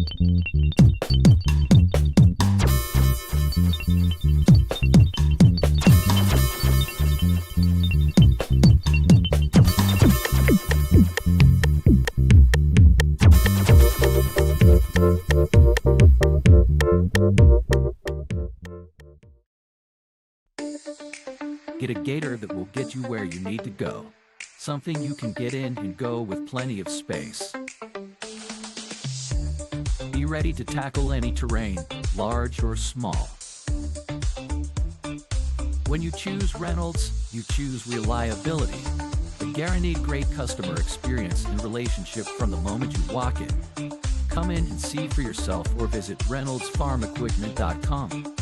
Get a gator that will get you where you need to go. Something you can get in and go with plenty of space. Be ready to tackle any terrain, large or small. When you choose Reynolds, you choose reliability. A guaranteed great customer experience and relationship from the moment you walk in. Come in and see for yourself or visit reynoldsfarmequipment.com.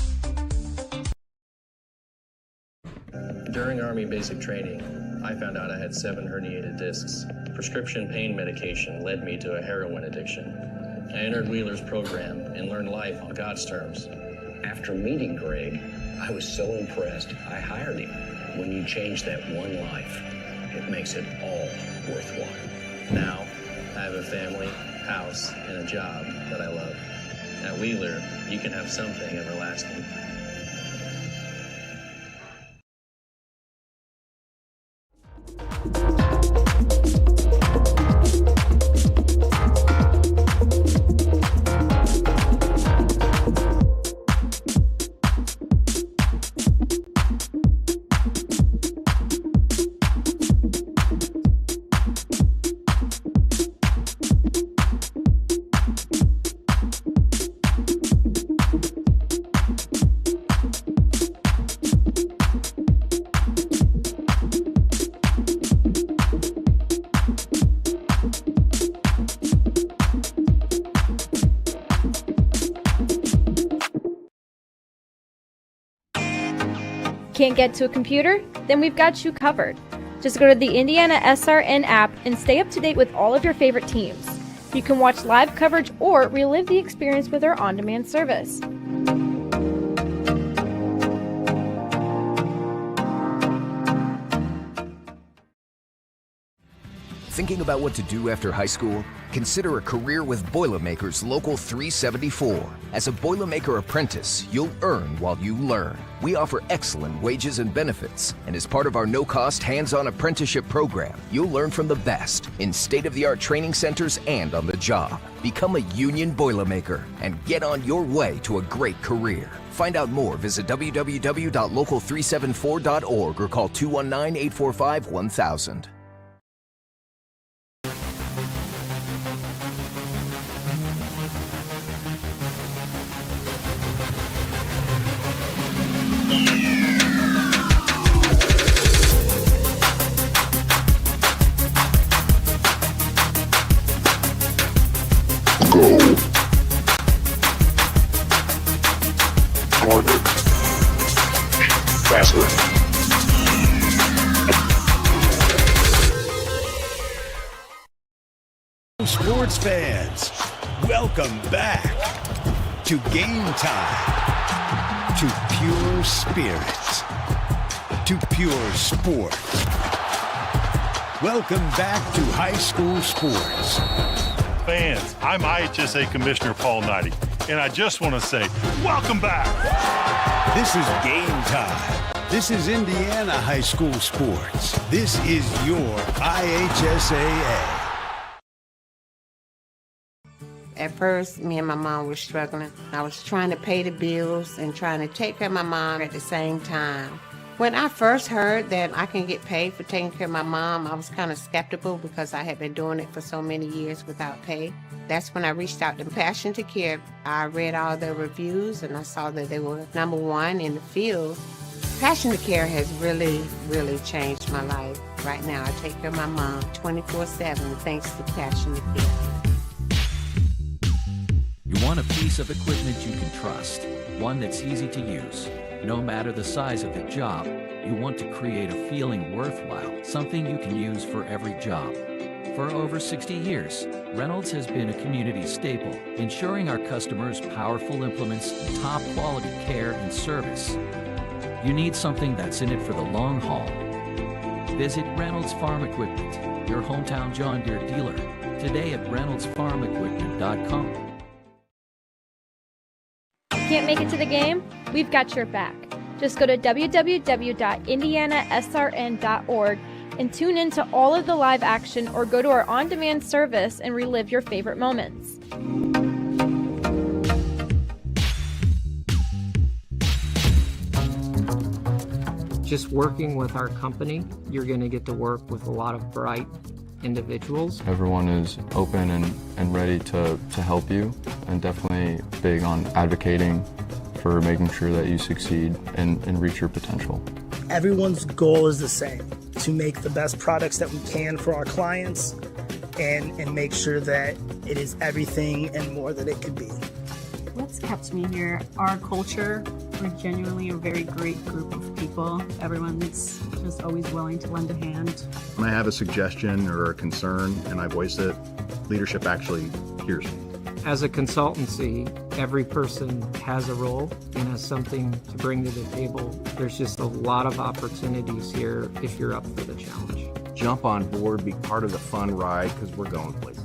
During Army basic training, I found out I had 7 herniated discs. Prescription pain medication led me to a heroin addiction. I entered Wheeler's program and learned life on God's terms. After meeting Greg, I was so impressed, I hired him. When you change that one life, it makes it all worthwhile. Now, I have a family, house, and a job that I love. At Wheeler, you can have something everlasting. Can't get to a computer? Then we've got you covered. Just go to the IndianaSRN app and stay up to date with all of your favorite teams. You can watch live coverage or relive the experience with our on-demand service. Thinking about what to do after high school? Consider a career with Boilermakers Local 374. As a Boilermaker apprentice, you'll earn while you learn. We offer excellent wages and benefits, and as part of our no-cost hands-on apprenticeship program, you'll learn from the best in state-of-the-art training centers and on the job. Become a union Boilermaker and get on your way to a great career. Find out more, visit www.local374.org or call 219-845-1000. Sports fans, welcome back to Game Time, to pure spirit, to pure sport. Welcome back to high school sports. Fans, I'm IHSA Commissioner Paul Knighty, and I just want to say, welcome back. This is Game Time. This is Indiana high school sports. This is your IHSAA. At first, me and my mom were struggling. I was trying to pay the bills and trying to take care of my mom at the same time. When I first heard that I can get paid for taking care of my mom, I was kind of skeptical because I had been doing it for so many years without pay. That's when I reached out to Passion to Care. I read all the reviews and I saw that they were #1 in the field. Passion to Care has really, really changed my life. Right now, I take care of my mom 24/7 thanks to Passion to Care. You want a piece of equipment you can trust, one that's easy to use. No matter the size of the job, you want to create a feeling worthwhile, something you can use for every job. For over 60 years, Reynolds has been a community staple, ensuring our customers powerful implements and top quality care and service. You need something that's in it for the long haul. Visit Reynolds Farm Equipment, your hometown John Deere dealer, today at reynoldsfarmequipment.com. Can't make it to the game? We've got your back. Just go to www.IndianaSRN.org and tune in to all of the live action, or go to our on-demand service and relive your favorite moments. Just working with our company, you're going to get to work with a lot of bright individuals. Everyone is open and ready to help you, and definitely big on advocating for making sure that you succeed and reach your potential. Everyone's goal is the same, to make the best products that we can for our clients and make sure that it is everything and more that it could be. What's kept me here? Our culture. We're genuinely a very great group of people. Everyone's just always willing to lend a hand. When I have a suggestion or a concern and I voice it, leadership actually hears me. As a consultancy, every person has a role and has something to bring to the table. There's just a lot of opportunities here if you're up for the challenge. Jump on board, be part of the fun ride, because we're going places.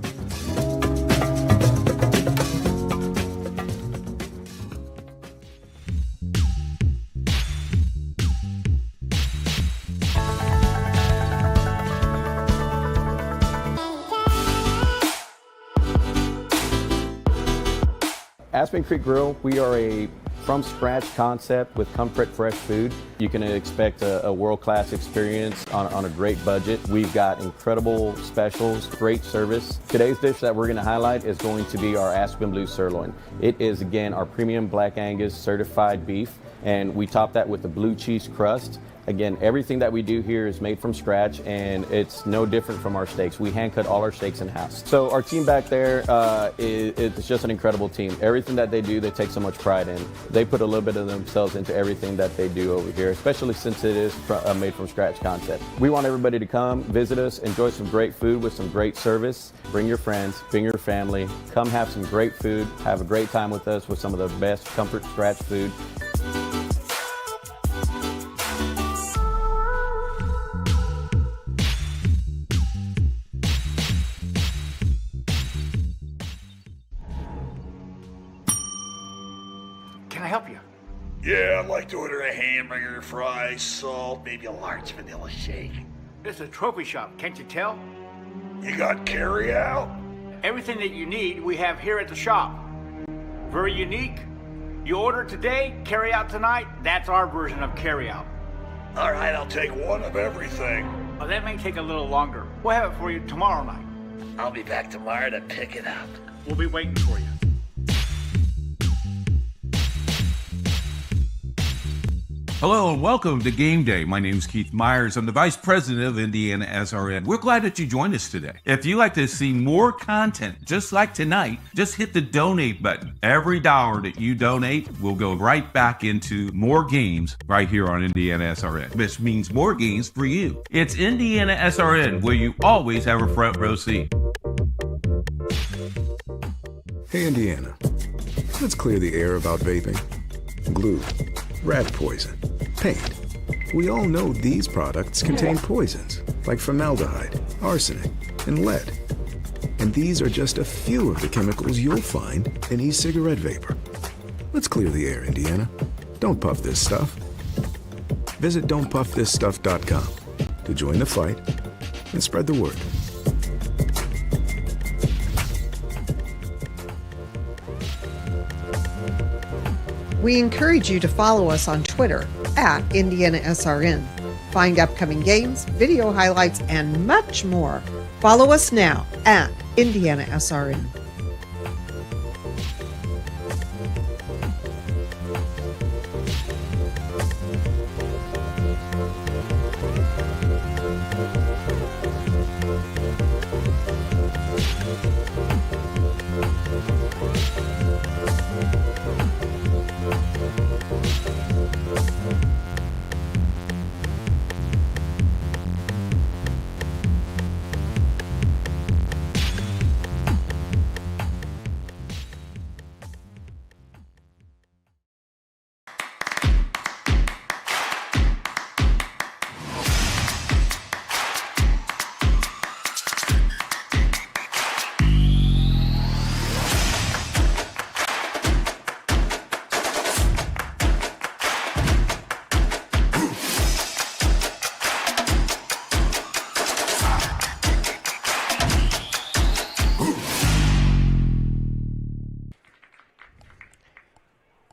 Aspen Creek Grill, we are a from-scratch concept with comfort fresh food. You can expect a world-class experience on a great budget. We've got incredible specials, great service. Today's dish that we're going to highlight is going to be our Aspen Blue Sirloin. It is, again, our premium Black Angus certified beef, and we top that with a blue cheese crust. Again, everything that we do here is made from scratch, and it's no different from our steaks. We hand cut all our steaks in-house. So our team back there it's just an incredible team. Everything that they do, they take so much pride in. They put a little bit of themselves into everything that they do over here, especially since it is a made from scratch concept. We want everybody to come, visit us, enjoy some great food with some great service. Bring your friends, bring your family, come have some great food, have a great time with us with some of the best comfort scratch food. Can I help you? Yeah, I'd like to order a hamburger, fries, salt, maybe a large vanilla shake. This is a trophy shop, can't you tell? You got carry out? Everything that you need, we have here at the shop. Very unique. You order today, carry out tonight. That's our version of carry out. All right, I'll take one of everything. Oh, that may take a little longer. We'll have it for you tomorrow night. I'll be back tomorrow to pick it up. We'll be waiting for you. Hello and welcome to Game Day. My name is Keith Myers. I'm the Vice President of IndianaSRN. We're glad that you joined us today. If you'd like to see more content just like tonight, just hit the donate button. Every dollar that you donate will go right back into more games right here on IndianaSRN, which means more games for you. It's IndianaSRN, where you always have a front row seat. Hey, Indiana. Let's clear the air about vaping. Glue, rat poison, paint. We all know these products contain poisons like formaldehyde, arsenic, and lead. And these are just a few of the chemicals you'll find in e-cigarette vapor. Let's clear the air, Indiana. Don't puff this stuff. Visit don'tpuffthisstuff.com to join the fight and spread the word. We encourage you to follow us on Twitter at IndianaSRN. Find upcoming games, video highlights, and much more. Follow us now at IndianaSRN.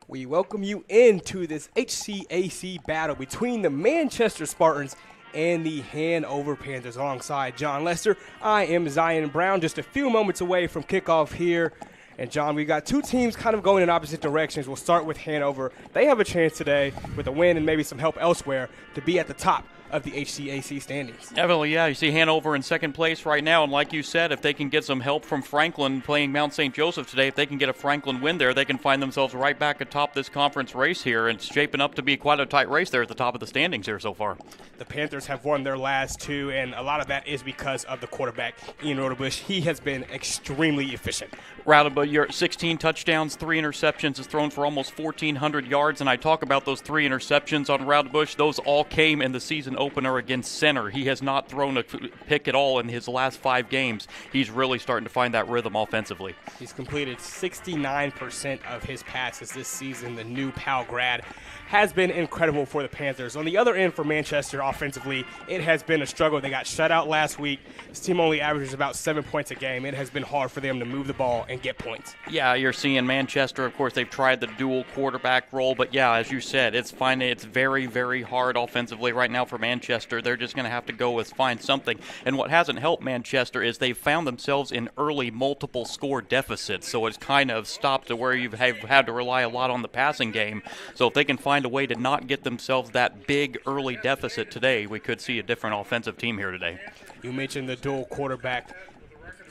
We welcome you into this HCAC battle between the Manchester Spartans and the Hanover Panthers. Alongside John Lester, I am Zion Brown, just a few moments away from kickoff here. And John, we got two teams kind of going in opposite directions. We'll start with Hanover. They have a chance today with a win and maybe some help elsewhere to be at the top of the HCAC standings. Definitely, yeah. You see Hanover in second place right now, and like you said, if they can get some help from Franklin playing Mount St. Joseph today, if they can get a Franklin win there, they can find themselves right back atop this conference race here, and it's shaping up to be quite a tight race there at the top of the standings here so far. The Panthers have won their last two, and a lot of that is because of the quarterback, Ian Rodebush. He has been extremely efficient. Rodebush, you're 16 touchdowns, 3 interceptions, has thrown for almost 1,400 yards, and I talk about those 3 interceptions on Rodebush. Those all came in the season opener against Center. He has not thrown a pick at all in his last 5 games. He's really starting to find that rhythm offensively. He's completed 69% of his passes this season. The new Pal grad has been incredible for the Panthers. On the other end for Manchester offensively, it has been a struggle. They got shut out last week. This team only averages about 7 points a game. It has been hard for them to move the ball and get points. Yeah, you're seeing Manchester, of course, they've tried the dual quarterback role, but yeah, as you said, it's very, very hard offensively right now for Manchester. They're just going to have to go with find something. And what hasn't helped Manchester is they've found themselves in early multiple score deficits, so it's kind of stopped to where you've had to rely a lot on the passing game. So if they can find a way to not get themselves that big early deficit today, we could see a different offensive team here today. You mentioned the dual quarterback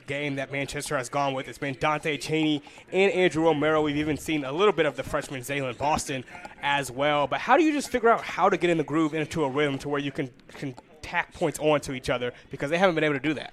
game that Manchester has gone with. It's been Dante Cheney and Andrew Romero. We've even seen a little bit of the freshman Zaylen Boston as well. But how do you just figure out how to get in the groove into a rhythm to where you can tack points onto each other, because they haven't been able to do that?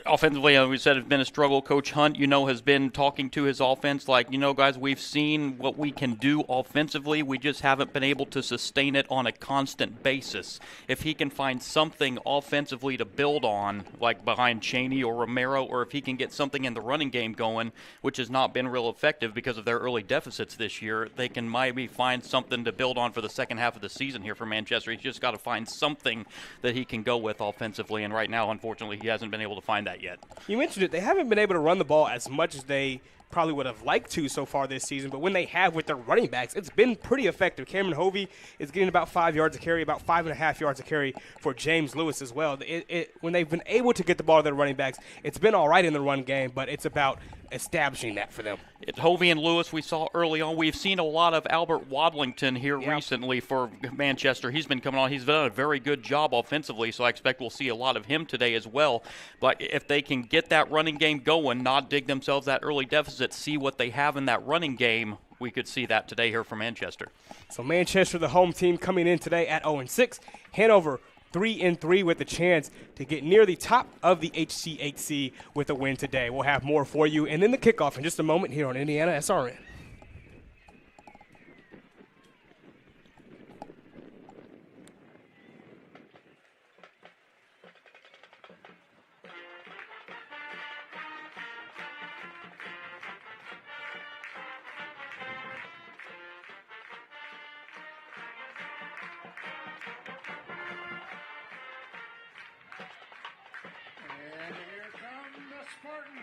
Offensively, we said it's been a struggle. Coach Hunt, has been talking to his offense like, guys, we've seen what we can do offensively. We just haven't been able to sustain it on a constant basis. If he can find something offensively to build on, like behind Cheney or Romero, or if he can get something in the running game going, which has not been real effective because of their early deficits this year, they can maybe find something to build on for the second half of the season here for Manchester. He's just got to find something that he can go with offensively, and right now, unfortunately, he hasn't been able to find that yet. You mentioned it. They haven't been able to run the ball as much as they probably would have liked to so far this season, but when they have with their running backs, it's been pretty effective. Cameron Hovey is getting about 5 yards a carry, about 5.5 yards a carry for James Lewis as well. When they've been able to get the ball to their running backs, it's been all right in the run game, but it's about establishing that for them. Hovey and Lewis we saw early on. We've seen a lot of Albert Wadlington here recently for Manchester. He's been coming on. He's done a very good job offensively, so I expect we'll see a lot of him today as well. But if they can get that running game going, not dig themselves that early deficit, see what they have in that running game, we could see that today here for Manchester. So Manchester, the home team, coming in today at 0-6. Hanover 3-3 with a chance to get near the top of the HCAC with a win today. We'll have more for you, and then the kickoff in just a moment here on IndianaSRN. And here come the Spartans.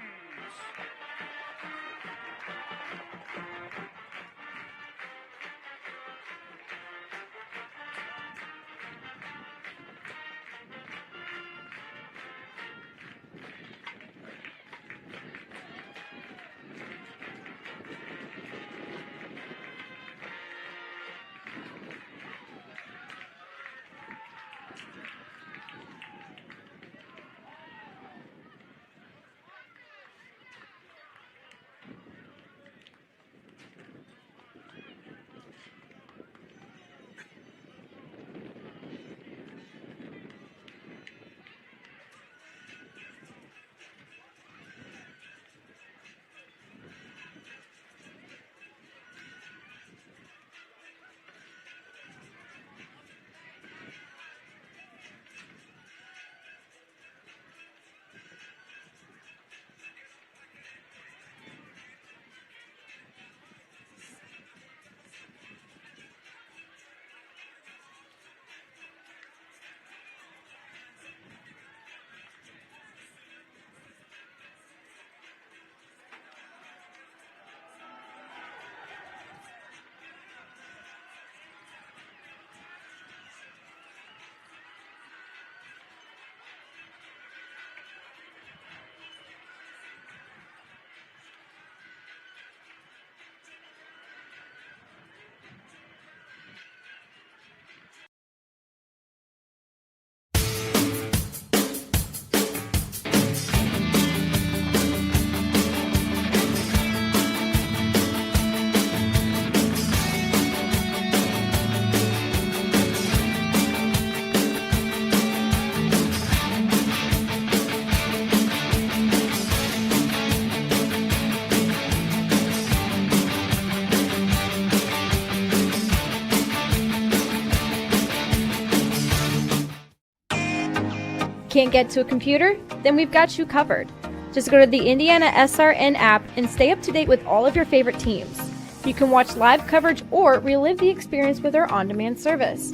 Can't get to a computer? Then we've got you covered. Just go to the IndianaSRN app and stay up to date with all of your favorite teams. You can watch live coverage or relive the experience with our on-demand service.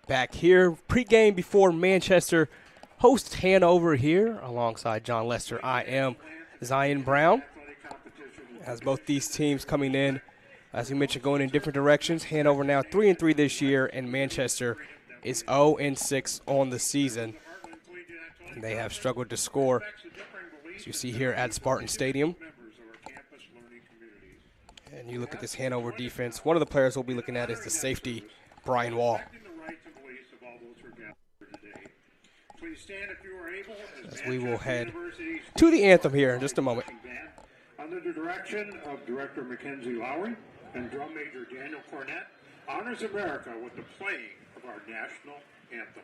Back here, pregame before Manchester hosts Hanover here alongside John Lester. I am Zion Brown. As both these teams coming in, as we mentioned, going in different directions. Hanover now 3-3 this year, and Manchester is 0-6 on the season. And they have struggled to score, as you see here at Spartan Stadium. And you look at this Hanover defense. One of the players we'll be looking at is the safety, Brian Wall. As we will head to the anthem here in just a moment. Under the direction of Director Mackenzie Lowry and Drum Major Daniel Cornett, honors America with the playing of our national anthem.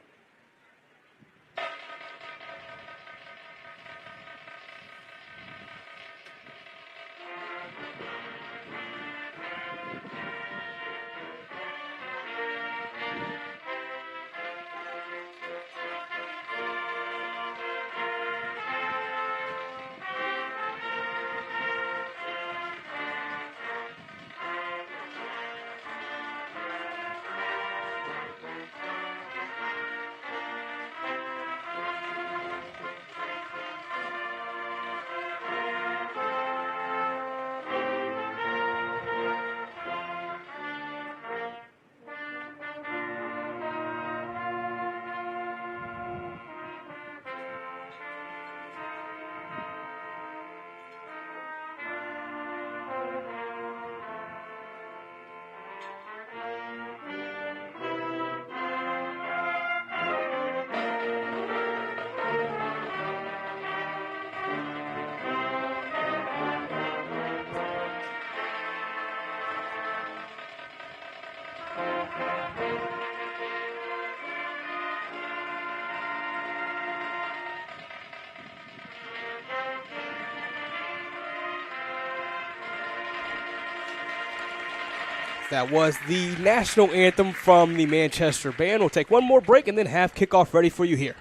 That was the national anthem from the Manchester band. We'll take one more break and then have kickoff ready for you here.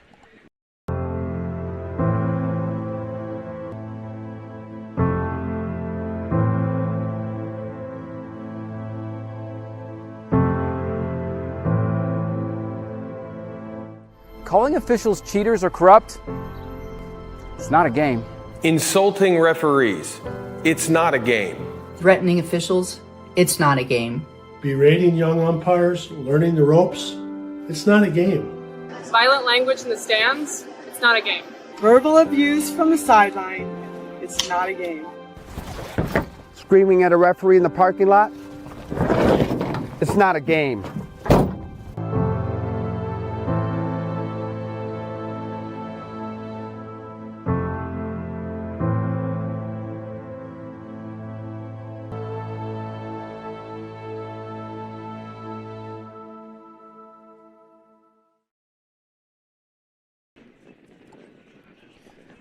Calling officials cheaters or corrupt, it's not a game. Insulting referees, it's not a game. Threatening officials, it's not a game. Berating young umpires, learning the ropes, it's not a game. Violent language in the stands, it's not a game. Verbal abuse from the sideline, it's not a game. Screaming at a referee in the parking lot, it's not a game.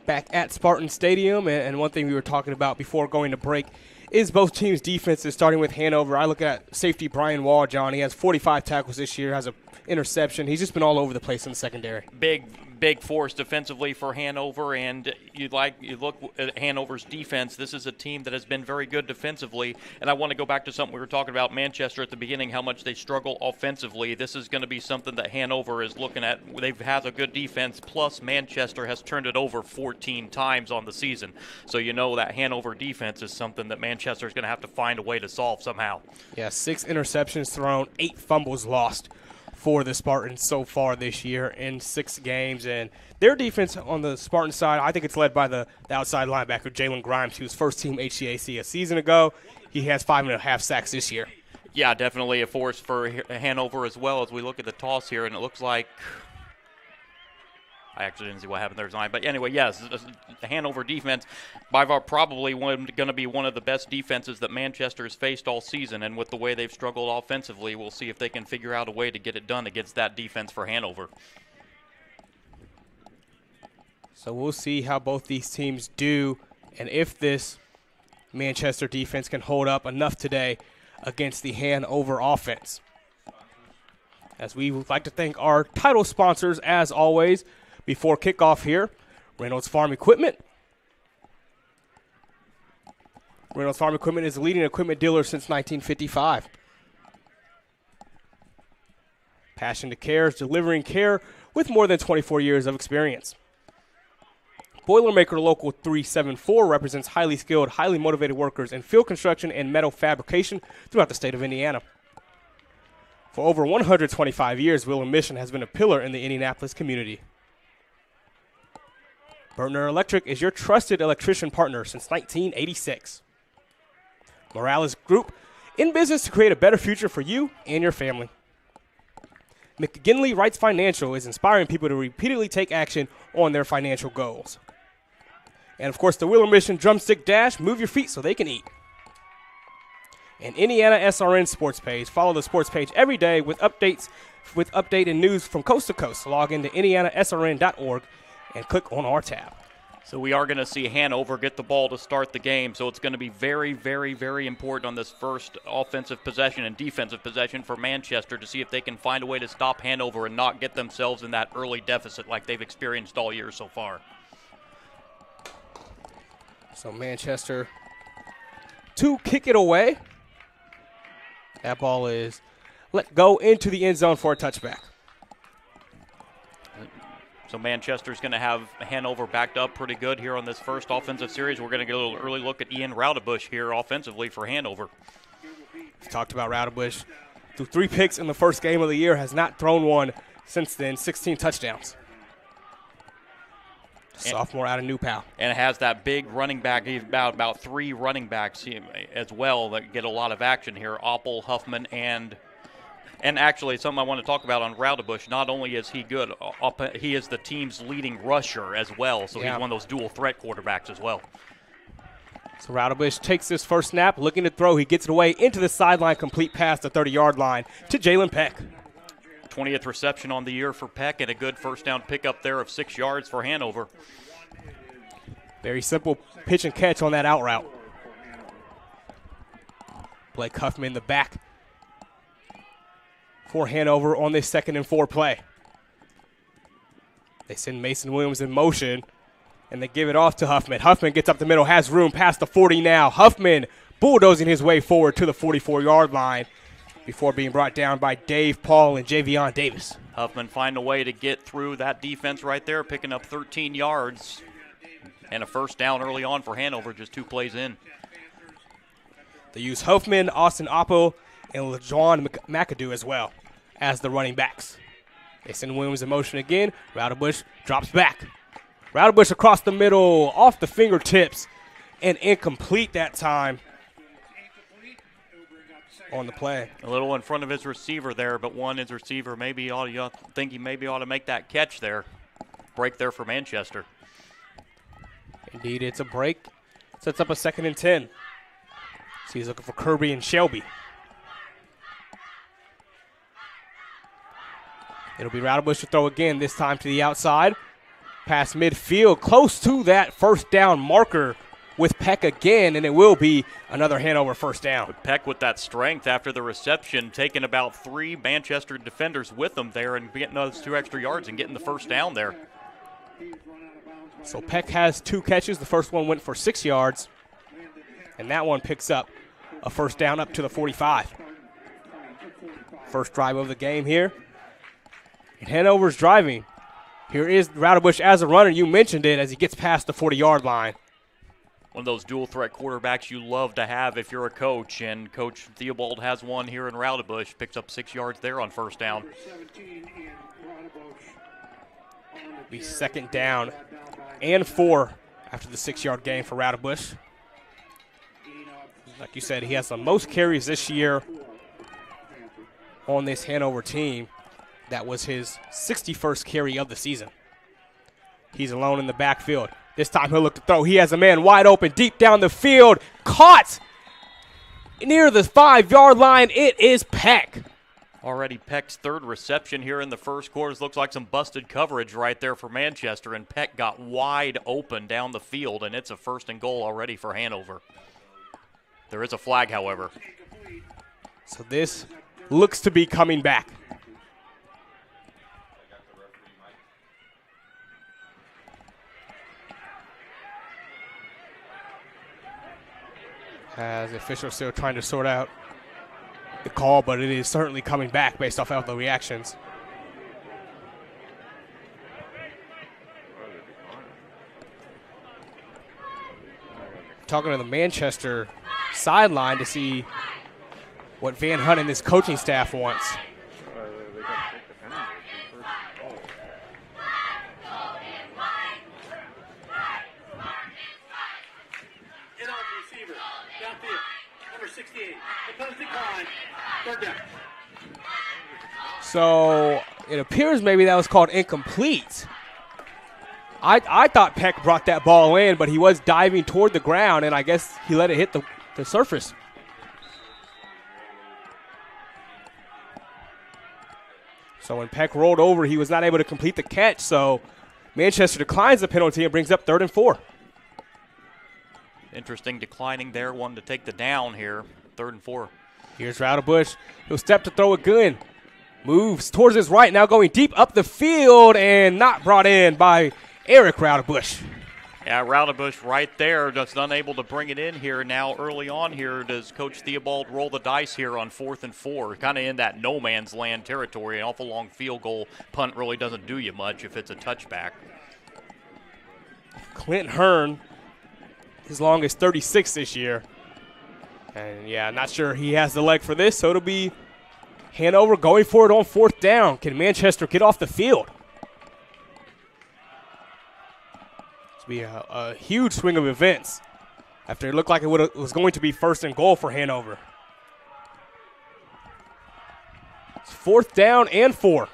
Back at Spartan Stadium, and one thing we were talking about before going to break is both teams' defenses, starting with Hanover. I look at safety Brian Wall, John. He has 45 tackles this year, has an interception. He's just been all over the place in the secondary. Big force defensively for Hanover, and you look at Hanover's defense. This is a team that has been very good defensively, and I want to go back to something we were talking about Manchester at the beginning, how much they struggle offensively. This is going to be something that Hanover is looking at. They've had a good defense, plus Manchester has turned it over 14 times on the season. So you know that Hanover defense is something that Manchester is going to have to find a way to solve somehow. Yeah, 6 interceptions thrown, 8 fumbles lost for the Spartans so far this year in 6 games. And their defense on the Spartan side, I think it's led by the outside linebacker, Jalen Grimes, who was first-team HCAC a season ago. He has 5.5 sacks this year. Yeah, definitely a force for Hanover as well as we look at the toss here, and it looks like – I actually didn't see what happened there tonight. But anyway, yes, the Hanover defense by far probably going to be one of the best defenses that Manchester has faced all season. And with the way they've struggled offensively, we'll see if they can figure out a way to get it done against that defense for Hanover. So we'll see how both these teams do and if this Manchester defense can hold up enough today against the Hanover offense. As we would like to thank our title sponsors, as always, before kickoff here, Reynolds Farm Equipment. Reynolds Farm Equipment is the leading equipment dealer since 1955. Passion to Care is delivering care with more than 24 years of experience. Boilermaker Local 374 represents highly skilled, highly motivated workers in field construction and metal fabrication throughout the state of Indiana. For over 125 years, Wheeler Mission has been a pillar in the Indianapolis community. Burtner Electric is your trusted electrician partner since 1986. Morales Group, in business to create a better future for you and your family. McGinley Wrights Financial is inspiring people to repeatedly take action on their financial goals. And, of course, the Wheeler Mission Drumstick Dash, move your feet so they can eat. And IndianaSRN Sports Page. Follow the sports page every day with updated news from coast to coast. Log into IndianaSRN.org and click on our tab. So we are going to see Hanover get the ball to start the game. So it's going to be very, very, very important on this first offensive possession and defensive possession for Manchester to see if they can find a way to stop Hanover and not get themselves in that early deficit like they've experienced all year so far. So Manchester to kick it away. That ball is let go into the end zone for a touchback. So Manchester's going to have Hanover backed up pretty good here on this first offensive series. We're going to get a little early look at Ian Roudabush here offensively for Hanover. We've talked about Roudabush. Threw 3 picks in the first game of the year, has not thrown one since then, 16 touchdowns. Sophomore out of New Pal. And has that big running back. He's about 3 running backs as well that get a lot of action here. Oppel, Huffman, and actually something I want to talk about on Roudabush. Not only is he good, he is the team's leading rusher as well. So he's one of those dual threat quarterbacks as well. So Roudabush takes this first snap, looking to throw. He gets it away into the sideline, complete pass the 30-yard line to Jalen Peck. 20th reception on the year for Peck and a good first down pickup there of 6 yards for Hanover. Very simple pitch and catch on that out route. Blake Huffman in the back for Hanover on this 2nd and 4 play. They send Mason Williams in motion, and they give it off to Huffman. Huffman gets up the middle, has room past the 40 now. Huffman bulldozing his way forward to the 44-yard line before being brought down by Dave Paul and Javion Davis. Huffman find a way to get through that defense right there, picking up 13 yards and a first down early on for Hanover, just 2 plays in. They use Huffman, Austin Oppel, and LeJuan McAdoo as well as the running backs. They send Williams in motion again. Roudabush drops back. Roudabush across the middle, off the fingertips, and incomplete that time on the play. A little in front of his receiver there, but his receiver maybe ought to make that catch there. Break there for Manchester. Indeed, it's a break. Sets up a 2nd and 10. So he's looking for Kirby and Shelby. It'll be Roudabush to throw again, this time to the outside. Past midfield, close to that first down marker with Peck again, and it will be another Hanover first down. Peck with that strength after the reception, taking about 3 Manchester defenders with him there and getting those 2 extra yards and getting the first down there. So Peck has 2 catches. The first one went for 6 yards, and that one picks up a first down up to the 45. First drive of the game here. And Hanover's driving. Here is Roudabush as a runner. You mentioned it as he gets past the 40-yard line. One of those dual-threat quarterbacks you love to have if you're a coach, and Coach Theobald has one here in Roudabush. Picks up 6 yards there on first down. Be 2nd down and 4 after the 6-yard gain for Roudabush. Like you said, he has the most carries this year on this Hanover team. That was his 61st carry of the season. He's alone in the backfield. This time he'll look to throw. He has a man wide open deep down the field. Caught near the 5-yard line. It is Peck. Already Peck's third reception here in the first quarter. Looks like some busted coverage right there for Manchester, and Peck got wide open down the field, and it's a 1st and goal already for Hanover. There is a flag, however. So this looks to be coming back. As the officials still trying to sort out the call, but it is certainly coming back based off of the reactions. Talking to the Manchester sideline to see what Van Hunt and his coaching staff wants. So it appears maybe that was called incomplete. I thought Peck brought that ball in, but he was diving toward the ground, and I guess he let it hit the surface. So when Peck rolled over, he was not able to complete the catch, so Manchester declines the penalty and brings up 3rd and 4. Interesting declining there, wanting to take the down here, 3rd and 4. Here's Raudebush. He'll step to throw again. Moves towards his right, now going deep up the field and not brought in by Eric Raudebush. Yeah, Raudebush right there, just unable to bring it in here. Now early on here, does Coach Theobald roll the dice here on 4th and 4? Kind of in that no man's land territory. An awful long field goal punt really doesn't do you much if it's a touchback. Clint Hearn, his longest 36 this year. And yeah, not sure he has the leg for this, so it'll be Hanover going for it on 4th down. Can Manchester get off the field? It's be a huge swing of events after it looked like it was going to be 1st and goal for Hanover. It's 4th down and 4.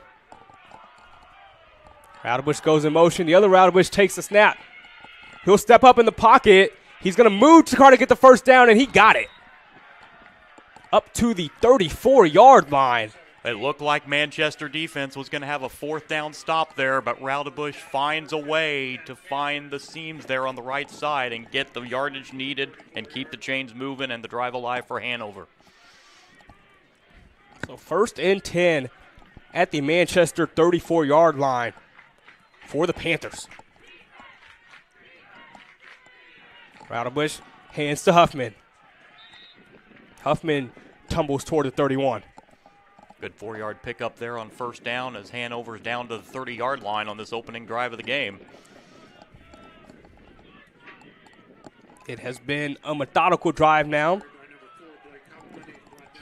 Raudebush goes in motion. The other Raudebush takes the snap. He'll step up in the pocket. He's going to move to try to get the 1st down, and he got it. Up to the 34-yard line. It looked like Manchester defense was going to have a 4th down stop there, but Raudebush finds a way to find the seams there on the right side and get the yardage needed and keep the chains moving and the drive alive for Hanover. So 1st and 10 at the Manchester 34-yard line for the Panthers. Raudebush hands to Huffman. Huffman tumbles toward the 31. Good 4-yard pickup there on 1st down as Hanover's down to the 30-yard line on this opening drive of the game. It has been a methodical drive now.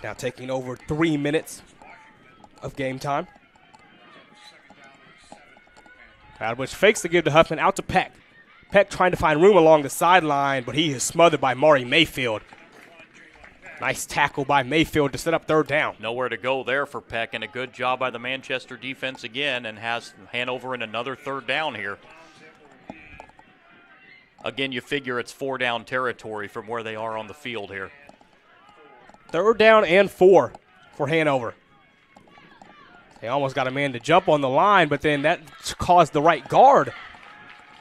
Now taking over 3 minutes of game time. Raudebush fakes the give to Huffman, out to Peck. Peck trying to find room along the sideline, but he is smothered by Maury Mayfield. Nice tackle by Mayfield to set up 3rd down. Nowhere to go there for Peck, and a good job by the Manchester defense again, and has Hanover in another 3rd down here. Again, you figure it's 4-down territory from where they are on the field here. 3rd down and 4 for Hanover. They almost got a man to jump on the line, but then that caused the right guard,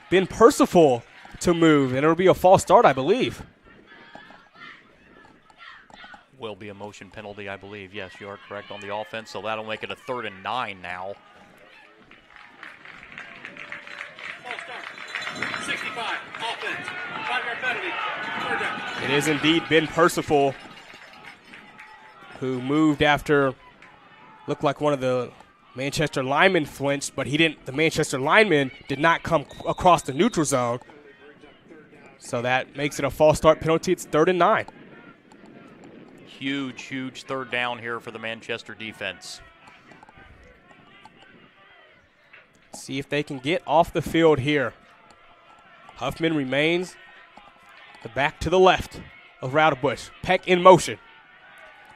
Ben Percival, to move, and it'll be a false start, I believe. Will be a motion penalty, I believe. Yes, you are correct on the offense, so that'll make it a 3rd and 9 now. 65, offense, 5-yard penalty, 3rd down. It is indeed Ben Percival who moved after, looked like one of the Manchester linemen flinched, but he didn't. The Manchester lineman did not come across the neutral zone, so that makes it a false start penalty. It's 3rd and 9. Huge 3rd down here for the Manchester defense. See if they can get off the field here. Huffman remains the back to the left of Raudebush. Peck in motion.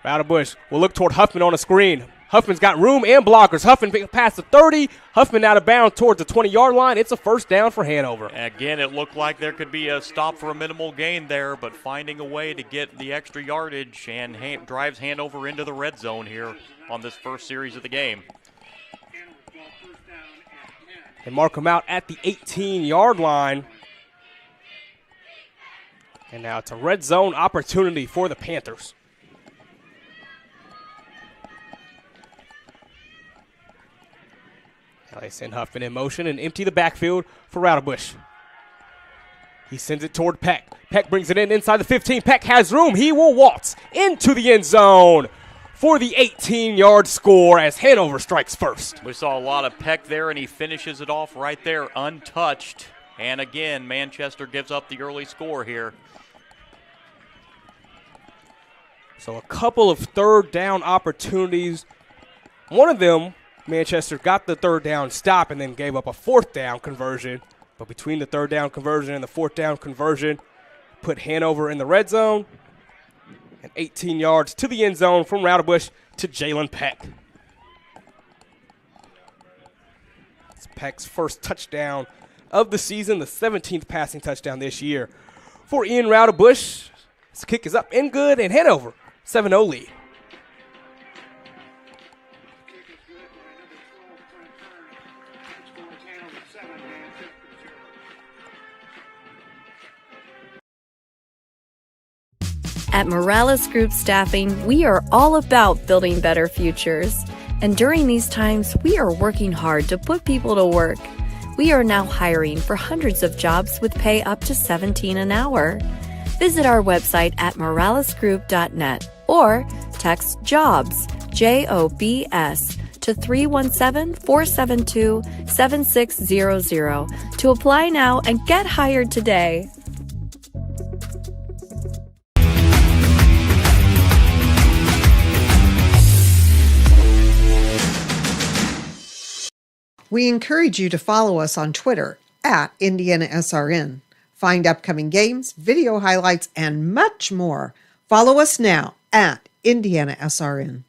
Raudebush will look toward Huffman on a screen. Huffman's got room and blockers. Huffman past the 30. Huffman out of bounds towards the 20-yard line. It's a first down for Hanover. Again, it looked like there could be a stop for a minimal gain there, but finding a way to get the extra yardage and drives Hanover into the red zone here on this first series of the game. They mark him out at the 18-yard line. And now it's a red zone opportunity for the Panthers. Now they send Huffman in motion and empty the backfield for Roudabush. He sends it toward Peck. Peck brings it in inside the 15. Peck has room. He will waltz into the end zone for the 18-yard score as Hanover strikes first. We saw a lot of Peck there, and he finishes it off right there untouched. And again, Manchester gives up the early score here. So a couple of third down opportunities. One of them, Manchester got the third down stop and then gave up a fourth down conversion. But between the third down conversion and the fourth down conversion, put Hanover in the red zone. And 18 yards to the end zone from Roudabush to Jalen Peck. It's Peck's first touchdown of the season, the 17th passing touchdown this year for Ian Roudabush. His kick is up and good, and Hanover 7-0 lead. At Morales Group Staffing, we are all about building better futures. And during these times, we are working hard to put people to work. We are now hiring for hundreds of jobs with pay up to $17 an hour. Visit our website at moralesgroup.net or text JOBS, JOBS, to 317-472-7600 to apply now and get hired today. We encourage you to follow us on Twitter at IndianaSRN. Find upcoming games, video highlights, and much more. Follow us now at IndianaSRN.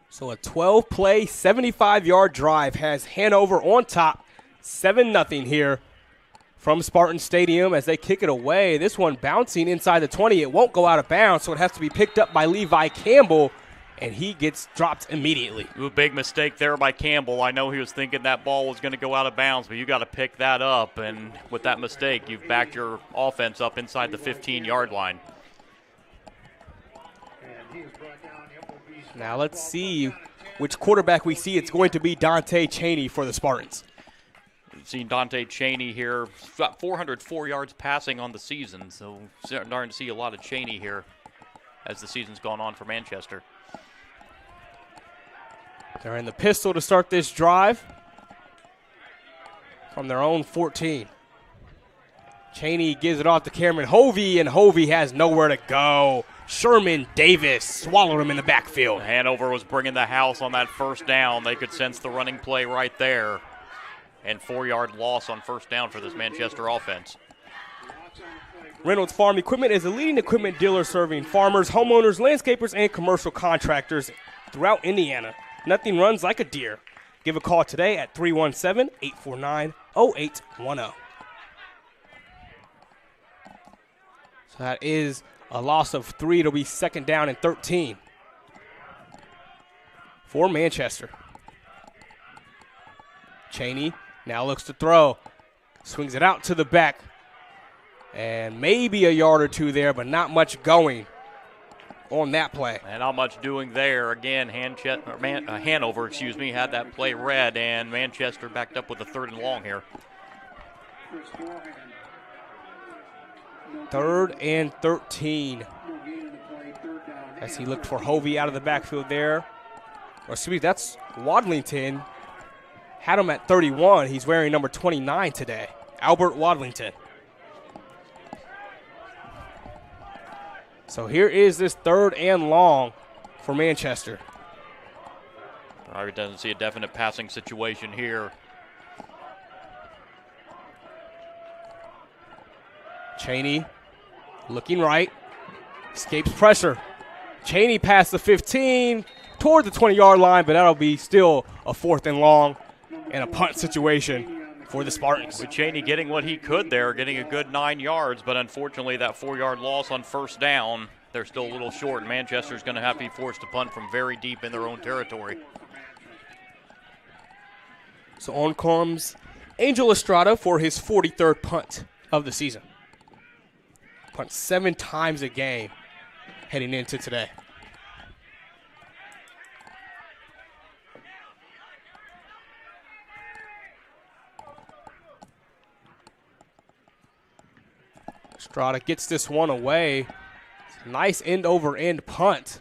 So a 12-play, 75-yard drive has Hanover on top, 7-0 here from Spartan Stadium as they kick it away. This one bouncing inside the 20. It won't go out of bounds, so it has to be picked up by Levi Campbell, and he gets dropped immediately. Ooh, big mistake there by Campbell. I know he was thinking that ball was going to go out of bounds, but you got to pick that up. And with that mistake, you've backed your offense up inside the 15-yard line. Now let's see which quarterback we see. It's going to be Dante Cheney for the Spartans. We've seen Dante Cheney here. He's got 404 yards passing on the season, so starting to see a lot of Cheney here as the season's gone on for Manchester. They're in the pistol to start this drive from their own 14. Cheney gives it off to Cameron Hovey, and Hovey has nowhere to go. Sherman Davis swallowed him in the backfield. Hanover was bringing the house on that first down. They could sense the running play right there. And 4-yard loss on first down for this Manchester offense. Reynolds Farm Equipment is a leading equipment dealer serving farmers, homeowners, landscapers, and commercial contractors throughout Indiana. Nothing runs like a deer. Give a call today at 317-849-0810. So that is a loss of 3. It'll be second down and 13 for Manchester. Cheney now looks to throw. Swings it out to the back. And maybe a yard or two there, but not much going on that play. And not much doing there. Again, Hanover, had that play read, and Manchester backed up with a 3rd and long here. 3rd and 13. As he looked for Hovey out of the backfield there. Or that's Wadlington. Had him at 31. He's wearing number 29 today. Albert Wadlington. So here is this 3rd and long for Manchester. Robert doesn't see a definite passing situation here. Cheney looking right. Escapes pressure. Cheney past the 15 toward the 20-yard line, but that'll be still a 4th and long and a punt situation for the Spartans. With Cheney getting what he could there, getting a good 9 yards, but unfortunately that 4-yard loss on first down, they're still a little short. Manchester's going to have to be forced to punt from very deep in their own territory. So on comes Angel Estrada for his 43rd punt of the season. Punt 7 times a game heading into today. Estrada gets this one away. Nice end-over-end punt.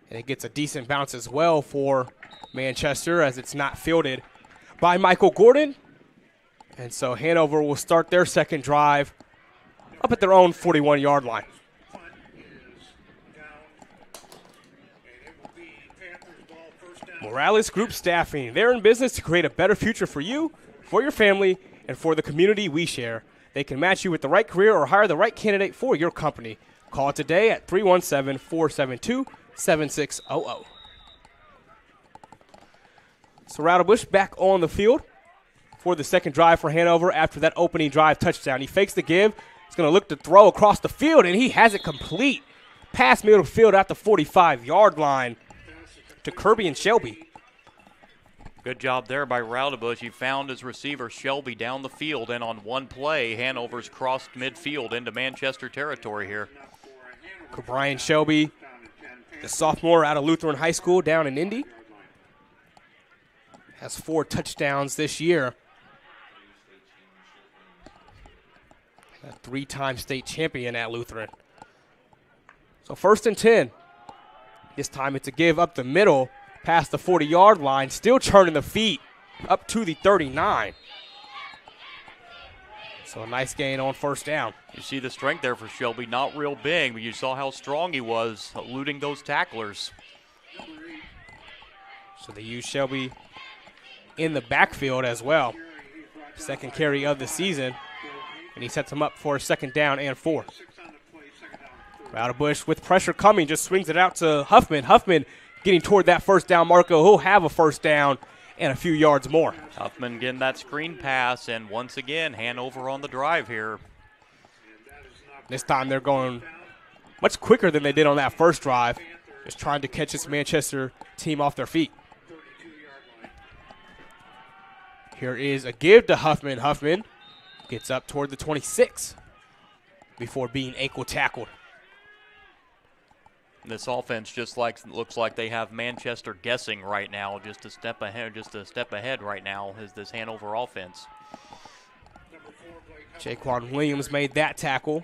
And it gets a decent bounce as well for Manchester as it's not fielded by Michael Gordon. And so Hanover will start their second drive up at their own 41-yard line. Morales Group Staffing. They're in business to create a better future for you, for your family, and for the community we share. They can match you with the right career or hire the right candidate for your company. Call today at 317-472-7600. So Rowdebush back on the field for the second drive for Hanover after that opening drive touchdown. He fakes the give. He's going to look to throw across the field, and he has it complete. Past middle field at the 45-yard line to Kirby and Shelby. Good job there by Rowdebush. He found his receiver, Shelby, down the field, and on one play, Hanover's crossed midfield into Manchester territory here. Brian Shelby, the sophomore out of Lutheran High School down in Indy, has 4 touchdowns this year. A 3-time state champion at Lutheran. So 1st and 10. This time it's a give up the middle past the 40-yard line, still churning the feet up to the 39. So a nice gain on first down. You see the strength there for Shelby, not real big, but you saw how strong he was eluding those tacklers. So they use Shelby in the backfield as well. Second carry of the season, and he sets him up for a 2nd down and 4. Rowdebush with pressure coming, just swings it out to Huffman. Huffman getting toward that first down marker. He'll have a first down and a few yards more. Huffman getting that screen pass, and once again, Hanover on the drive here. This time they're going much quicker than they did on that first drive, just trying to catch this Manchester team off their feet. Here is a give to Huffman. Huffman gets up toward the 26 before being ankle tackled. This offense just looks like they have Manchester guessing right now, just a step ahead right now is this Hanover offense. Jaquan Williams made that tackle.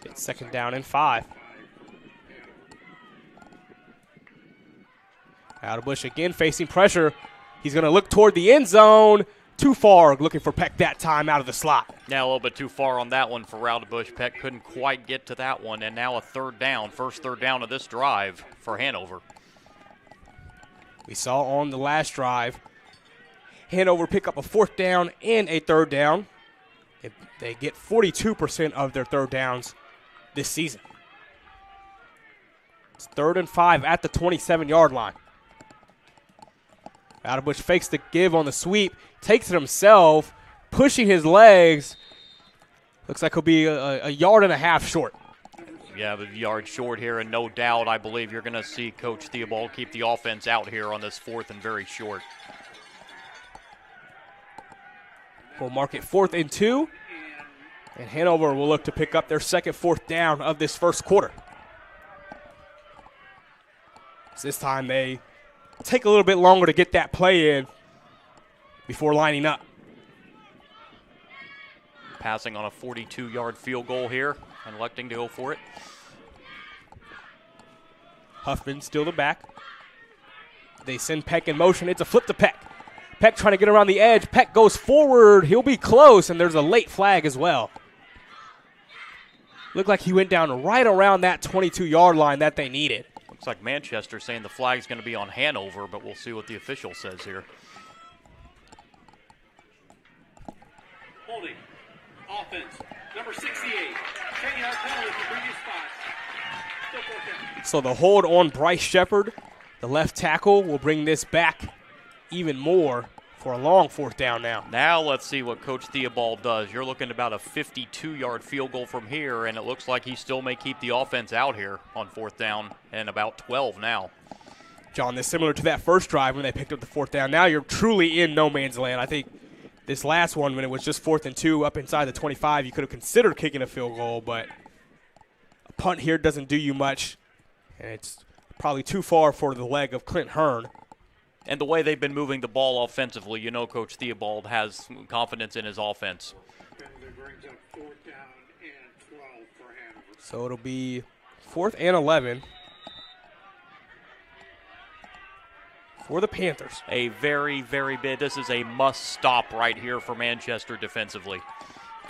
It's 2nd down and 5. Rowdebush again facing pressure. He's going to look toward the end zone. Too far, looking for Peck that time out of the slot. Now a little bit too far on that one for Rowdebush. Peck couldn't quite get to that one, and now a 3rd down, first 3rd down of this drive for Hanover. We saw on the last drive, Hanover pick up a 4th down and a 3rd down. They get 42% of their 3rd downs this season. It's 3rd and 5 at the 27-yard line. Rowdebush fakes the give on the sweep, takes it himself, pushing his legs. Looks like he'll be a yard and a half short. Yeah, a yard short here, and no doubt I believe you're going to see Coach Theobald keep the offense out here on this 4th and very short. We'll mark it 4th and 2, and Hanover will look to pick up their 2nd 4th down of this first quarter. So this time they take a little bit longer to get that play in before lining up. Passing on a 42-yard field goal here and electing to go for it. Huffman still the back. They send Peck in motion. It's a flip to Peck. Peck trying to get around the edge. Peck goes forward. He'll be close, and there's a late flag as well. Looked like he went down right around that 22-yard line that they needed. Looks like Manchester saying the flag's going to be on Hanover, but we'll see what the official says here. Holding. Offense. Number 68. 10-yard penalty for previous spot. So the hold on Bryce Shepard, the left tackle, will bring this back even more for a long 4th down now. Now let's see what Coach Theobald does. You're looking about a 52-yard field goal from here, and it looks like he still may keep the offense out here on 4th down and about 12 now. John, this is similar to that first drive when they picked up the 4th down. Now you're truly in no man's land. I think this last one, when it was just 4th and 2 up inside the 25, you could have considered kicking a field goal, but a punt here doesn't do you much, and it's probably too far for the leg of Clint Hearn. And the way they've been moving the ball offensively, you know Coach Theobald has confidence in his offense. So it'll be 4th and 11 for the Panthers. A very, very big, this is a must stop right here for Manchester defensively.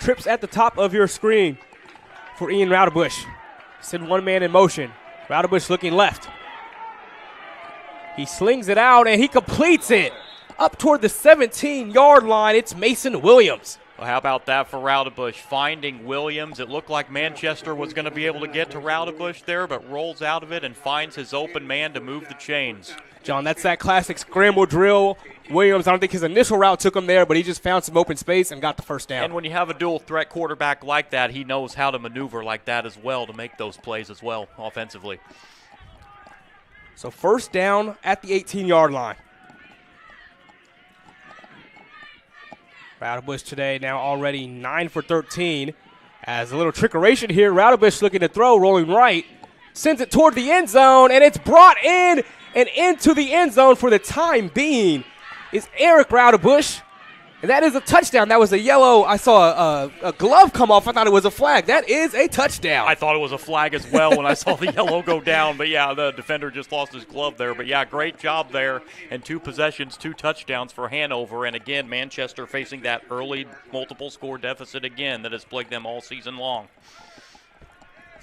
Trips at the top of your screen for Ian Raudebush. Send one man in motion. Raudebush looking left. He slings it out, and he completes it up toward the 17-yard line. It's Mason Williams. Well, how about that for Raudebush? Finding Williams. It looked like Manchester was going to be able to get to Raudebush there, but rolls out of it and finds his open man to move the chains. John, that's that classic scramble drill. Williams, I don't think his initial route took him there, but he just found some open space and got the first down. And when you have a dual-threat quarterback like that, he knows how to maneuver like that as well to make those plays as well offensively. So 1st down at the 18-yard line. Raudebush today now already 9 for 13. As a little trickeration here, Raudebush looking to throw, rolling right. Sends it toward the end zone, and it's brought in and into the end zone for the time being is Eric Raudebush. And that is a touchdown. That was a yellow. I saw a glove come off. I thought it was a flag. That is a touchdown. I thought it was a flag as well when I saw the yellow go down. But, yeah, the defender just lost his glove there. But, yeah, great job there. And 2 possessions, 2 touchdowns for Hanover. And, again, Manchester facing that early multiple-score deficit again that has plagued them all season long.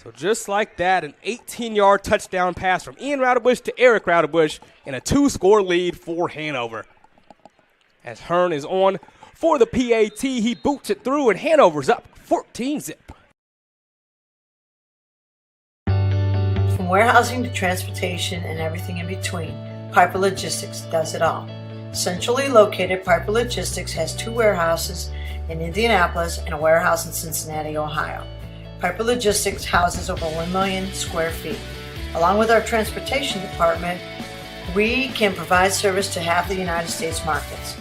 So just like that, an 18-yard touchdown pass from Ian Raudebush to Eric Raudebush and a 2-score lead for Hanover. As Hearn is on for the PAT, he boots it through, and Hanover's up 14-zip. From warehousing to transportation and everything in between, Piper Logistics does it all. Centrally located, Piper Logistics has 2 warehouses in Indianapolis and a warehouse in Cincinnati, Ohio. Piper Logistics houses over 1 million square feet. Along with our transportation department, we can provide service to half the United States markets.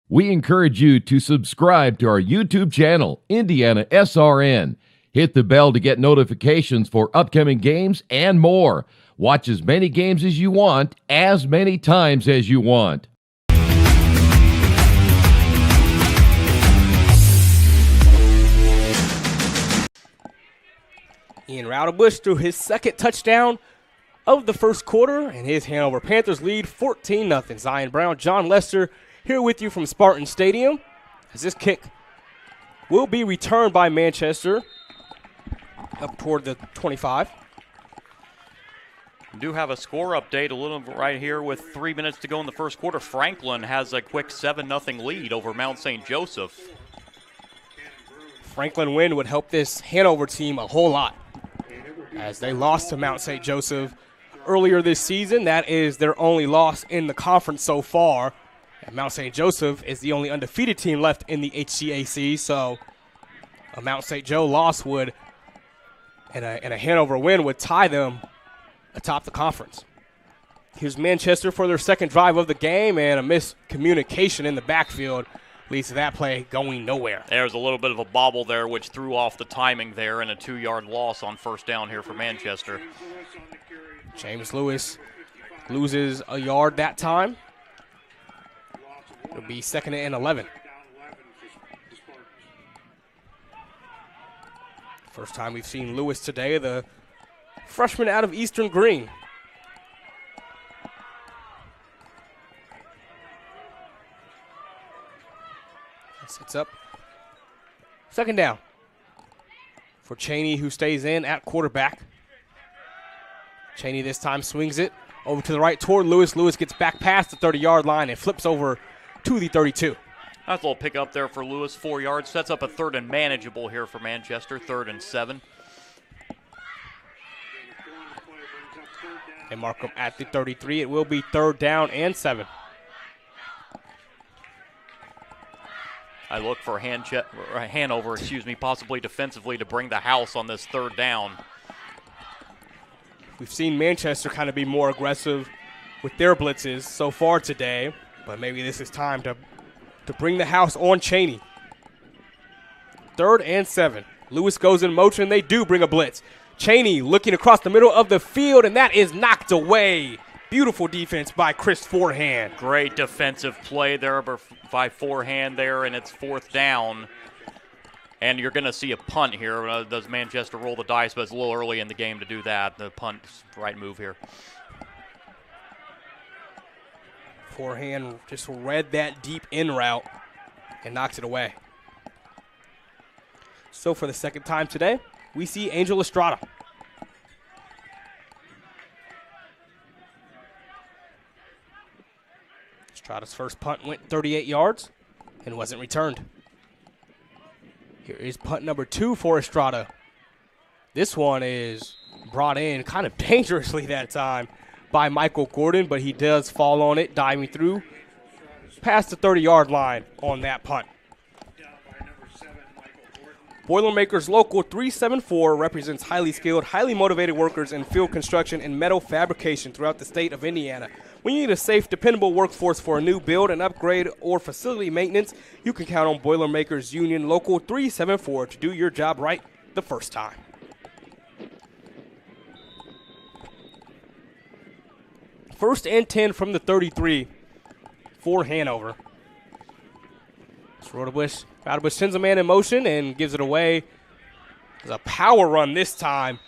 We encourage you to subscribe to our YouTube channel, IndianaSRN. Hit the bell to get notifications for upcoming games and more. Watch as many games as you want, as many times as you want. Ian Raudebush threw his 2nd touchdown of the 1st quarter, and his Hanover Panthers lead 14-0. Zion Brown, John Lester here with you from Spartan Stadium, as this kick will be returned by Manchester up toward the 25. We do have a score update a little bit right here with 3 minutes to go in the 1st quarter. Franklin has a quick 7-0 lead over Mount St. Joseph. Franklin win would help this Hanover team a whole lot, as they lost to Mount St. Joseph earlier this season. That is their only loss in the conference so far. And Mount St. Joseph is the only undefeated team left in the HCAC, so a Mount St. Joe loss would, and a Hanover win would tie them atop the conference. Here's Manchester for their 2nd drive of the game, and a miscommunication in the backfield leads to that play going nowhere. There's a little bit of a bobble there, which threw off the timing there, and a 2-yard loss on 1st down here for Manchester. James Lewis loses a yard that time. It'll be 2nd and 11. First time we've seen Lewis today, the freshman out of Eastern Green. Sets up. 2nd down for Cheney, who stays in at quarterback. Cheney this time swings it over to the right toward Lewis. Lewis gets back past the 30-yard line and flips over to the 32. Nice little pick up there for Lewis, 4 yards. Sets up a third and manageable here for Manchester, 3rd and 7. They mark him at the 33. It will be 3rd down and 7. I look for Hanover, possibly defensively to bring the house on this 3rd down. We've seen Manchester kind of be more aggressive with their blitzes so far today, but maybe this is time to bring the house on Cheney. 3rd and 7. Lewis goes in motion. They do bring a blitz. Cheney looking across the middle of the field, and that is knocked away. Beautiful defense by Chris Forehand. Great defensive play there by Forehand there, and it's 4th down. And you're going to see a punt here. Does Manchester roll the dice, but it's a little early in the game to do that. The punt's the right move here. Forehand just read that deep in route and knocks it away. So for the second time today, we see Angel Estrada. Estrada's first punt went 38 yards and wasn't returned. Here is punt number 2 for Estrada. This one is brought in kind of dangerously that time by Michael Gordon, but he does fall on it, diving through past the 30-yard line on that punt. Boilermakers Local 374 represents highly skilled, highly motivated workers in field construction and metal fabrication throughout the state of Indiana. When you need a safe, dependable workforce for a new build, an upgrade, or facility maintenance, you can count on Boilermakers Union Local 374 to do your job right the first time. First and 10 from the 33 for Hanover. Rotobush sends a man in motion and gives it away. There's a power run this time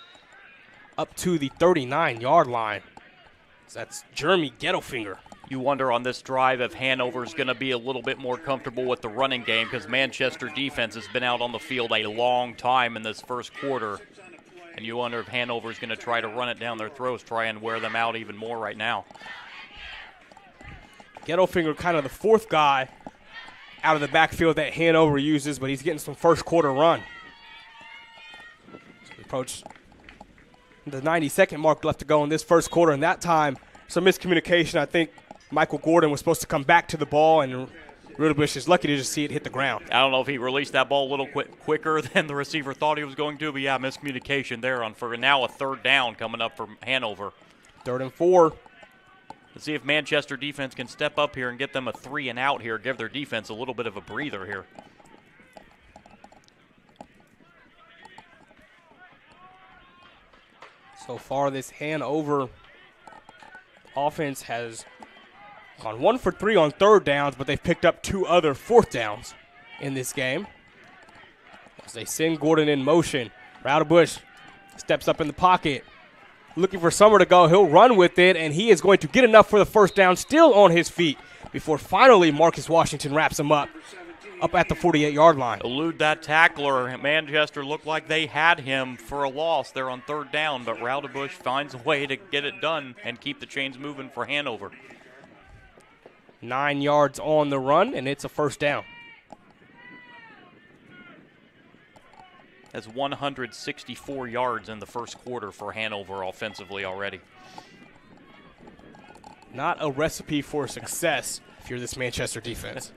up to the 39-yard line. So that's Jeremy Gettelfinger. You wonder on this drive if Hanover's going to be a little bit more comfortable with the running game because Manchester defense has been out on the field a long time in this first quarter. And you wonder if Hanover's going to try to run it down their throats, try and wear them out even more right now. Gettelfinger kind of the 4th guy out of the backfield that Hanover uses, but he's getting some first quarter run. So we approach the 90-second mark left to go in this first quarter, and that time some miscommunication. I think Michael Gordon was supposed to come back to the ball, and Rudebush is lucky to just see it hit the ground. I don't know if he released that ball a little quicker than the receiver thought he was going to, but yeah, miscommunication there for now a 3rd down coming up for Hanover. 3rd and 4. Let's see if Manchester defense can step up here and get them a 3 and out here, give their defense a little bit of a breather here. So far, this Hanover offense has gone 1 for 3 on 3rd downs, but they've picked up 2 other 4th downs in this game. As they send Gordon in motion, Roudebush steps up in the pocket. Looking for somewhere to go. He'll run with it, and he is going to get enough for the 1st down, still on his feet, before finally Marcus Washington wraps him up at the 48-yard line. Elude that tackler. Manchester looked like they had him for a loss there on 3rd down, but Roudebush finds a way to get it done and keep the chains moving for Hanover. 9 yards on the run, and it's a 1st down. That's 164 yards in the first quarter for Hanover offensively already. Not a recipe for success if you're this Manchester defense.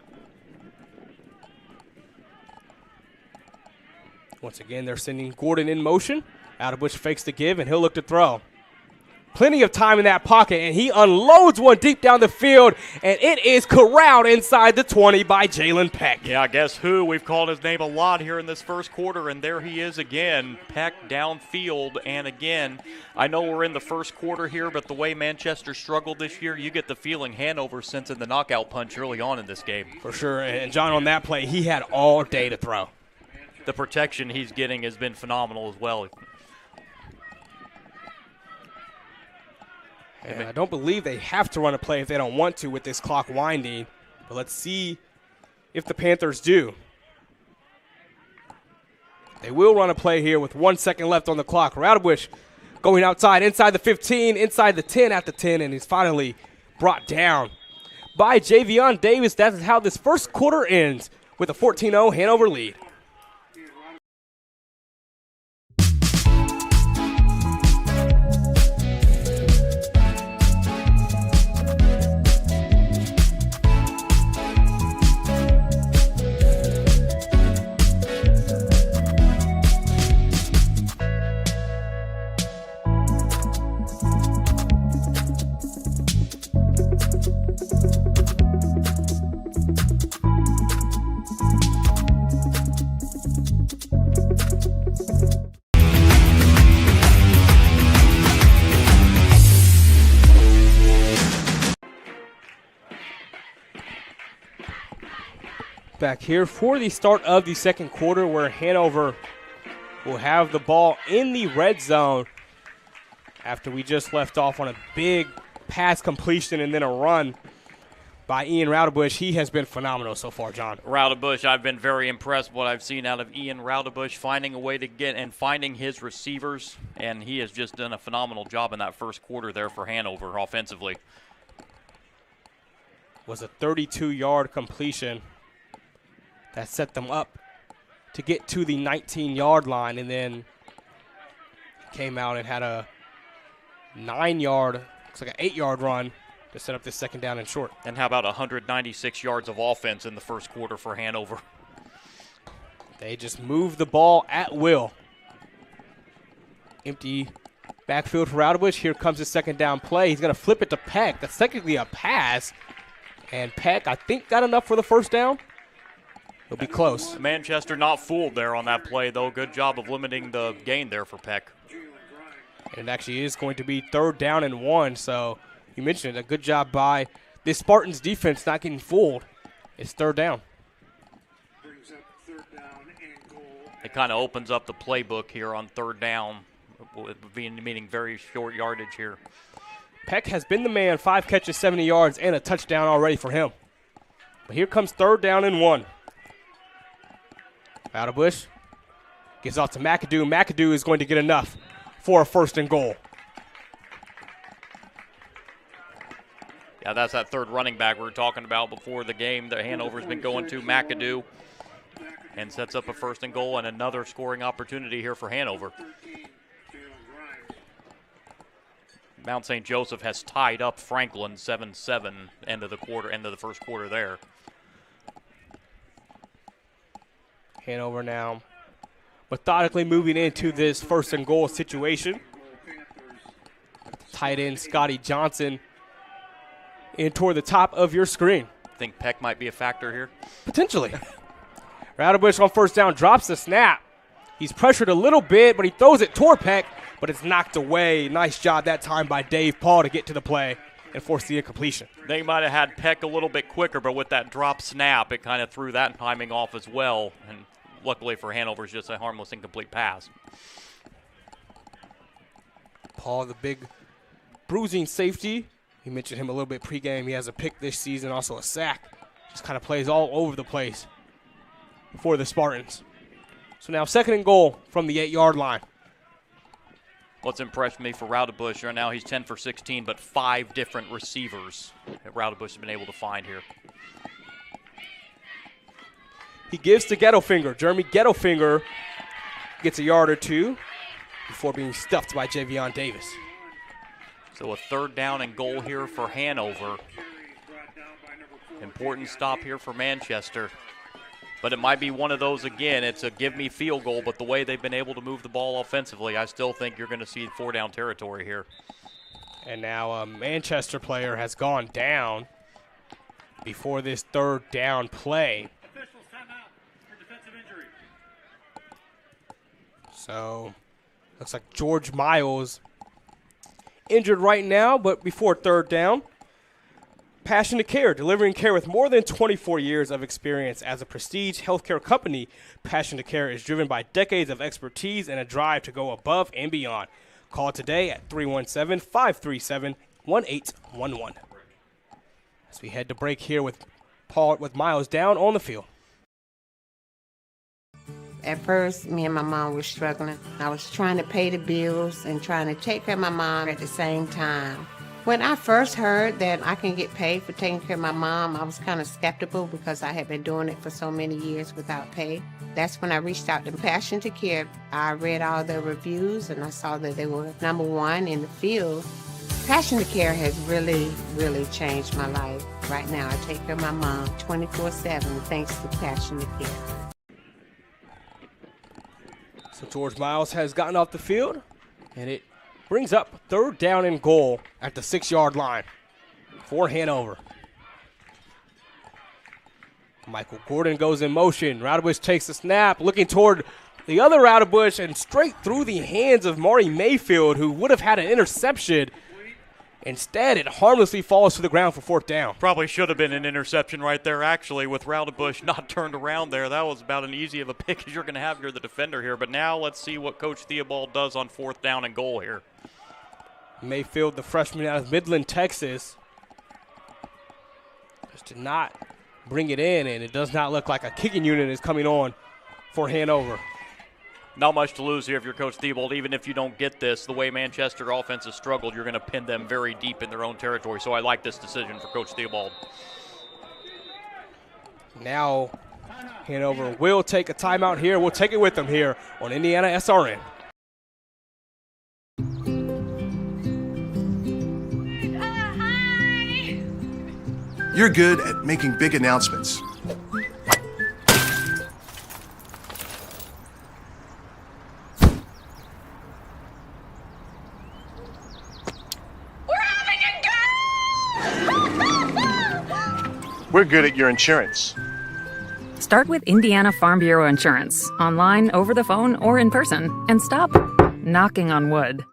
Once again, they're sending Gordon in motion. Roudebush fakes the give, and he'll look to throw. Plenty of time in that pocket, and he unloads one deep down the field, and it is corralled inside the 20 by Jalen Peck. Yeah, guess who? We've called his name a lot here in this first quarter, and there he is again. Peck downfield, and again, I know we're in the first quarter here, but the way Manchester struggled this year, you get the feeling Hanover sensing the knockout punch early on in this game. For sure, and John, on that play, he had all day to throw. The protection he's getting has been phenomenal as well. And I don't believe they have to run a play if they don't want to with this clock winding. But let's see if the Panthers do. They will run a play here with 1 second left on the clock. Roudebush going outside, inside the 15, inside the 10, at the 10, and he's finally brought down by Javion Davis. That's how this first quarter ends with a 14-0 Hanover lead. Back here for the start of the second quarter, where Hanover will have the ball in the red zone after we just left off on a big pass completion and then a run by Ian Raudebush. He has been phenomenal so far, John. Raudebush, I've been very impressed with what I've seen out of Ian Raudebush, finding a way to get and finding his receivers, and he has just done a phenomenal job in that first quarter there for Hanover offensively. Was a 32-yard completion that set them up to get to the 19-yard line, and then came out and had a 9-yard, looks like an 8-yard run to set up this second down and short. And how about 196 yards of offense in the first quarter for Hanover? They just move the ball at will. Empty backfield for Raudebush. Here comes the second down play. He's going to flip it to Peck. That's technically a pass. And Peck, I think, got enough for the first down. He'll be close. Manchester not fooled there on that play, though. Good job of limiting the gain there for Peck. And it actually is going to be 3rd down and 1. So you mentioned it, a good job by this Spartans defense not getting fooled. It's 3rd down. It kind of opens up the playbook here on 3rd down, meaning very short yardage here. Peck has been the man, 5 catches, 70 yards, and a touchdown already for him. But here comes 3rd down and 1. Raudebush gives off to McAdoo. McAdoo is going to get enough for a 1st and goal. Yeah, that's that 3rd running back we were talking about before the game that Hanover's been going to, McAdoo, and sets up a 1st and goal and another scoring opportunity here for Hanover. Mount St. Joseph has tied up Franklin 7-7 end of the first quarter there. Hanover now methodically moving into this 1st and goal situation. Tight end Scotty Johnson in toward the top of your screen. Think Peck might be a factor here? Potentially. Raudebush on 1st down drops the snap. He's pressured a little bit, but he throws it toward Peck, but it's knocked away. Nice job that time by Dave Paul to get to the play and force the incompletion. They might have had Peck a little bit quicker, but with that drop snap, it kind of threw that timing off as well. And luckily for Hanover, it's just a harmless incomplete pass. Paul, the big bruising safety. You mentioned him a little bit pregame. He has a pick this season, also a sack. Just kind of plays all over the place for the Spartans. So now 2nd and goal from the 8-yard line. What's impressed me for Raudebush right now, he's 10 for 16, but 5 different receivers that Raudebush has been able to find here. He gives to Ghettofinger. Jeremy Ghettofinger gets a yard or 2 before being stuffed by Javion Davis. So a 3rd down and goal here for Hanover. Important stop here for Manchester. But it might be one of those again. It's a give-me field goal, but the way they've been able to move the ball offensively, I still think you're going to see 4-down territory here. And now a Manchester player has gone down before this 3rd down play. So looks like George Miles injured right now, but before 3rd down. Passionate Care, delivering care with more than 24 years of experience as a prestige healthcare company. Passionate Care is driven by decades of expertise and a drive to go above and beyond. Call today at 317-537-1811. As we head to break here with Miles down on the field. At first, me and my mom were struggling. I was trying to pay the bills and trying to take care of my mom at the same time. When I first heard that I can get paid for taking care of my mom, I was kind of skeptical because I had been doing it for so many years without pay. That's when I reached out to Passion to Care. I read all their reviews and I saw that they were #1 in the field. Passion to Care has really, really changed my life. Right now, I take care of my mom 24/7 thanks to Passion to Care. So George Miles has gotten off the field, and it brings up 3rd down and goal at the 6-yard line for Hanover. Michael Gordon goes in motion. Raudebush takes the snap, looking toward the other Raudebush and straight through the hands of Maury Mayfield, who would have had an interception. Instead, it harmlessly falls to the ground for 4th down. Probably should have been an interception right there, actually, with Raudebush not turned around there. That was about as easy of a pick as you're going to have. You're the defender here. But now let's see what Coach Theobald does on 4th down and goal here. Mayfield, the freshman out of Midland, Texas, just did not bring it in, and it does not look like a kicking unit is coming on for Hanover. Not much to lose here if you're Coach Theobald. Even if you don't get this, the way Manchester offense has struggled, you're going to pin them very deep in their own territory. So I like this decision for Coach Theobald. Now Hanover will take a timeout here. We'll take it with them here on IndianaSRN. You're good at making big announcements. We're good at your insurance. Start with Indiana Farm Bureau Insurance, online, over the phone, or in person, and stop knocking on wood.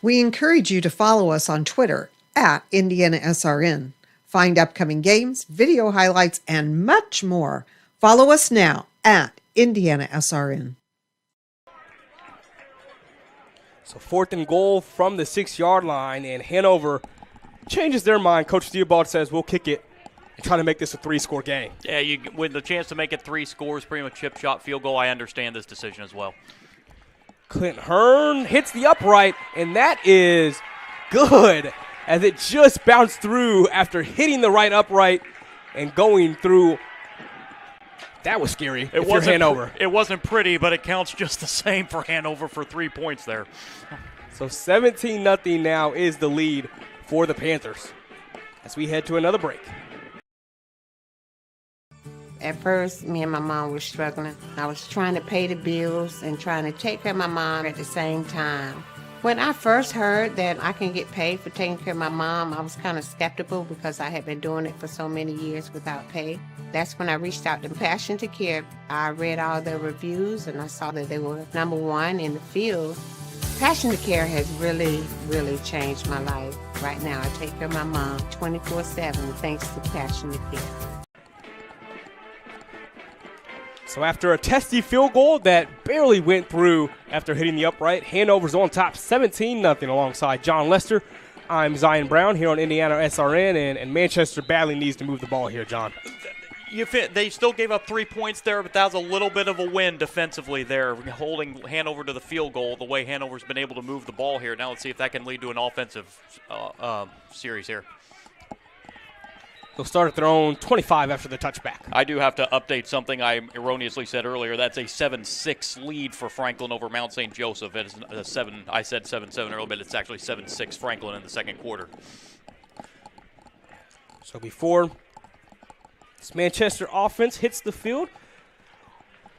We encourage you to follow us on Twitter at IndianaSRN. Find upcoming games, video highlights, and much more. Follow us now at IndianaSRN. So 4th and goal from the 6-yard line, and Hanover changes their mind. Coach Theobald says, we'll kick it and try to make this a 3-score game. Yeah, with the chance to make it 3 scores, pretty much chip shot field goal, I understand this decision as well. Clint Hearn hits the upright, and that is good, as it just bounced through after hitting the right upright and going through. That was scary if you're Hanover. It wasn't pretty, but it counts just the same for Hanover for 3 points there. So 17-0 now is the lead for the Panthers as we head to another break. At first, me and my mom were struggling. I was trying to pay the bills and trying to take care of my mom at the same time. When I first heard that I can get paid for taking care of my mom, I was kind of skeptical because I had been doing it for so many years without pay. That's when I reached out to Passion to Care. I read all their reviews and I saw that they were #1 in the field. Passion to Care has really, really changed my life. Right now, I take care of my mom 24/7 thanks to Passion to Care. So after a testy field goal that barely went through after hitting the upright, Hanover's on top 17-0 alongside John Lester. I'm Zion Brown here on IndianaSRN, and Manchester badly needs to move the ball here, John. They still gave up 3 points there, but that was a little bit of a win defensively there, holding Hanover to the field goal the way Hanover's been able to move the ball here. Now let's see if that can lead to an offensive series here. They'll start at their own 25 after the touchback. I do have to update something I erroneously said earlier. That's a 7-6 lead for Franklin over Mount St. Joseph. It is a 7. I said 7-7 earlier, but it's actually 7-6 Franklin in the second quarter. So before this Manchester offense hits the field,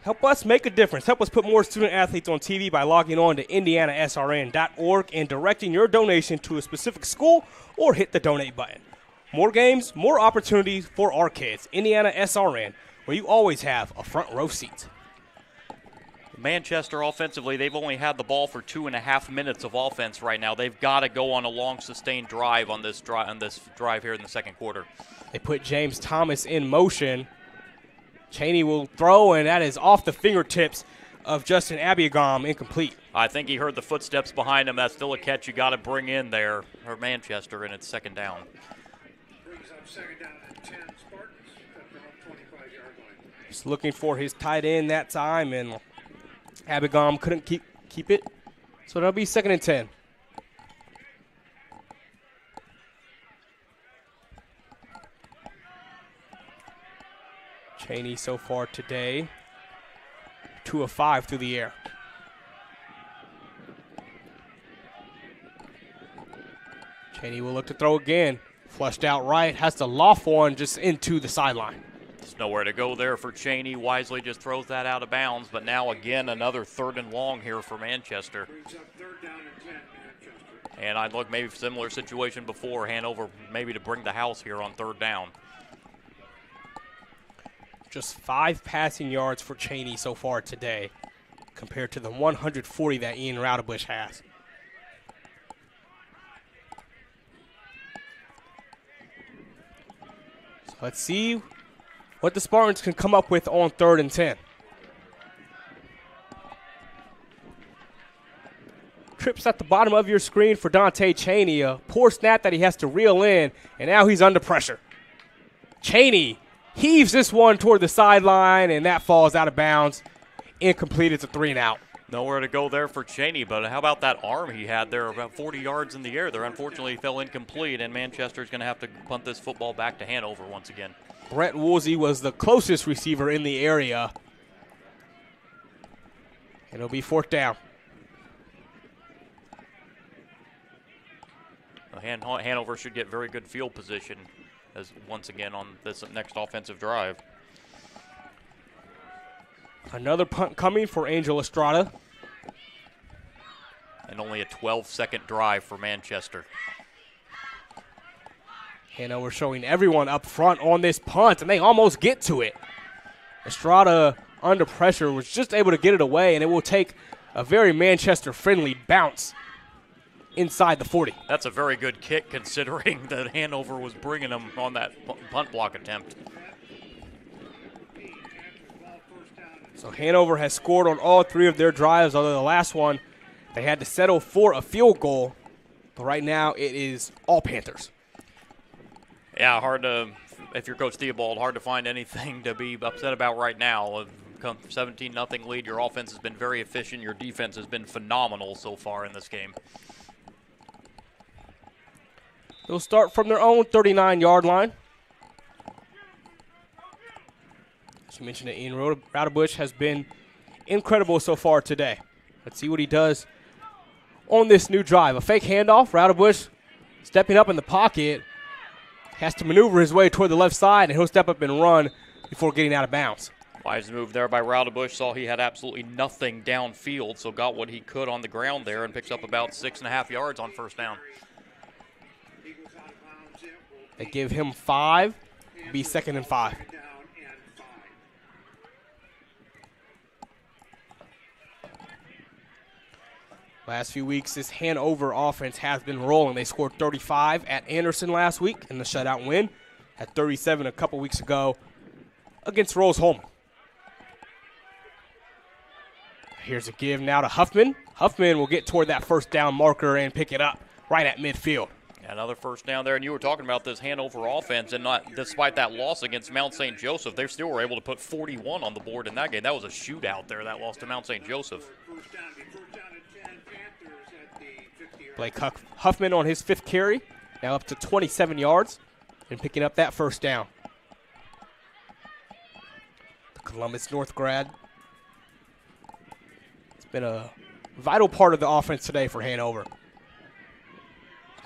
help us make a difference. Help us put more student athletes on TV by logging on to IndianaSRN.org and directing your donation to a specific school or hit the donate button. More games, more opportunities for our kids. IndianaSRN, where you always have a front row seat. Manchester offensively, they've only had the ball for 2.5 minutes of offense right now. They've got to go on a long sustained drive on this drive here in the second quarter. They put James Thomas in motion. Cheney will throw, and that is off the fingertips of Justin Abiagam, incomplete. I think he heard the footsteps behind him. That's still a catch you got to bring in there for Manchester, and it's second down. Second down and 10 Spartans at their own 25-yard line. Just looking for his tight end that time, and Abiagam couldn't keep it. So that'll be second and 10. Cheney so far today, 2 of 5 through the air. Cheney will look to throw again. Flushed out right, has to loft one just into the sideline. There's nowhere to go there for Cheney. Wisely just throws that out of bounds, but now again another 3rd and long here for Manchester. And I'd look maybe similar situation before, Hanover maybe to bring the house here on 3rd down. Just 5 passing yards for Cheney so far today compared to the 140 that Ian Roudabush has. So let's see what the Spartans can come up with on 3rd and 10. Trips at the bottom of your screen for Dante Cheney. A poor snap that he has to reel in, and now he's under pressure. Cheney heaves this one toward the sideline, and that falls out of bounds. Incomplete. It's a 3 and out. Nowhere to go there for Cheney, but how about that arm he had there, about 40 yards in the air there? Unfortunately, he fell incomplete, and Manchester's going to have to punt this football back to Hanover once again. Brett Woolsey was the closest receiver in the area. And it'll be 4th down. Hanover should get very good field position as once again on this next offensive drive. Another punt coming for Angel Estrada. And only a 12-second drive for Manchester. Hanover showing everyone up front on this punt, and they almost get to it. Estrada, under pressure, was just able to get it away, and it will take a very Manchester-friendly bounce inside the 40. That's a very good kick considering that Hanover was bringing them on that punt block attempt. So Hanover has scored on all 3 of their drives, although the last one they had to settle for a field goal. But right now it is all Panthers. Yeah, hard to, if you're Coach Theobald, hard to find anything to be upset about right now. Come 17-0 lead, your offense has been very efficient. Your defense has been phenomenal so far in this game. They'll start from their own 39-yard line. As you mentioned, Ian Roudabush has been incredible so far today. Let's see what he does on this new drive. A fake handoff. Roudabush stepping up in the pocket. Has to maneuver his way toward the left side, and he'll step up and run before getting out of bounds. Wise move there by Roudabush. Saw he had absolutely nothing downfield, so got what he could on the ground there and picks up about 6.5 yards on 1st down. They give him 5, be 2nd and 5. Last few weeks, this Hanover offense has been rolling. They scored 35 at Anderson last week in the shutout win. Had 37 a couple weeks ago against Rose-Hulman. Here's a give now to Huffman. Huffman will get toward that 1st down marker and pick it up right at midfield. Another 1st down there, and you were talking about this Hanover offense, and not despite that loss against Mount St. Joseph, they still were able to put 41 on the board in that game. That was a shootout there, that loss to Mount St. Joseph. Blake Huffman on his 5th carry, now up to 27 yards, and picking up that 1st down. The Columbus North grad. It's been a vital part of the offense today for Hanover.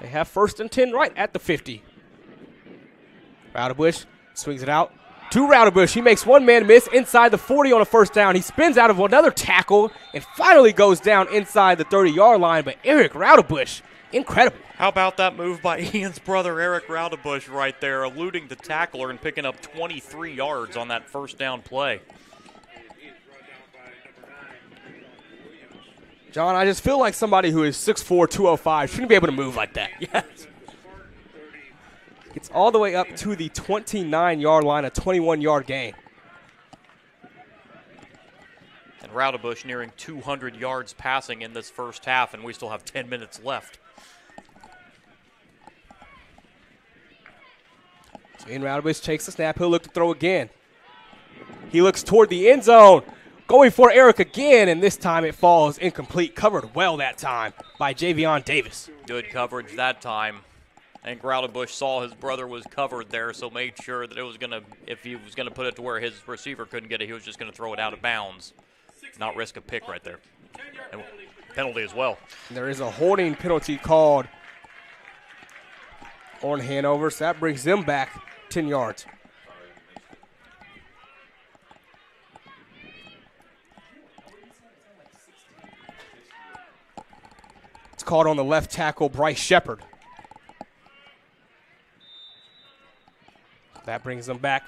They have 1st and 10 right at the 50. Roudabush swings it out to Roudabush. He makes one man miss inside the 40 on a 1st down. He spins out of another tackle and finally goes down inside the 30-yard line. But Eric Roudabush, incredible. How about that move by Ian's brother, Eric Roudabush, right there, eluding the tackler and picking up 23 yards on that 1st down play. John, I just feel like somebody who is 6'4", 205 shouldn't be able to move like that. Yes. Gets all the way up to the 29-yard line, a 21-yard gain. And Roudabush nearing 200 yards passing in this 1st half, and we still have 10 minutes left. So Ian Roudabush takes the snap. He'll look to throw again. He looks toward the end zone. Going for Eric again, and this time it falls incomplete. Covered well that time by Javion Davis. Good coverage that time. And Groutabush saw his brother was covered there, so made sure that it was going to, if he was going to put it to where his receiver couldn't get it, he was just going to throw it out of bounds, not risk a pick right there. And penalty as well. There is a holding penalty called on Hanover, so that brings them back 10 yards. It's called on the left tackle, Bryce Shepard. That brings them back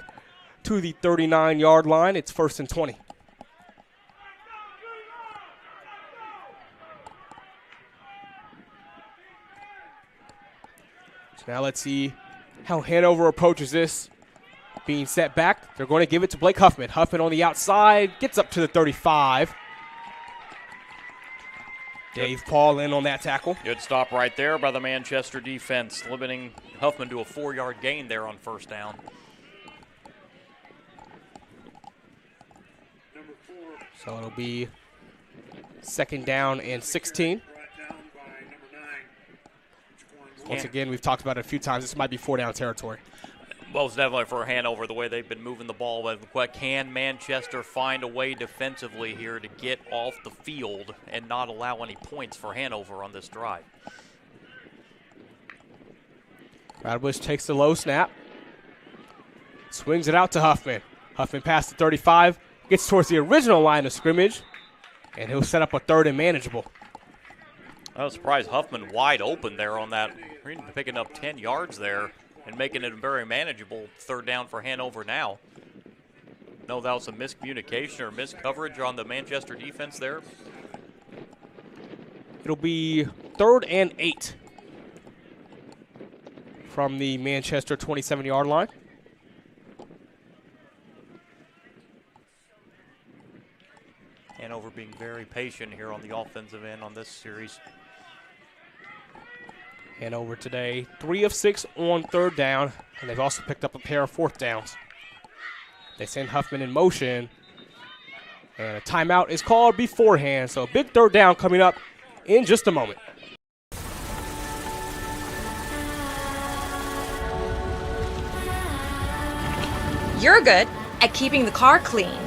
to the 39-yard line. It's 1st and 20. So now let's see how Hanover approaches this. Being set back, they're going to give it to Blake Huffman. Huffman on the outside, gets up to the 35. Dave Paul in on that tackle. Good stop right there by the Manchester defense, limiting Huffman to a 4-yard gain there on 1st down. So it'll be 2nd down and 16. Once again, we've talked about it a few times. This might be 4-down territory. Well, it's definitely for Hanover, the way they've been moving the ball. But can Manchester find a way defensively here to get off the field and not allow any points for Hanover on this drive? Groutabush takes the low snap. Swings it out to Huffman. Huffman past the 35. Gets towards the original line of scrimmage. And he'll set up a 3rd and manageable. I was surprised Huffman wide open there on that. Picking up 10 yards there and making it a very manageable 3rd down for Hanover now. No, that was a miscommunication or miscoverage on the Manchester defense there. It'll be 3rd and 8 from the Manchester 27-yard line. Hanover being very patient here on the offensive end on this series. Hanover today, 3 of 6 on 3rd down, and they've also picked up a pair of 4th downs. They send Huffman in motion, and a timeout is called beforehand, so a big 3rd down coming up in just a moment. You're good at keeping the car clean.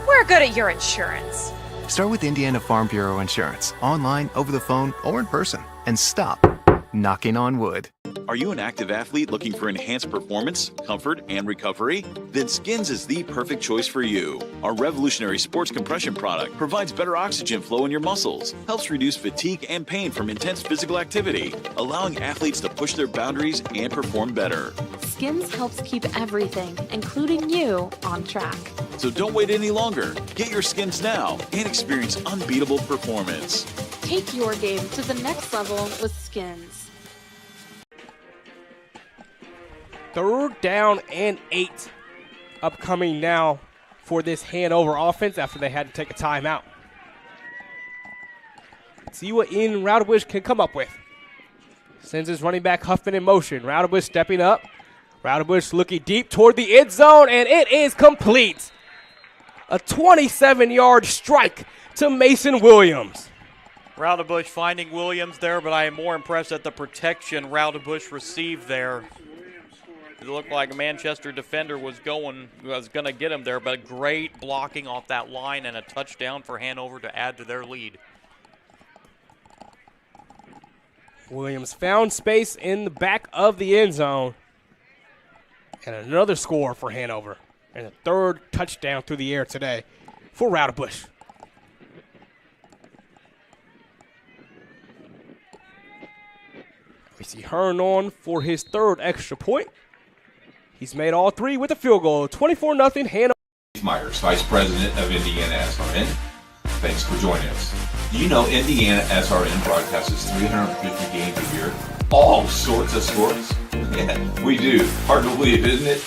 We're good at your insurance. Start with Indiana Farm Bureau Insurance, online, over the phone, or in person, and stop knocking on wood. Are you an active athlete looking for enhanced performance, comfort, and recovery? Then Skins is the perfect choice for you. Our revolutionary sports compression product provides better oxygen flow in your muscles, helps reduce fatigue and pain from intense physical activity, allowing athletes to push their boundaries and perform better. Skins helps keep everything, including you, on track. So don't wait any longer. Get your Skins now and experience unbeatable performance. Take your game to the next level with Skins. 3rd down and 8 upcoming now for this Hanover offense after they had to take a timeout. See what Ian Groutabush can come up with. Sends his running back Huffman in motion. Groutabush stepping up. Groutabush looking deep toward the end zone, and it is complete. A 27-yard strike to Mason Williams. Groutabush finding Williams there, but I am more impressed at the protection Groutabush received there. It looked like a Manchester defender was going to get him there, but great blocking off that line and a touchdown for Hanover to add to their lead. Williams found space in the back of the end zone. And another score for Hanover. And a 3rd touchdown through the air today for Groutabush. We see Hearn on for his 3rd extra point. He's made all 3 with a field goal. 24-0 Hanover. Myers, Vice President of IndianaSRN. Thanks for joining us. Do you know IndianaSRN broadcasts 350 games a year? All sorts of sports? Yeah, we do. Hard to believe, isn't it?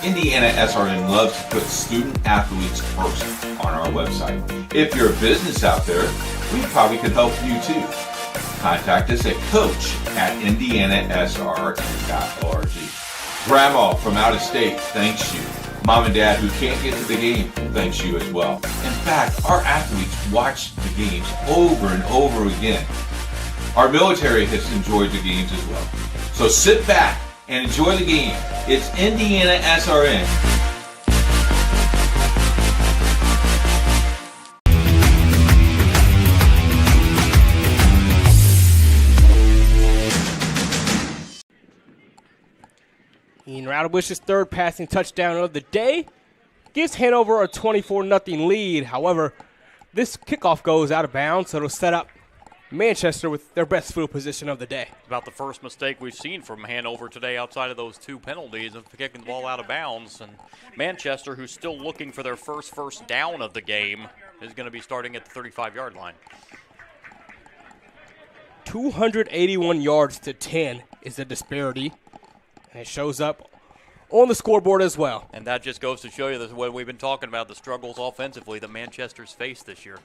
IndianaSRN loves to put student athletes first on our website. If you're a business out there, we probably could help you too. Contact us at coach@indianasrn.org. Grandma from out of state thanks you. Mom and Dad who can't get to the game thanks you as well. In fact, our athletes watch the games over and over again. Our military has enjoyed the games as well. So sit back and enjoy the game. It's IndianaSRN. Ian Roudabush's third passing touchdown of the day gives Hanover a 24-0 lead. However, this kickoff goes out of bounds, so it'll set up Manchester with their best field position of the day. About the first mistake we've seen from Hanover today outside of those two penalties of kicking the ball out of bounds. And Manchester, who's still looking for their first down of the game, is going to be starting at the 35-yard line. 281 yards to 10 is the disparity. And it shows up on the scoreboard as well. And that just goes to show you what we've been talking about, the struggles offensively that Manchester's faced this year.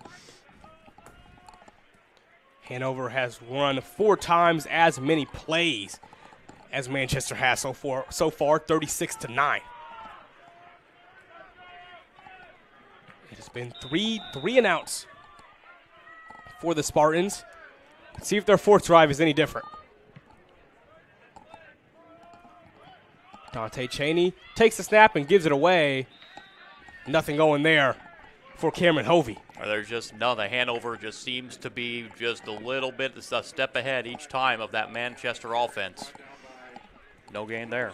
Hanover has run 4 times as many plays as Manchester has so far 36-9. It has been three and outs for the Spartans. Let's see if their fourth drive is any different. Dante Cheney takes the snap and gives it away. Nothing going there for Cameron Hovey. There's just the Hanover just seems to be just a little bit, a step ahead each time of that Manchester offense. No gain there.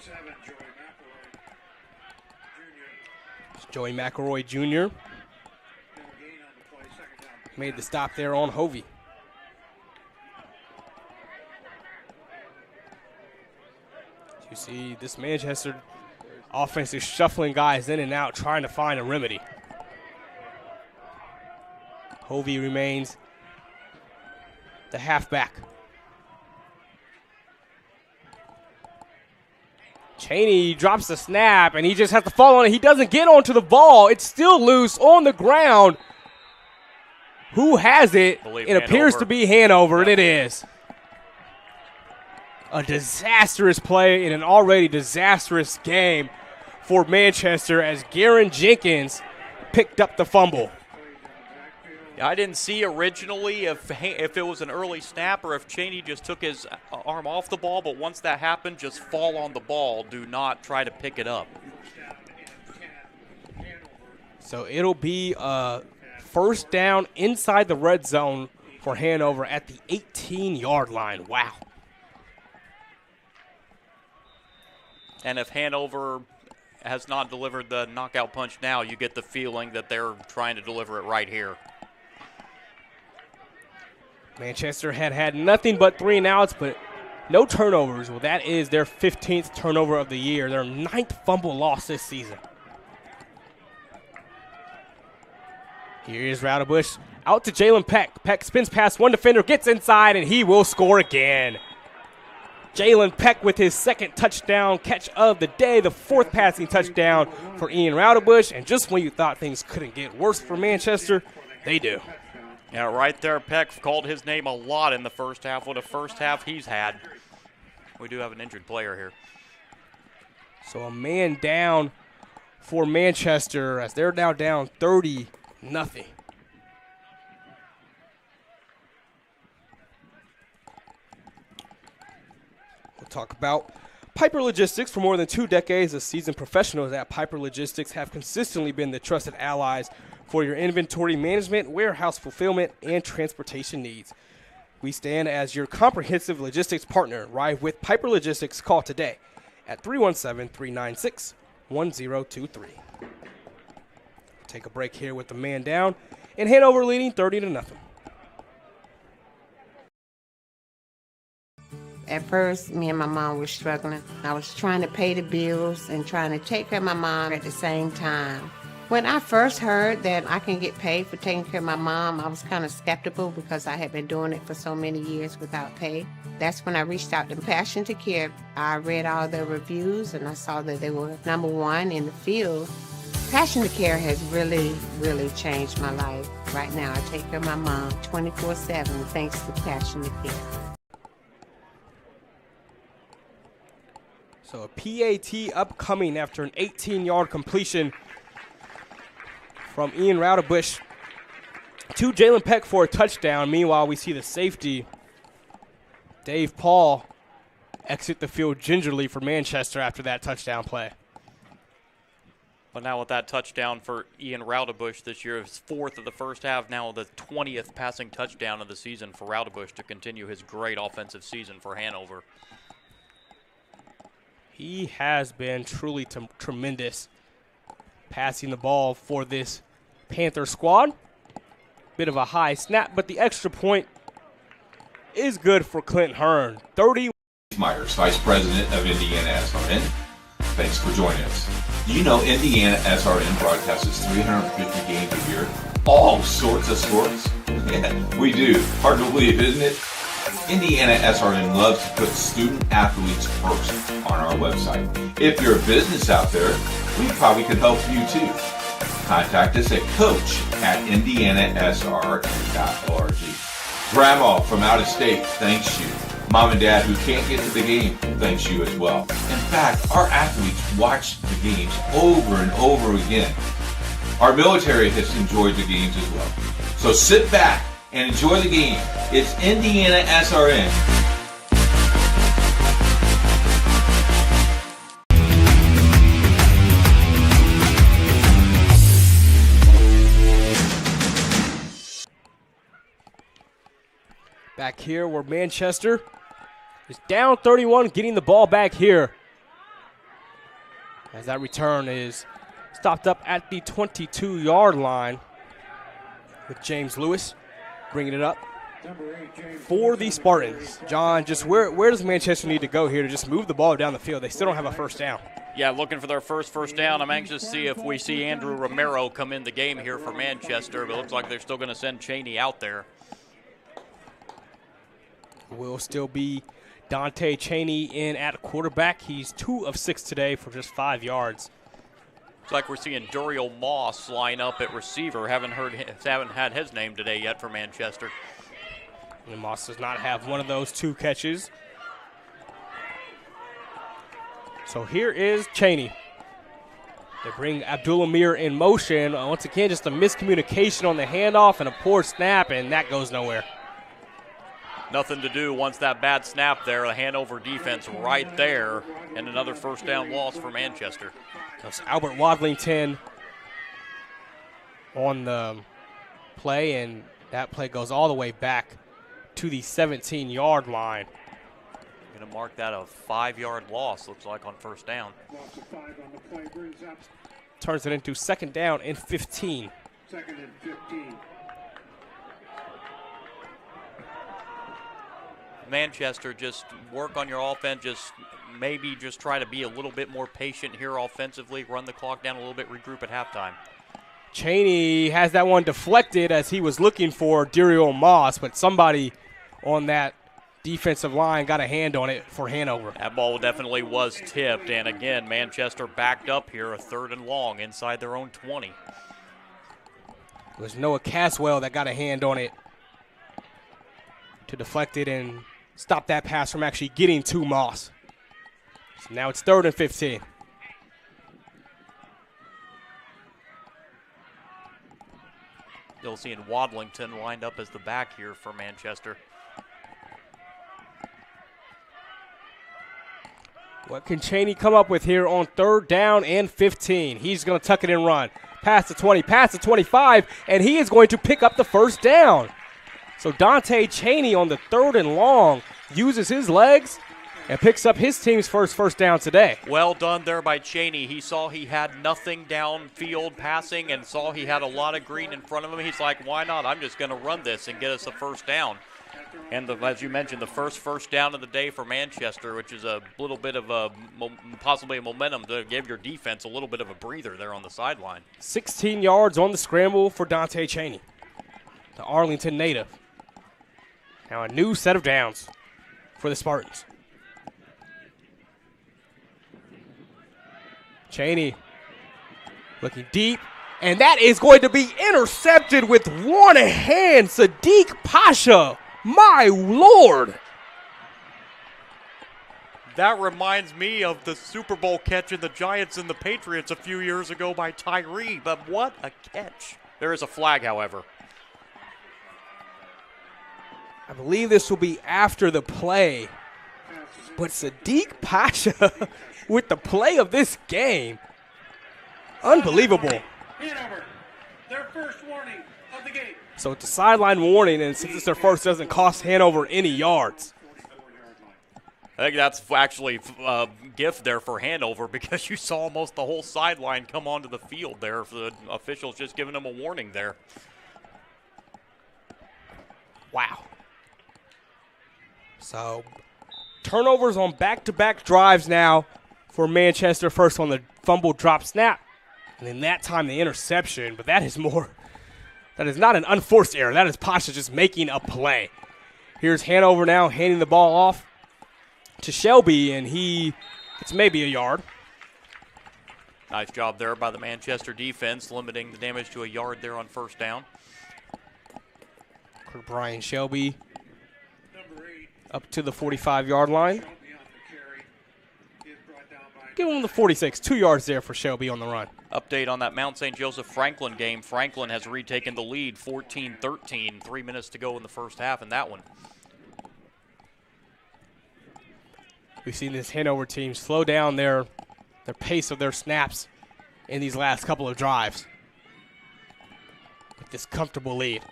It's Joey McElroy Jr. made the stop there on Hovey. You see this Manchester offense is shuffling guys in and out, trying to find a remedy. Hovey remains the halfback. Cheney drops the snap, and he just has to fall on it. He doesn't get onto the ball. It's still loose on the ground. Who has it? It appears to be Hanover, and it is. A disastrous play in an already disastrous game for Manchester as Garen Jenkins picked up the fumble. I didn't see originally if it was an early snap or if Cheney just took his arm off the ball, but once that happened, just fall on the ball. Do not try to pick it up. So it'll be a first down inside the red zone for Hanover at the 18-yard line. Wow. And if Hanover has not delivered the knockout punch now, you get the feeling that they're trying to deliver it right here. Manchester had nothing but 3 and outs, but no turnovers. Well, that is their 15th turnover of the year, their 9th fumble loss this season. Here is Roudabush out to Jalen Peck. Peck spins past one defender, gets inside, and he will score again. Jalen Peck with his second touchdown catch of the day, the 4th passing touchdown for Ian Roudabush. And just when you thought things couldn't get worse for Manchester, they do. Yeah, right there, Peck called his name a lot in the first half. What a first half he's had. We do have an injured player here. So a man down for Manchester as they're now down 30-0. We'll talk about Piper Logistics. For more than 2 decades, the seasoned professionals at Piper Logistics have consistently been the trusted allies for your inventory management, warehouse fulfillment, and transportation needs. We stand as your comprehensive logistics partner. Ride with Piper Logistics. Call today at 317-396-1023. Take a break here with the man down, and Hanover leading 30-0. At first, me and my mom were struggling. I was trying to pay the bills and trying to take care of my mom at the same time. When I first heard that I can get paid for taking care of my mom, I was kind of skeptical because I had been doing it for so many years without pay. That's when I reached out to Passion to Care. I read all the reviews and I saw that they were #1 in the field. Passion to Care has really, really changed my life. Right now, I take care of my mom 24/7 thanks to Passion to Care. So a PAT upcoming after an 18-yard completion from Ian Raudebush to Jalen Peck for a touchdown. Meanwhile, we see the safety, Dave Paul, exit the field gingerly for Manchester after that touchdown play. But now with that touchdown for Ian Raudebush this year, his 4th of the first half, now the 20th passing touchdown of the season for Raudebush to continue his great offensive season for Hanover. He has been truly tremendous passing the ball for this Panther squad. Bit of a high snap, but the extra point is good for Clint Hearn. 30. Myers, Vice President of IndianaSRN. Thanks for joining us. You know IndianaSRN broadcasts 350 games a year, all sorts of sports. Yeah, we do. Hard to believe, isn't it? IndianaSRN loves to put student athletes first on our website. If you're a business out there, we probably could help you too. Contact us at coach@indianasrn.org. Grandma from out of state thanks you. Mom and dad who can't get to the game thanks you as well. In fact, our athletes watch the games over and over again. Our military has enjoyed the games as well. So sit back and enjoy the game. It's IndianaSRN. Back here where Manchester is down 31, getting the ball back here. As that return is stopped up at the 22-yard line with James Lewis bringing it up for the Spartans. John, just where does Manchester need to go here to just move the ball down the field? They still don't have a first down. Yeah, looking for their first down. I'm anxious to see if we see Andrew Romero come in the game here for Manchester, but it looks like they're still going to send Cheney out there. Will still be Dante Cheney in at quarterback. He's 2 of 6 today for just 5 yards. Looks like we're seeing Duriel Moss line up at receiver. Haven't had his name today yet for Manchester. And Moss does not have one of those 2 catches. So here is Cheney. They bring Abdul-Amir in motion. Once again, just a miscommunication on the handoff and a poor snap, and that goes nowhere. Nothing to do once that bad snap there. The Hanover defense right there, and another first down loss for Manchester. That's Albert Wadlington on the play, and that play goes all the way back to the 17-yard line. Going to mark that a 5-yard loss, looks like, on first down. Turns it into 2nd down and 15. 2nd and 15. Manchester, just work on your offense, maybe try to be a little bit more patient here offensively, run the clock down a little bit, regroup at halftime. Cheney has that one deflected as he was looking for Duriel Moss, but somebody on that defensive line got a hand on it for Hanover. That ball definitely was tipped, and again, Manchester backed up here, a 3rd and long inside their own 20. It was Noah Caswell that got a hand on it to deflect it and stop that pass from actually getting to Moss. So now it's 3rd and 15. Still seeing Wadlington lined up as the back here for Manchester. What can Cheney come up with here on 3rd down and 15? He's going to tuck it and run. Past the 20, past the 25, and he is going to pick up the first down. So Dante Cheney on the 3rd and long uses his legs and picks up his team's first down today. Well done there by Cheney. He saw he had nothing downfield passing and saw he had a lot of green in front of him. He's like, why not? I'm just going to run this and get us a first down. And as you mentioned, the first down of the day for Manchester, which is a little bit of possibly a momentum to give your defense a little bit of a breather there on the sideline. 16 yards on the scramble for Dante Cheney, the Arlington native. Now a new set of downs for the Spartans. Cheney looking deep, and that is going to be intercepted with one hand. Sadiq Pasha, my Lord. That reminds me of the Super Bowl catch in the Giants and the Patriots a few years ago by Tyree, but what a catch. There is a flag, however. I believe this will be after the play. But Sadiq Pasha with the play of this game. Unbelievable. Hanover, their first warning of the game. So it's a sideline warning, and since it's their first, it doesn't cost Hanover any yards. I think that's actually a gift there for Hanover because you saw almost the whole sideline come onto the field there for the officials just giving them a warning there. Wow. So turnovers on back-to-back drives now for Manchester. First on the fumble drop snap, and then that time the interception. But that is not an unforced error. That is Pasha just making a play. Here's Hanover now handing the ball off to Shelby, and it's maybe a yard. Nice job there by the Manchester defense, limiting the damage to a yard there on first down. Brian Shelby up to the 45-yard line. Give him the 46. 2 yards there for Shelby on the run. Update on that Mount St. Joseph Franklin game. Franklin has retaken the lead, 14-13. 3 minutes to go in the first half in that one. We've seen this Hanover team slow down their pace of their snaps in these last couple of drives with this comfortable lead.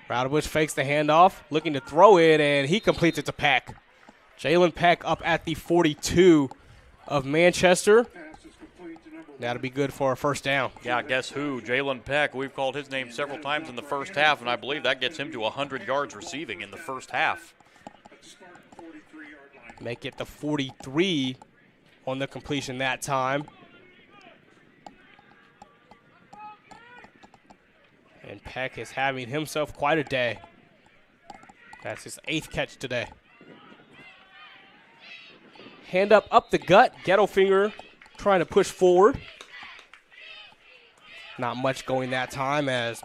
Rowderbush fakes the handoff, looking to throw it, and he completes it to Peck. Jalen Peck up at the 42 of Manchester. That'll be good for a first down. Yeah, guess who? Jalen Peck. We've called his name several times in the first half, and I believe that gets him to 100 yards receiving in the first half. Make it the 43 on the completion that time. And Peck is having himself quite a day. That's his 8th catch today. Hand up the gut. Gettlefinger trying to push forward. Not much going that time as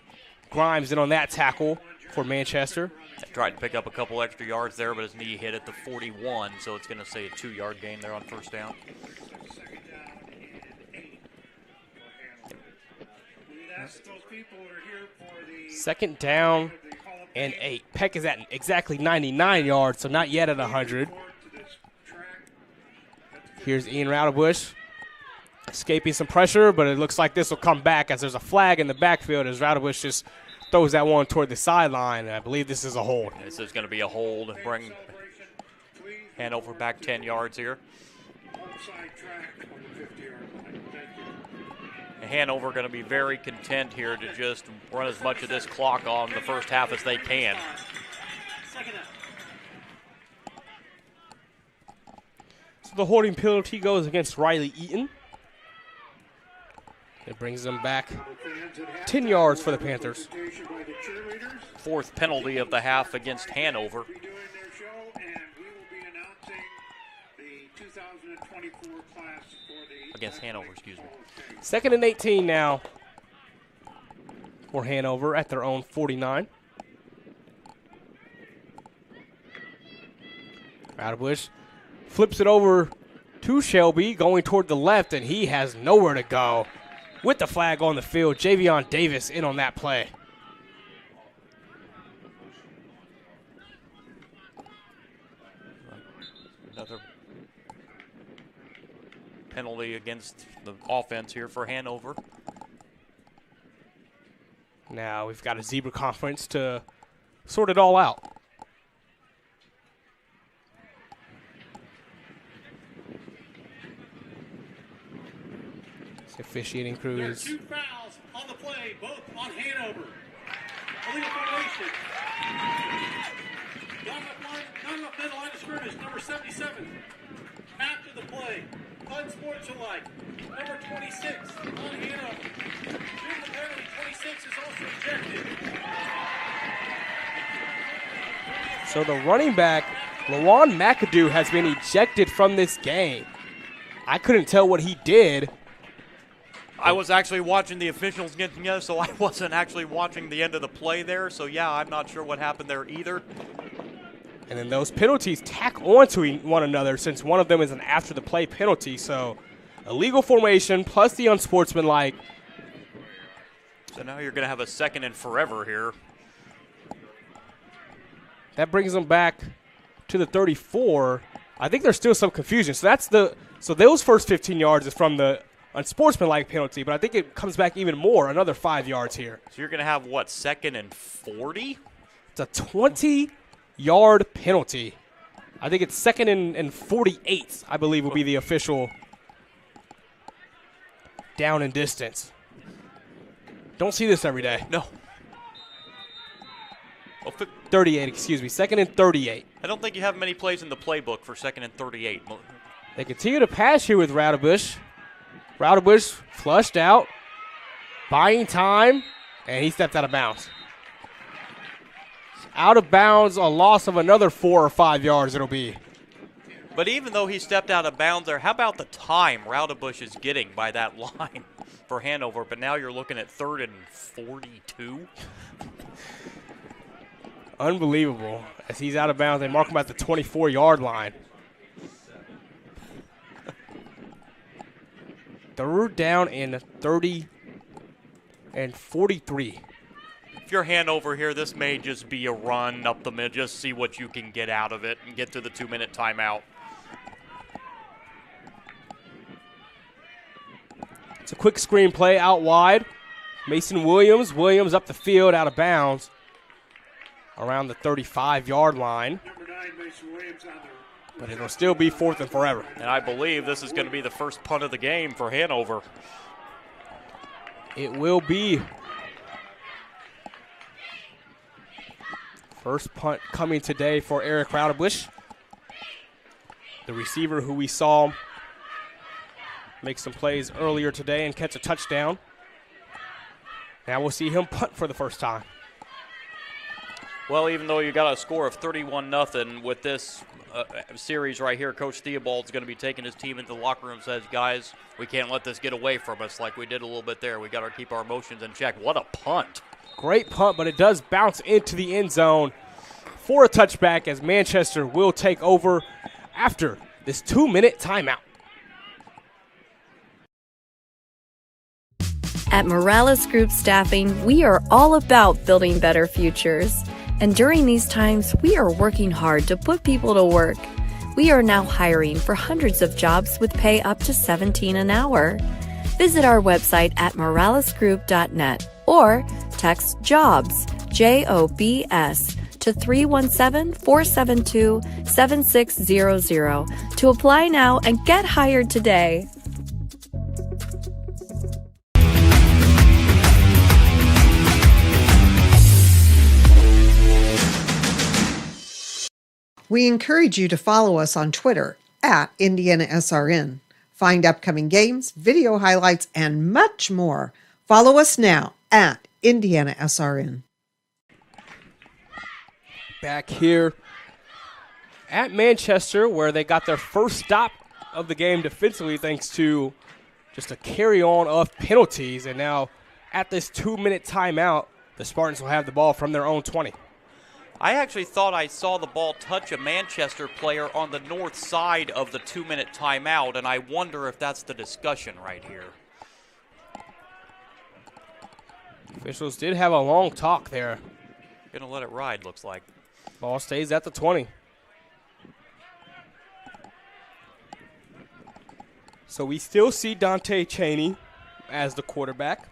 Grimes in on that tackle for Manchester. Tried to pick up a couple extra yards there, but his knee hit at the 41, so it's going to say a 2-yard gain there on first down. Second down and 8. Peck is at exactly 99 yards, so not yet at 100. Here's Ian Rowderbush escaping some pressure, but it looks like this will come back as there's a flag in the backfield as Rowderbush just throws that one toward the sideline. I believe this is a hold. This is going to be a hold. Bring Hanover back 10 yards here. Hanover going to be very content here to just run as much of this clock on the first half as they can. So the holding penalty goes against Riley Eaton. It brings them back 10 yards for the Panthers. 4th penalty of the half against Hanover. Against Hanover, excuse me. 2nd and 18 now for Hanover at their own 49. Rowderbush flips it over to Shelby, going toward the left, and he has nowhere to go. With the flag on the field, Javion Davis in on that play. Another penalty against the offense here for Hanover. Now we've got a zebra conference to sort it all out. The officiating crew is. 2 fouls on the play, both on Hanover. Illegal formation. Not enough middle line of scrimmage, number 77. After the play, unsportsmanlike, number 26 on Hanover. Due to the penalty, 26 is also ejected. So the running back, Lawan McAdoo, has been ejected from this game. I couldn't tell what he did. I was actually watching the officials get together, so I wasn't actually watching the end of the play there. So, yeah, I'm not sure what happened there either. And then those penalties tack onto one another since one of them is an after-the-play penalty. So illegal formation plus the unsportsmanlike. So now you're going to have a second and forever here. That brings them back to the 34. I think there's still some confusion. So those first 15 yards is from the unsportsmanlike penalty, but I think it comes back even more, another 5 yards here. So you're going to have, what, second and 40? It's a 20-yard penalty. I think it's second and 48, I believe, will be the official down and distance. Don't see this every day. No. 38, excuse me. Second and 38. I don't think you have many plays in the playbook for second and 38. They continue to pass here with Raudebusch. Raudebusch flushed out, buying time, and he stepped out of bounds. Out of bounds, a loss of another 4 or 5 yards it'll be. But even though he stepped out of bounds there, how about the time Raudebusch is getting by that line for Hanover? But now you're looking at 3rd and 42. Unbelievable. As he's out of bounds, they mark him at the 24-yard line. 3rd down and 30 and 43. If you're Hanover here, this may just be a run up the middle. Just see what you can get out of it and get to the 2-minute timeout. It's a quick screen play out wide. Mason Williams. Williams up the field, out of bounds. Around the 35-yard line. But it'll still be 4th and forever. And I believe this is going to be the first punt of the game for Hanover. It will be. First punt coming today for Eric Raudebusch, the receiver who we saw make some plays earlier today and catch a touchdown. Now we'll see him punt for the first time. Well, even though you got a score of 31-0 with this series right here, Coach Theobald's going to be taking his team into the locker room and says, guys, we can't let this get away from us like we did a little bit there. We got to keep our emotions in check. What a punt. Great punt, but it does bounce into the end zone for a touchback as Manchester will take over after this 2-minute timeout. At Morales Group Staffing, we are all about building better futures. And during these times, we are working hard to put people to work. We are now hiring for hundreds of jobs with pay up to $17 an hour. Visit our website at moralesgroup.net or text JOBS, JOBS, to 317-472-7600 to apply now and get hired today. We encourage you to follow us on Twitter at IndianaSRN. Find upcoming games, video highlights, and much more. Follow us now at IndianaSRN. Back here at Manchester, where they got their first stop of the game defensively thanks to just a carry-on of penalties. And now at this 2-minute timeout, the Spartans will have the ball from their own 20. I actually thought I saw the ball touch a Manchester player on the north side of the 2-minute timeout, and I wonder if that's the discussion right here. Officials did have a long talk there. Gonna let it ride, looks like. Ball stays at the 20. So we still see Dante Cheney as the quarterback.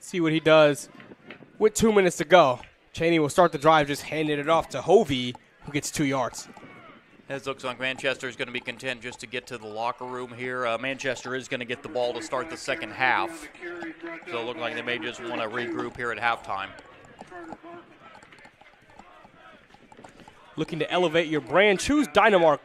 See what he does with 2 minutes to go. Cheney will start the drive just handing it off to Hovey, who gets 2 yards. It looks like Manchester is going to be content just to get to the locker room here. Manchester is going to get the ball to start the second half. So it looks like they may just want to regroup here at halftime. Looking to elevate your brand? Choose Dynamark.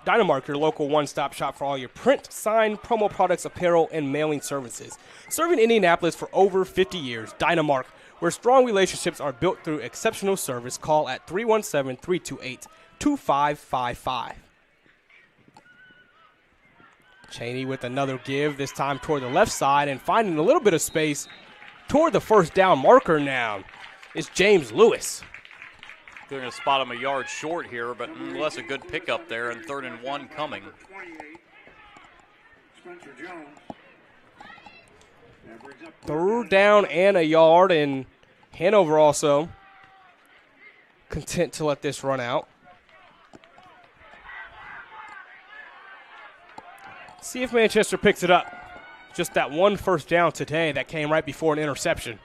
Dynamark, your local one-stop shop for all your print, sign, promo products, apparel, and mailing services. Serving Indianapolis for over 50 years, Dynamark, where strong relationships are built through exceptional service. Call at 317-328-2555. Cheney with another give, this time toward the left side, and finding a little bit of space toward the first down marker now is James Lewis. They're going to spot him a yard short here, but nonetheless a good pickup there, and 3rd and 1 coming. Third down and a yard, and Hanover also content to let this run out. See if Manchester picks it up. Just that one first down today that came right before an interception.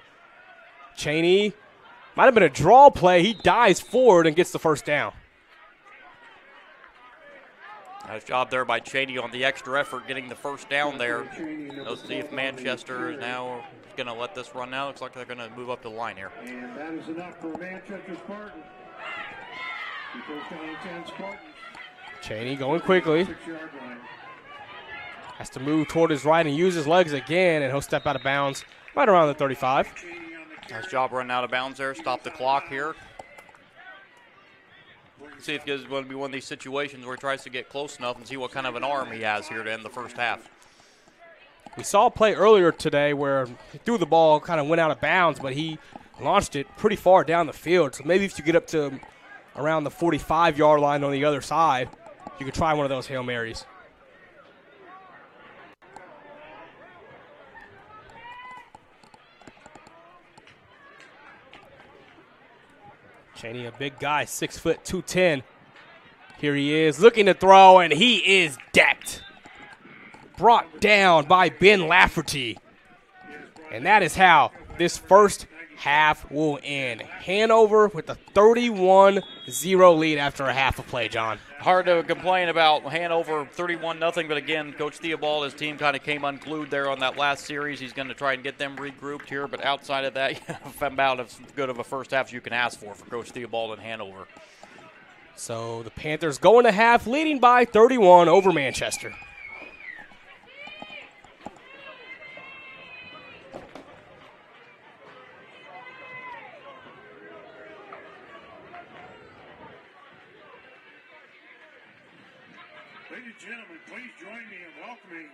Cheney, might have been a draw play. He dives forward and gets the first down. Nice job there by Cheney on the extra effort getting the first down there. Let's see if Manchester is now going to let this run now. Looks like they're going to move up to the line here. And that is enough for Manchester Spartans. First down and 10 Spartans. Cheney going quickly. 6-yard line. Has to move toward his right and use his legs again, and he'll step out of bounds right around the 35. Nice job running out of bounds there. Stop the clock here. See if it's going to be one of these situations where he tries to get close enough and see what kind of an arm he has here to end the first half. We saw a play earlier today where he threw the ball, kind of went out of bounds, but he launched it pretty far down the field. So maybe if you get up to around the 45-yard line on the other side, you could try one of those Hail Marys. Cheney, a big guy, 6 foot 210. Here he is looking to throw, and he is decked. Brought down by Ben Lafferty. And that is how this first half will end. Hanover with a 31-0 lead after a half of play, John. Hard to complain about Hanover 31-0, but again, Coach Theobald, his team kind of came unglued there on that last series. He's going to try and get them regrouped here, but outside of that, about as good of a first half as you can ask for Coach Theobald and Hanover. So the Panthers going to half, leading by 31 over Manchester. Ladies and gentlemen, please join me in welcoming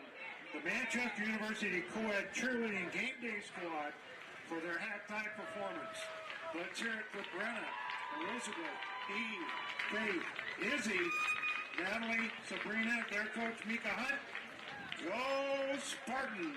the Manchester University Co-Ed Cheerleading Game Day Squad for their halftime performance. Let's hear it for Brenna, Elizabeth, Eve, Faith, Izzy, Natalie, Sabrina, their coach Mika Hunt. Go Spartans!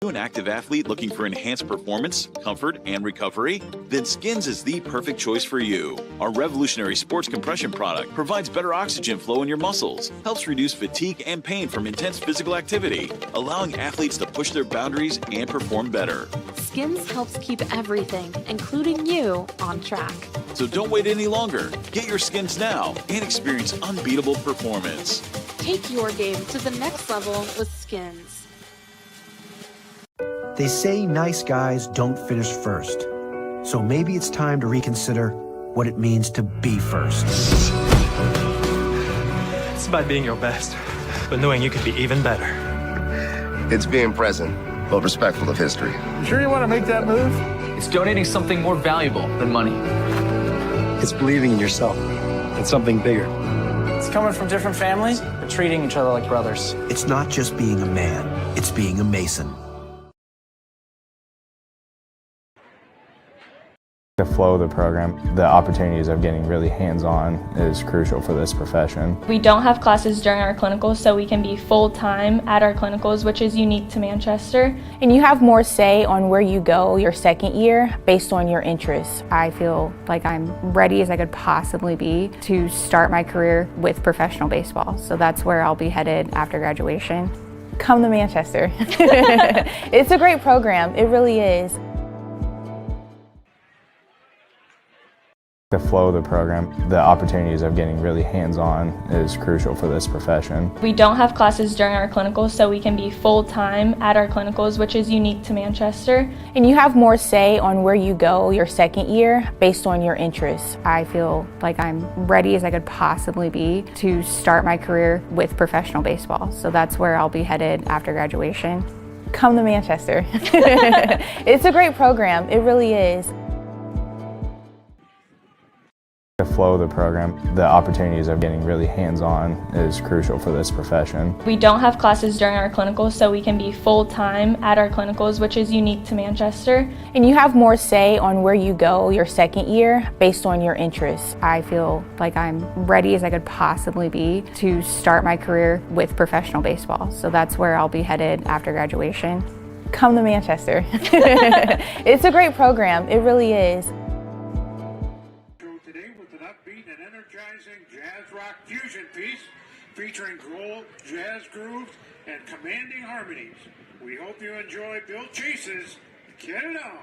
Are you an active athlete looking for enhanced performance, comfort, and recovery? Then Skins is the perfect choice for you. Our revolutionary sports compression product provides better oxygen flow in your muscles, helps reduce fatigue and pain from intense physical activity, allowing athletes to push their boundaries and perform better. Skins helps keep everything, including you, on track. So don't wait any longer. Get your Skins now and experience unbeatable performance. Take your game to the next level with Skins. They say nice guys don't finish first. So maybe it's time to reconsider what it means to be first. It's about being your best, but knowing you could be even better. It's being present, but respectful of history. You sure you want to make that move? It's donating something more valuable than money. It's believing in yourself and something bigger. It's coming from different families, but treating each other like brothers. It's not just being a man, it's being a Mason. The flow of the program, the opportunities of getting really hands-on is crucial for this profession. We don't have classes during our clinicals, so we can be full-time at our clinicals, which is unique to Manchester. And you have more say on where you go your second year based on your interests. I feel like I'm ready as I could possibly be to start my career with professional baseball. So that's where I'll be headed after graduation. Come to Manchester. It's a great program, it really is. The flow of the program, the opportunities of getting really hands-on is crucial for this profession. We don't have classes during our clinicals, so we can be full-time at our clinicals, which is unique to Manchester. And you have more say on where you go your second year based on your interests. I feel like I'm ready as I could possibly be to start my career with professional baseball. So that's where I'll be headed after graduation. Come to Manchester. It's a great program, it really is. The flow of the program, the opportunities of getting really hands-on is crucial for this profession. We don't have classes during our clinicals, so we can be full-time at our clinicals, which is unique to Manchester. And you have more say on where you go your second year based on your interests. I feel like I'm ready as I could possibly be to start my career with professional baseball. So that's where I'll be headed after graduation. Come to Manchester. It's a great program, it really is. Today with an upbeat and energizing jazz rock fusion piece featuring growl, jazz grooves, and commanding harmonies. We hope you enjoy Bill Chase's Get It On.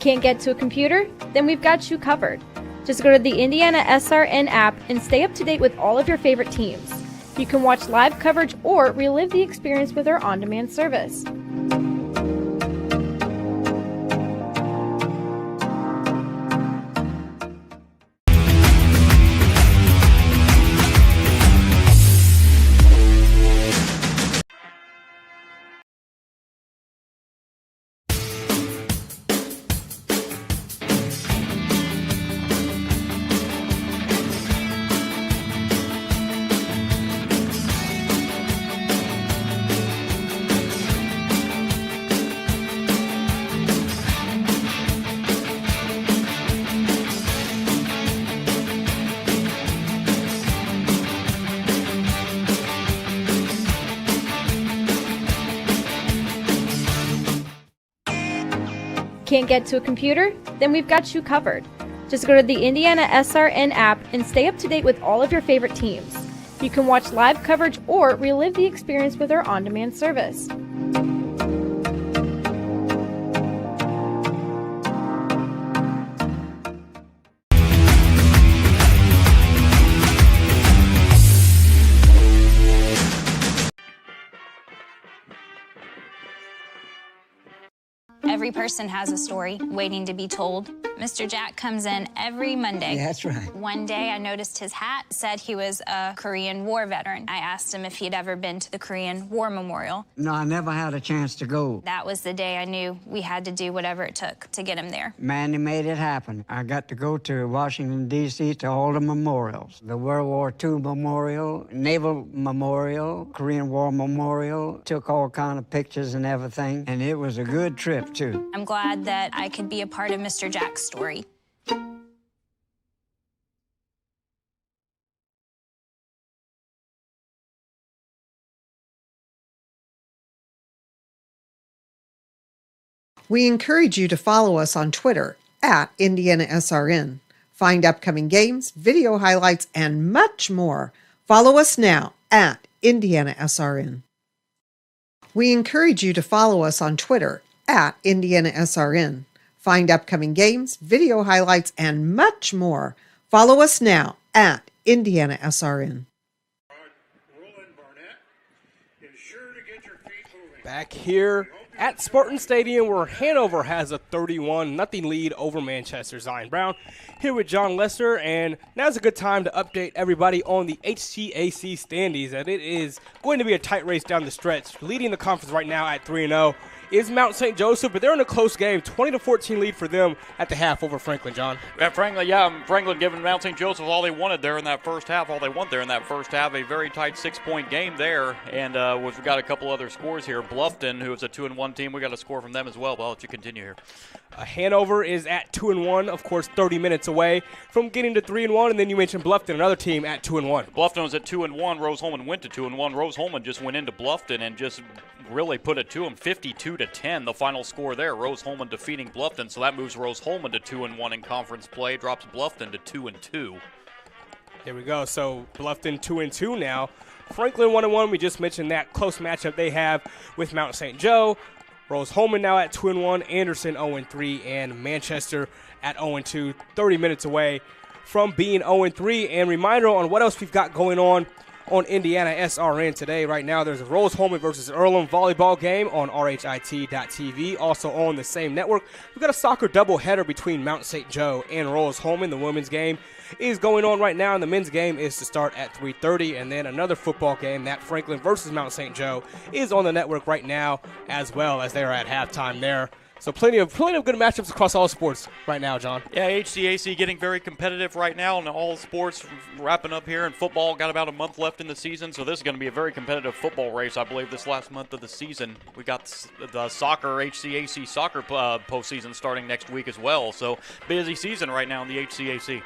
Can't get to a computer? Then we've got you covered. Just go to the IndianaSRN app and stay up to date with all of your favorite teams. You can watch live coverage or relive the experience with our on-demand service. Can't get to a computer? Then we've got you covered. Just go to the IndianaSRN app and stay up to date with all of your favorite teams. You can watch live coverage or relive the experience with our on-demand service. person has a story waiting to be told. Mr. Jack comes in every Monday. That's right. One day I noticed his hat said he was a Korean War veteran. I asked him if he'd ever been to the Korean War Memorial. No, I never had a chance to go. That was the day I knew we had to do whatever it took to get him there. Manny made it happen. I got to go to Washington, D.C. to all the memorials. The World War II Memorial, Naval Memorial, Korean War Memorial. Took all kind of pictures and everything, and it was a good trip, too. I'm glad that I could be a part of Mr. Jack's story. We encourage you to follow us on Twitter at IndianaSRN. Find upcoming games, video highlights, and much more. Follow us now at IndianaSRN. We encourage you to follow us on Twitter at IndianaSRN. Find upcoming games, video highlights, and much more. Follow us now at IndianaSRN. Back here at Spartan Stadium, where Hanover has a 31-0 lead over Manchester. Zion Brown here with John Lester, and now's a good time to update everybody on the HCAC standings, that it is going to be a tight race down the stretch. Leading the conference right now at 3-0 is Mount St. Joseph, but they're in a close game, 20-14 lead for them at the half over Franklin, John. Franklin giving Mount St. Joseph all they wanted there in that first half, a very tight 6-point game there, and we've got a couple other scores here. Bluffton, who is a 2-1 team, we got a score from them as well, but I'll let you continue here. Hanover is at 2-1, of course, 30 minutes away from getting to 3-1, and then you mentioned Bluffton, another team at 2-1. Bluffton was at 2-1. Rose-Hulman went to 2-1. Rose-Hulman just went into Bluffton and just really put it to them, 52-10, the final score there. Rose-Hulman defeating Bluffton, so that moves Rose-Hulman to 2-1 in conference play, drops Bluffton to 2-2. There we go. So Bluffton 2-2 now. Franklin 1-1. We just mentioned that close matchup they have with Mount St. Joe. Rose-Hulman now at 2-1, Anderson 0-3, and Manchester at 0-2, 30 minutes away from being 0-3. And reminder on what else we've got going on IndianaSRN today. Right now, there's a Rose-Hulman versus Earlham volleyball game on RHIT.TV. Also on the same network, we've got a soccer doubleheader between Mount St. Joe and Rose-Hulman. The women's game is going on right now, and the men's game is to start at 3:30. And then another football game, that Franklin versus Mount St. Joe, is on the network right now, as well as they're at halftime there. So plenty of good matchups across all sports right now, John. Yeah, HCAC getting very competitive right now in all sports, wrapping up here in football. Got about a month left in the season, so this is going to be a very competitive football race, I believe, this last month of the season. We got the HCAC soccer postseason starting next week as well, so busy season right now in the HCAC.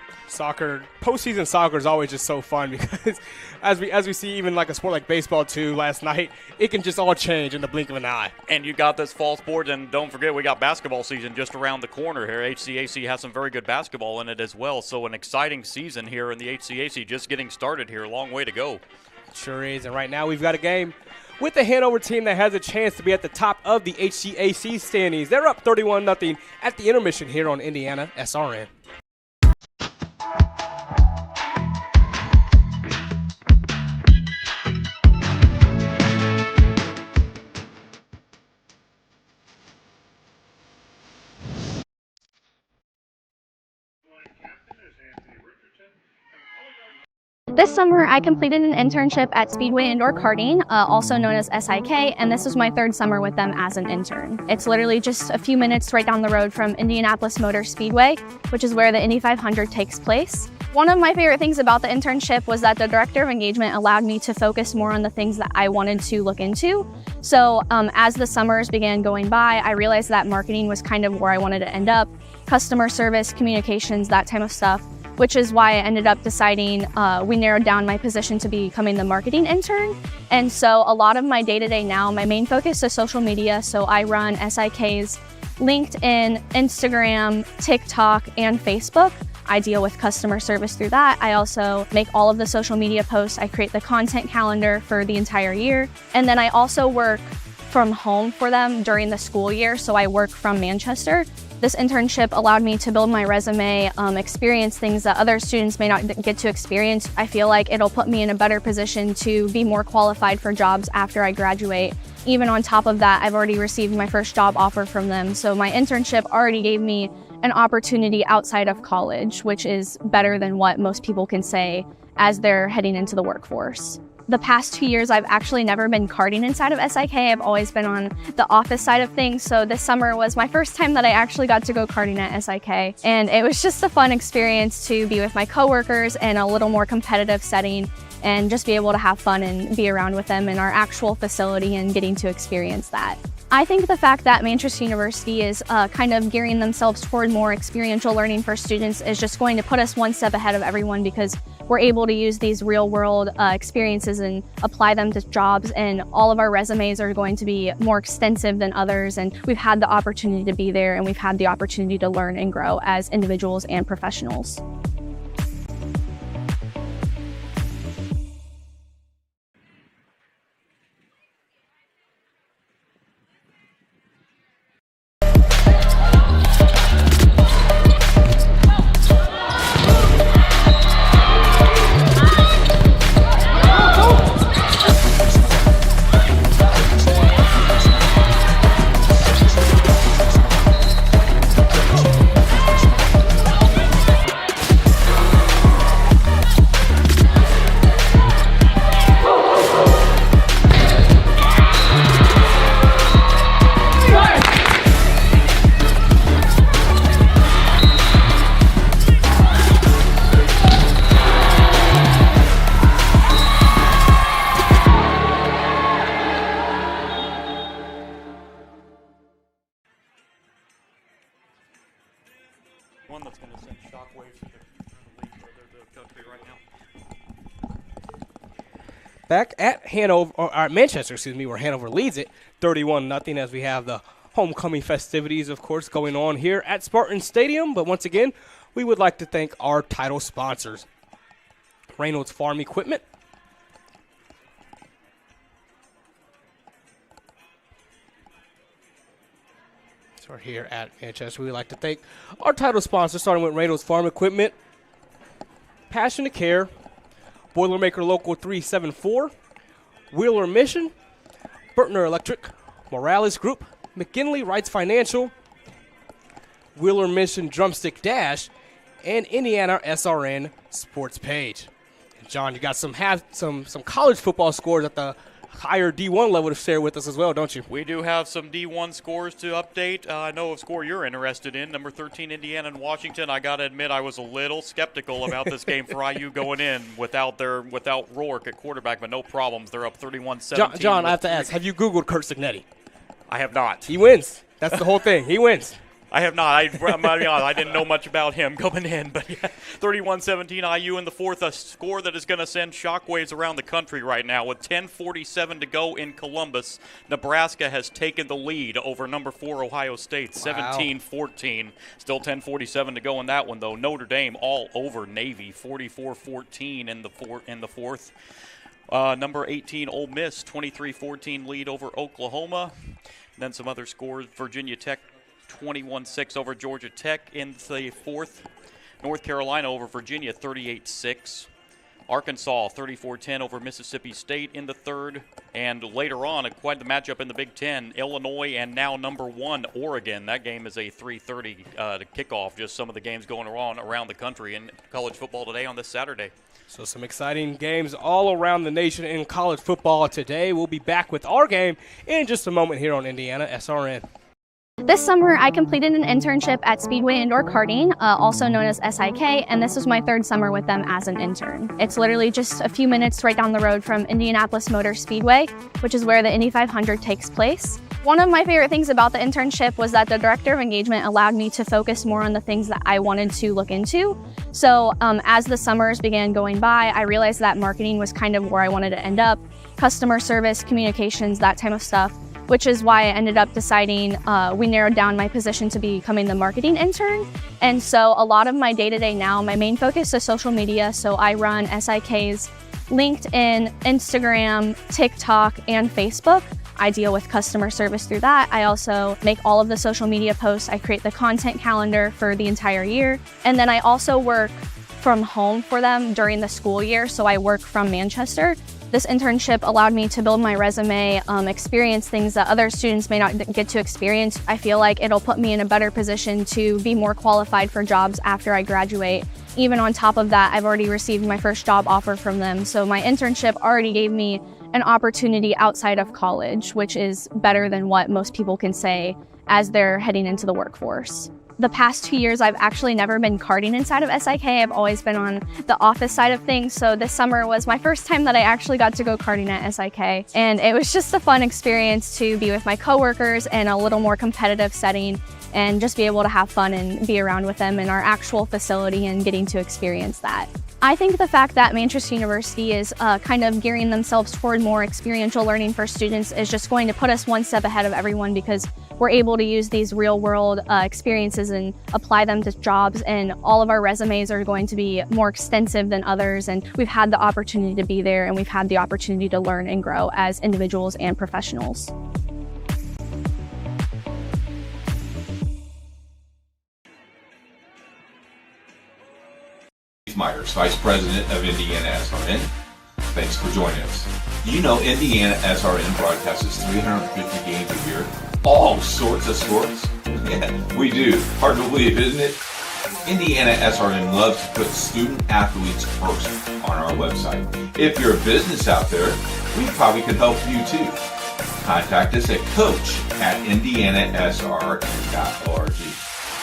Postseason soccer is always just so fun because as we see even like a sport like baseball too last night, it can just all change in the blink of an eye. And you got this fall sport, and don't forget we got basketball season just around the corner here. HCAC has some very good basketball in it as well, so an exciting season here in the HCAC, just getting started here. A long way to go. It sure is, and right now we've got a game with the Hanover team that has a chance to be at the top of the HCAC standings. They're up 31-0 at the intermission here on IndianaSRN. This summer, I completed an internship at Speedway Indoor Karting, also known as SIK, and this was my third summer with them as an intern. It's literally just a few minutes right down the road from Indianapolis Motor Speedway, which is where the Indy 500 takes place. One of my favorite things about the internship was that the director of engagement allowed me to focus more on the things that I wanted to look into. So as the summers began going by, I realized that marketing was kind of where I wanted to end up, customer service, communications, that type of stuff, which is why I ended up deciding we narrowed down my position to becoming the marketing intern. And so a lot of my day-to-day now, my main focus is social media. So I run SIK's LinkedIn, Instagram, TikTok, and Facebook. I deal with customer service through that. I also make all of the social media posts. I create the content calendar for the entire year. And then I also work from home for them during the school year. So I work from Manchester. This internship allowed me to build my resume, experience things that other students may not get to experience. I feel like it'll put me in a better position to be more qualified for jobs after I graduate. even on top of that, I've already received my first job offer from them. So my internship already gave me an opportunity outside of college, which is better than what most people can say as they're heading into the workforce. The past 2 years, I've actually never been karting inside of SIK. I've always been on the office side of things. So this summer was my first time that I actually got to go karting at SIK. And it was just a fun experience to be with my coworkers in a little more competitive setting and just be able to have fun and be around with them in our actual facility and getting to experience that. I think the fact that Manchester University is kind of gearing themselves toward more experiential learning for students is just going to put us one step ahead of everyone, because we're able to use these real world experiences and apply them to jobs, and all of our resumes are going to be more extensive than others, and we've had the opportunity to be there, and we've had the opportunity to learn and grow as individuals and professionals. One that's going to send shockwaves to the country right now. Back at Hanover, or at Manchester, where Hanover leads it 31-0, as we have the homecoming festivities, of course, going on here at Spartan Stadium. But once again, we would like to thank our title sponsors, Reynolds Farm Equipment, so we're here at Manchester. We would like to thank our title sponsors, starting with Reynolds Farm Equipment, Passion to Care, Boilermaker Local 374, Wheeler Mission, Burtner Electric, Morales Group, McKinley Wrights Financial, Wheeler Mission Drumstick Dash, and IndianaSRN Sports Page. And John, you got some college football scores at the higher D1 level to share with us as well, don't you? We do have some D1 scores to update. I know a score you're interested in, number 13 Indiana and Washington. I got to admit, I was a little skeptical about this game for IU going in without Rourke at quarterback, but no problems. They're up 31-17. John, I have to ask, have you Googled Kurt Signetti? I have not. He wins. That's the whole thing. He wins. I have not. I'm going to be honest, I didn't know much about him coming in. But yeah, 31-17 IU in the fourth, a score that is going to send shockwaves around the country right now. With 10:47 to go in Columbus, Nebraska has taken the lead over number 4 Ohio State, 17-14. Still 10:47 to go in that one, though. Notre Dame all over Navy, 44-14 in the fourth. Number 18 Ole Miss, 23-14 lead over Oklahoma. And then some other scores, Virginia Tech 21-6 over Georgia Tech in the fourth. North Carolina over Virginia 38-6. Arkansas 34-10 over Mississippi State in the third. And later on, quite the matchup in the Big Ten, Illinois and now number 1 Oregon. That game is a 3:30 kickoff. Just some of the games going on around the country in college football today on this Saturday. So some exciting games all around the nation in college football today. We'll be back with our game in just a moment here on IndianaSRN. This summer, I completed an internship at Speedway Indoor Karting, also known as SIK, and this was my third summer with them as an intern. It's literally just a few minutes right down the road from Indianapolis Motor Speedway, which is where the Indy 500 takes place. One of my favorite things about the internship was that the director of engagement allowed me to focus more on the things that I wanted to look into. So as the summers began going by, I realized that marketing was kind of where I wanted to end up, customer service, communications, that type of stuff, which is why I ended up deciding we narrowed down my position to becoming the marketing intern. And so a lot of my day-to-day now, my main focus is social media. So I run SIK's LinkedIn, Instagram, TikTok, and Facebook. I deal with customer service through that. I also make all of the social media posts. I create the content calendar for the entire year. And then I also work from home for them during the school year. So I work from Manchester. This internship allowed me to build my resume, experience things that other students may not get to experience. I feel like it'll put me in a better position to be more qualified for jobs after I graduate. Even on top of that, I've already received my first job offer from them. So my internship already gave me an opportunity outside of college, which is better than what most people can say as they're heading into the workforce. The past 2 years, I've actually never been karting inside of SIK. I've always been on the office side of things. So this summer was my first time that I actually got to go karting at SIK. And it was just a fun experience to be with my coworkers in a little more competitive setting and just be able to have fun and be around with them in our actual facility and getting to experience that. I think the fact that Manchester University is kind of gearing themselves toward more experiential learning for students is just going to put us one step ahead of everyone, because we're able to use these real world experiences and apply them to jobs, and all of our resumes are going to be more extensive than others, and we've had the opportunity to be there, and we've had the opportunity to learn and grow as individuals and professionals. Myers, Vice President of IndianaSRN. Thanks for joining us. You know IndianaSRN broadcasts 350 games a year, all sorts of sports. Yeah, we do. Hard to believe, isn't it? IndianaSRN loves to put student athletes first on our website. If you're a business out there, we probably could help you too. Contact us at coach@indianasrn.org.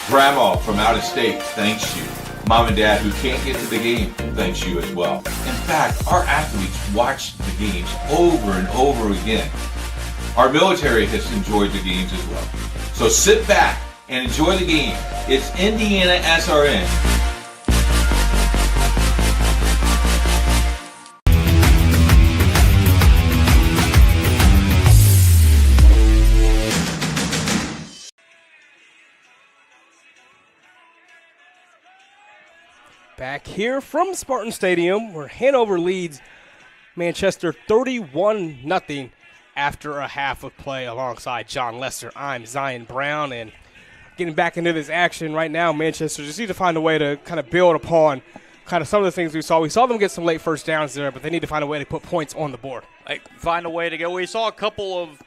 Grandma from out of state thanks you. Mom and Dad who can't get to the game thanks you as well. In fact, our athletes watch the games over and over again. Our military has enjoyed the games as well. So sit back and enjoy the game. It's IndianaSRN. Back here from Spartan Stadium, where Hanover leads Manchester 31-0 after a half of play. Alongside John Lester, I'm Zion Brown, and getting back into this action right now, Manchester just need to find a way to kind of build upon kind of some of the things we saw. We saw them get some late first downs there, but they need to find a way to put points on the board. Find a way to go. We saw a couple of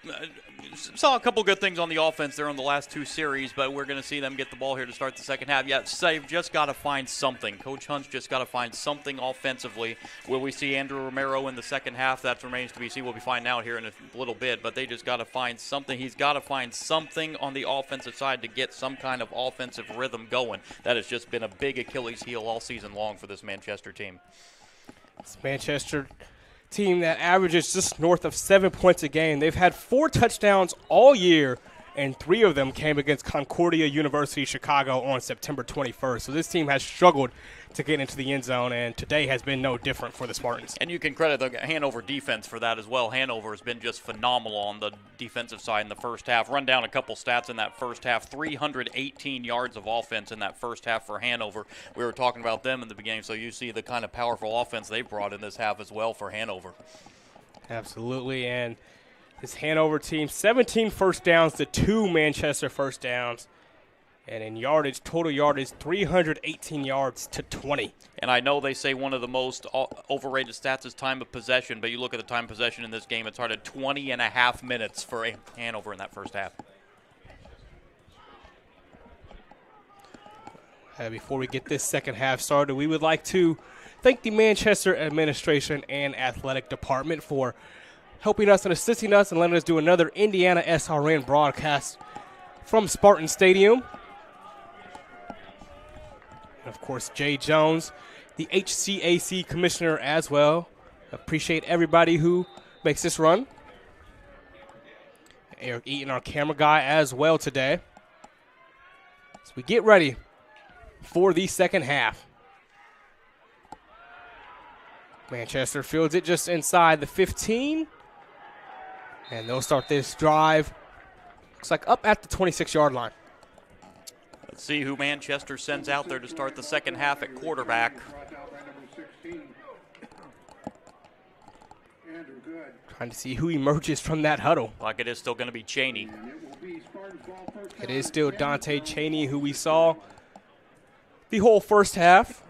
good things on the offense there in the last two series, but we're going to see them get the ball here to start the second half. Yeah, they've just got to find something. Coach Hunt's just got to find something offensively. Will we see Andrew Romero in the second half? That remains to be seen. We'll be finding out here in a little bit, but they just got to find something. He's got to find something on the offensive side to get some kind of offensive rhythm going. That has just been a big Achilles heel all season long for this Manchester team. It's Manchester team that averages just north of 7 points a game. They've had 4 touchdowns all year, and 3 of them came against Concordia University Chicago on September 21st. So this team has struggled to get into the end zone, and today has been no different for the Spartans. And you can credit the Hanover defense for that as well. Hanover has been just phenomenal on the defensive side in the first half. Run down a couple stats in that first half. 318 yards of offense in that first half for Hanover. We were talking about them in the beginning, so you see the kind of powerful offense they brought in this half as well for Hanover. Absolutely, and this Hanover team, 17 first downs to 2 Manchester first downs. And in yardage, total yardage, 318 yards to 20. And I know they say one of the most overrated stats is time of possession, but you look at the time of possession in this game, it started 20 and a half minutes for Hanover in that first half. Before we get this second half started, we would like to thank the Manchester administration and athletic department for helping us and assisting us and letting us do another IndianaSRN broadcast from Spartan Stadium. And of course, Jay Jones, the HCAC commissioner as well. Appreciate everybody who makes this run. Eric Eaton, our camera guy, as well today. So we get ready for the second half. Manchester fields it just inside the 15. And they'll start this drive. Looks like up at the 26-yard line. Let's see who Manchester sends out there to start the second half at quarterback. Trying to see who emerges from that huddle. Like it is still going to be Cheney. It is still Dante Cheney, who we saw the whole first half.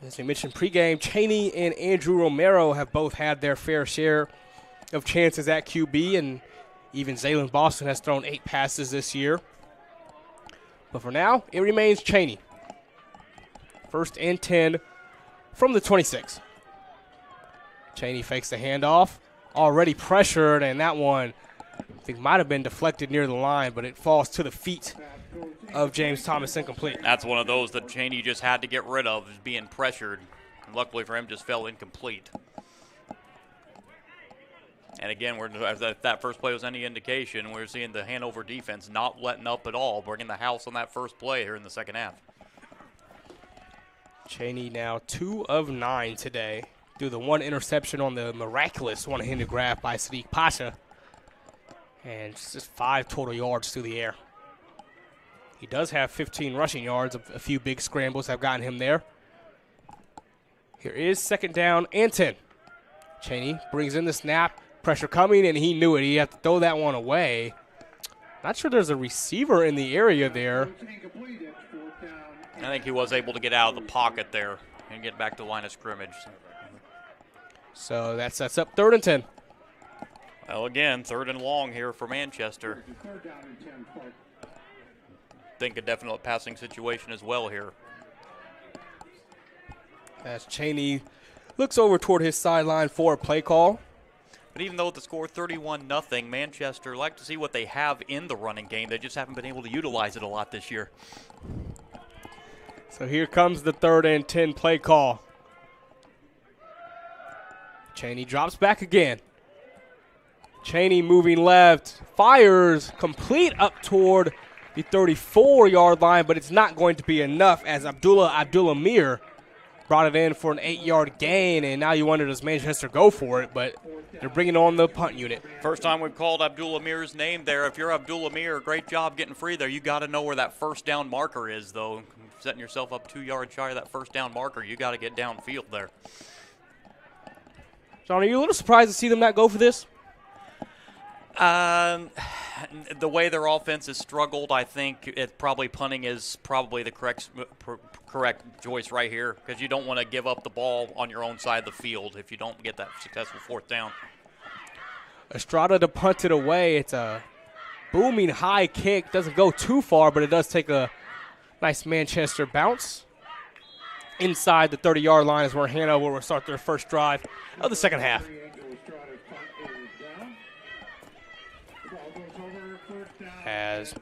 As we mentioned pregame, Cheney and Andrew Romero have both had their fair share of chances at QB, and even Zaylen Boston has thrown 8 passes this year. But for now, it remains Cheney. 1st and 10 from the 26. Cheney fakes the handoff, already pressured, and that one I think might have been deflected near the line, but it falls to the feet of James Thomas, incomplete. That's one of those that Cheney just had to get rid of, is being pressured. And luckily for him, just fell incomplete. And again, if that first play was any indication, we're seeing the Hanover defense not letting up at all, bringing the house on that first play here in the second half. Cheney now 2 of 9 today, through the 1 interception on the miraculous one-handed grab by Sadiq Pasha. And just 5 total yards through the air. He does have 15 rushing yards. A few big scrambles have gotten him there. Here is 2nd down and 10. Cheney brings in the snap. Pressure coming, and he knew it. He had to throw that one away. Not sure there's a receiver in the area there. I think he was able to get out of the pocket there and get back to the line of scrimmage. So that sets up 3rd and 10. Well, again, 3rd and long here for Manchester. Think a definite passing situation as well here. As Cheney looks over toward his sideline for a play call. But even though the score 31-0, Manchester like to see what they have in the running game. They just haven't been able to utilize it a lot this year. So here comes the 3rd and 10 play call. Cheney drops back again. Cheney moving left, fires, complete up toward the 34-yard line, but it's not going to be enough as Abdullah Mir brought it in for an 8-yard gain, and now you wonder, does Manchester go for it? But they're bringing on the punt unit. First time we've called Abdullah Mir's name there. If you're Abdullah Mir, great job getting free there. You got to know where that first down marker is, though. Setting yourself up 2 yards shy of that first down marker, you got to get downfield there. John, are you a little surprised to see them not go for this? The way their offense has struggled, I think punting is probably the correct choice right here, because you don't want to give up the ball on your own side of the field if you don't get that successful 4th down. Estrada to punt it away. It's a booming high kick. Doesn't go too far, but it does take a nice Manchester bounce. Inside the 30-yard line is where Hanover will start their first drive of the second half. As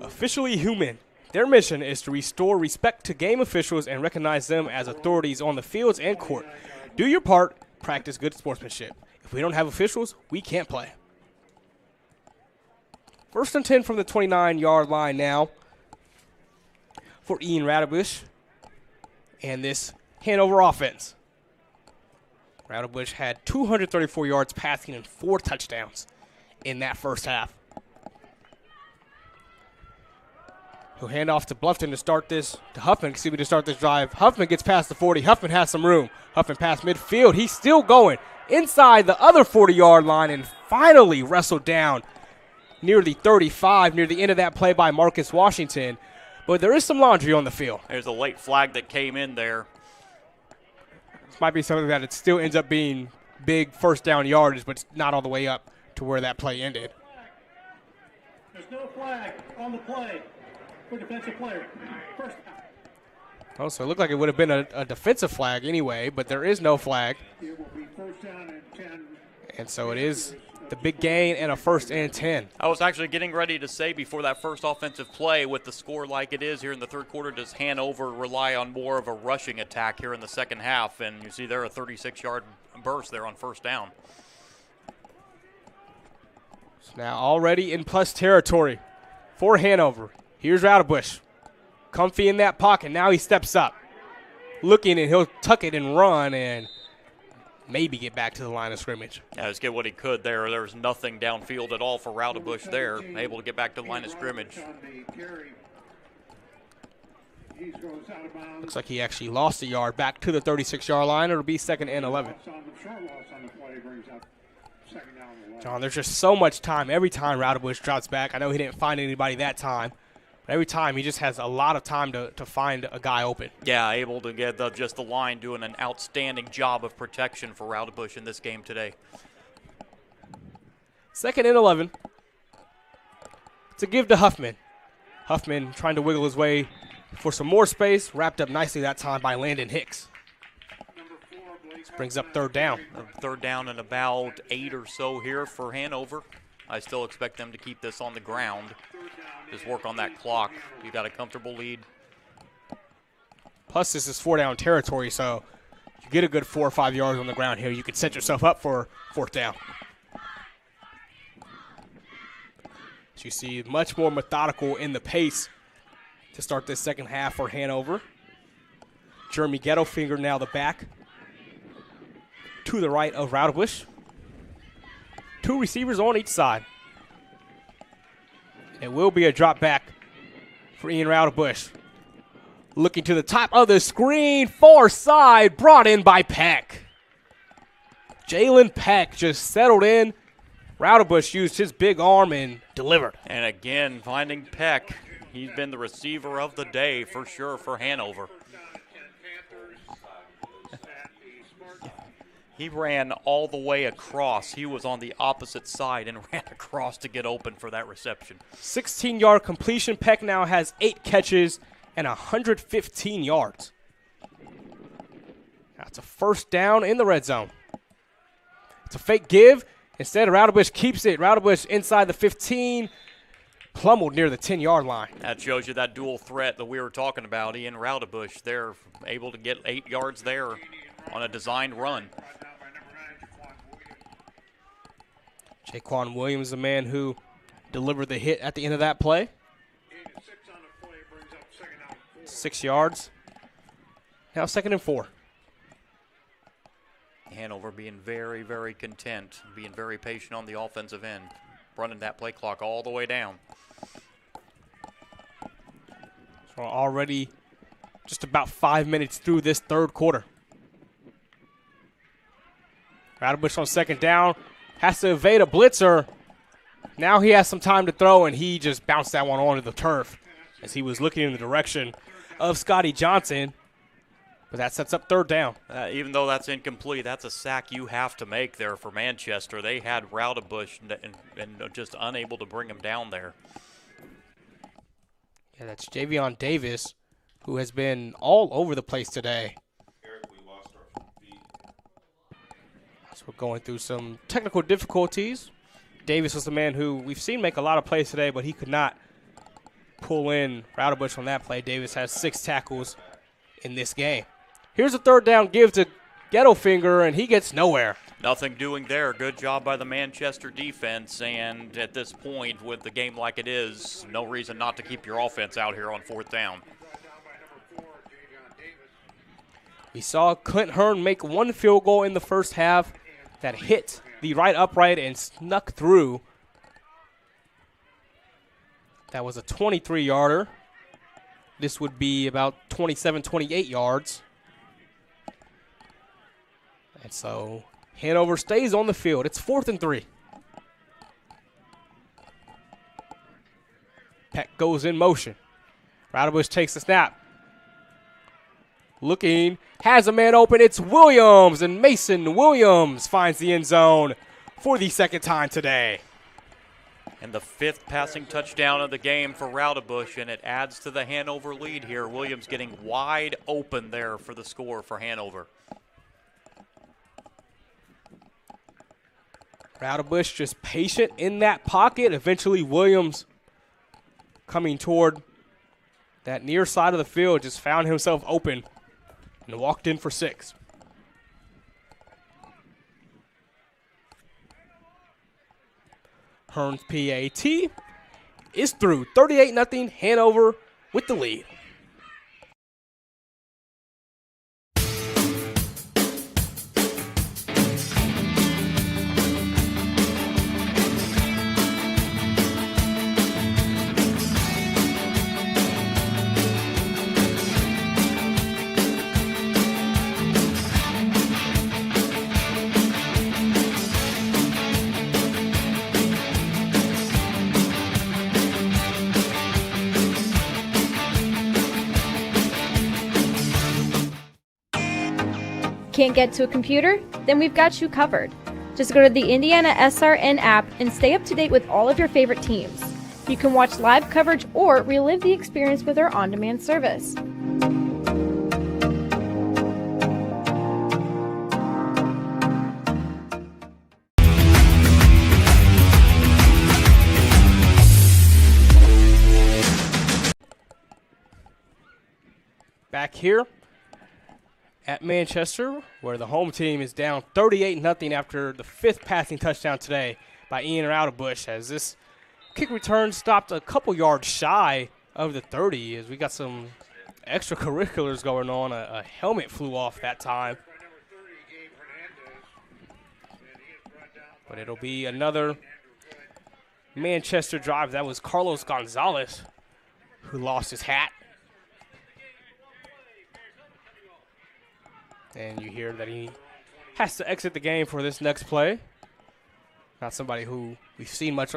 officially human, their mission is to restore respect to game officials and recognize them as authorities on the fields and court. Do your part, practice good sportsmanship. If we don't have officials, we can't play. 1st and 10 from the 29-yard line now for Ian Radebush and this Hanover offense. Radebush had 234 yards passing and 4 touchdowns in that first half. He'll hand off to Bluffton to start this, to Huffman, to start this drive. Huffman gets past the 40. Huffman has some room. Huffman past midfield. He's still going inside the other 40-yard line and finally wrestled down near the 35, near the end of that play by Marcus Washington. But there is some laundry on the field. There's a late flag that came in there. This might be something that it still ends up being big first down yardage, but it's not all the way up to where that play ended. There's no flag on the play. For defensive player. First down. Oh, so it looked like it would have been a defensive flag anyway, but there is no flag. It will be 1st down and 10. And so it is the big gain and a 1st and 10. I was actually getting ready to say before that first offensive play, with the score like it is here in the 3rd quarter, does Hanover rely on more of a rushing attack here in the second half? And you see there a 36-yard burst there on 1st down. Now already in plus territory for Hanover. Here's Radebush. Comfy in that pocket. Now he steps up. Looking, and he'll tuck it and run and maybe get back to the line of scrimmage. Yeah, just get what he could there. There was nothing downfield at all for Radebush there. Able to get back to the line of scrimmage. Looks like he actually lost a yard back to the 36-yard line. It'll be 2nd and 11. John, there's just so much time. Every time Radebush drops back, I know he didn't find anybody that time, But every time, he just has a lot of time to find a guy open. Yeah, able to get just the line, doing an outstanding job of protection for Raudebusch in this game today. 2nd and 11. It's a give to Huffman. Huffman trying to wiggle his way for some more space. Wrapped up nicely that time by Landon Hicks. This brings up 3rd down. 3rd down and about 8 or so here for Hanover. I still expect them to keep this on the ground. Just work on that clock. You got a comfortable lead. Plus, this is 4-down territory, so you get a good 4 or 5 yards on the ground here. You could set yourself up for 4th down. As you see, much more methodical in the pace to start this second half for Hanover. Jeremy Gettofinger now the back to the right of Raudebusch. 2 receivers on each side. It will be a drop back for Ian Raudebusch. Looking to the top of the screen, far side, brought in by Peck. Jalen Peck just settled in. Raudebusch used his big arm and delivered. And again, finding Peck. He's been the receiver of the day for sure for Hanover. He ran all the way across. He was on the opposite side and ran across to get open for that reception. 16-yard completion. Peck now has 8 catches and 115 yards. That's a 1st down in the red zone. It's a fake give. Instead, Raudebusch keeps it. Raudebusch inside the 15, plummeled near the 10-yard line. That shows you that dual threat that we were talking about. Ian Raudebusch, they're able to get 8 yards there on a designed run. Jaquan Williams, the man who delivered the hit at the end of that play. 6 yards. Now 2nd and 4. Hanover being very, very content, being very patient on the offensive end, running that play clock all the way down. So we're already just about 5 minutes through this 3rd quarter. Raudebusch on 2nd down. Has to evade a blitzer. Now he has some time to throw, and he just bounced that one onto the turf as he was looking in the direction of Scotty Johnson. But that sets up 3rd down. Even though that's incomplete, that's a sack you have to make there for Manchester. They had Raudebusch and just unable to bring him down there. Yeah, that's Javion Davis, who has been all over the place today. So we're going through some technical difficulties. Davis was the man who we've seen make a lot of plays today, but he could not pull in Raudebusch on that play. Davis has 6 tackles in this game. Here's a 3rd down give to Gettofinger, and he gets nowhere. Nothing doing there. Good job by the Manchester defense, and at this point, with the game like it is, no reason not to keep your offense out here on 4th down. We saw Clint Hearn make 1 field goal in the first half that hit the right upright and snuck through. That was a 23-yarder. This would be about 27, 28 yards. And so Hanover stays on the field. It's 4th and 3. Peck goes in motion. Raudebusch takes the snap. Looking, has a man open. It's Williams, and Mason Williams finds the end zone for the 2nd time today. And the 5th passing touchdown of the game for Raudebusch, and it adds to the Hanover lead here. Williams getting wide open there for the score for Hanover. Raudebusch just patient in that pocket. Eventually, Williams coming toward that near side of the field just found himself open and walked in for 6. Hearn's PAT is through. 38-0, Hanover with the lead. Can't get to a computer? Then we've got you covered. Just go to the IndianaSRN app and stay up to date with all of your favorite teams. You can watch live coverage or relive the experience with our on-demand service. Back here at Manchester, where the home team is down 38-0 after the 5th passing touchdown today by Ian Roudabush, as this kick return stopped a couple yards shy of the 30, as we got some extracurriculars going on. A helmet flew off that time. But it'll be another Manchester drive. That was Carlos Gonzalez who lost his hat. And you hear that he has to exit the game for this next play. Not somebody who we've seen much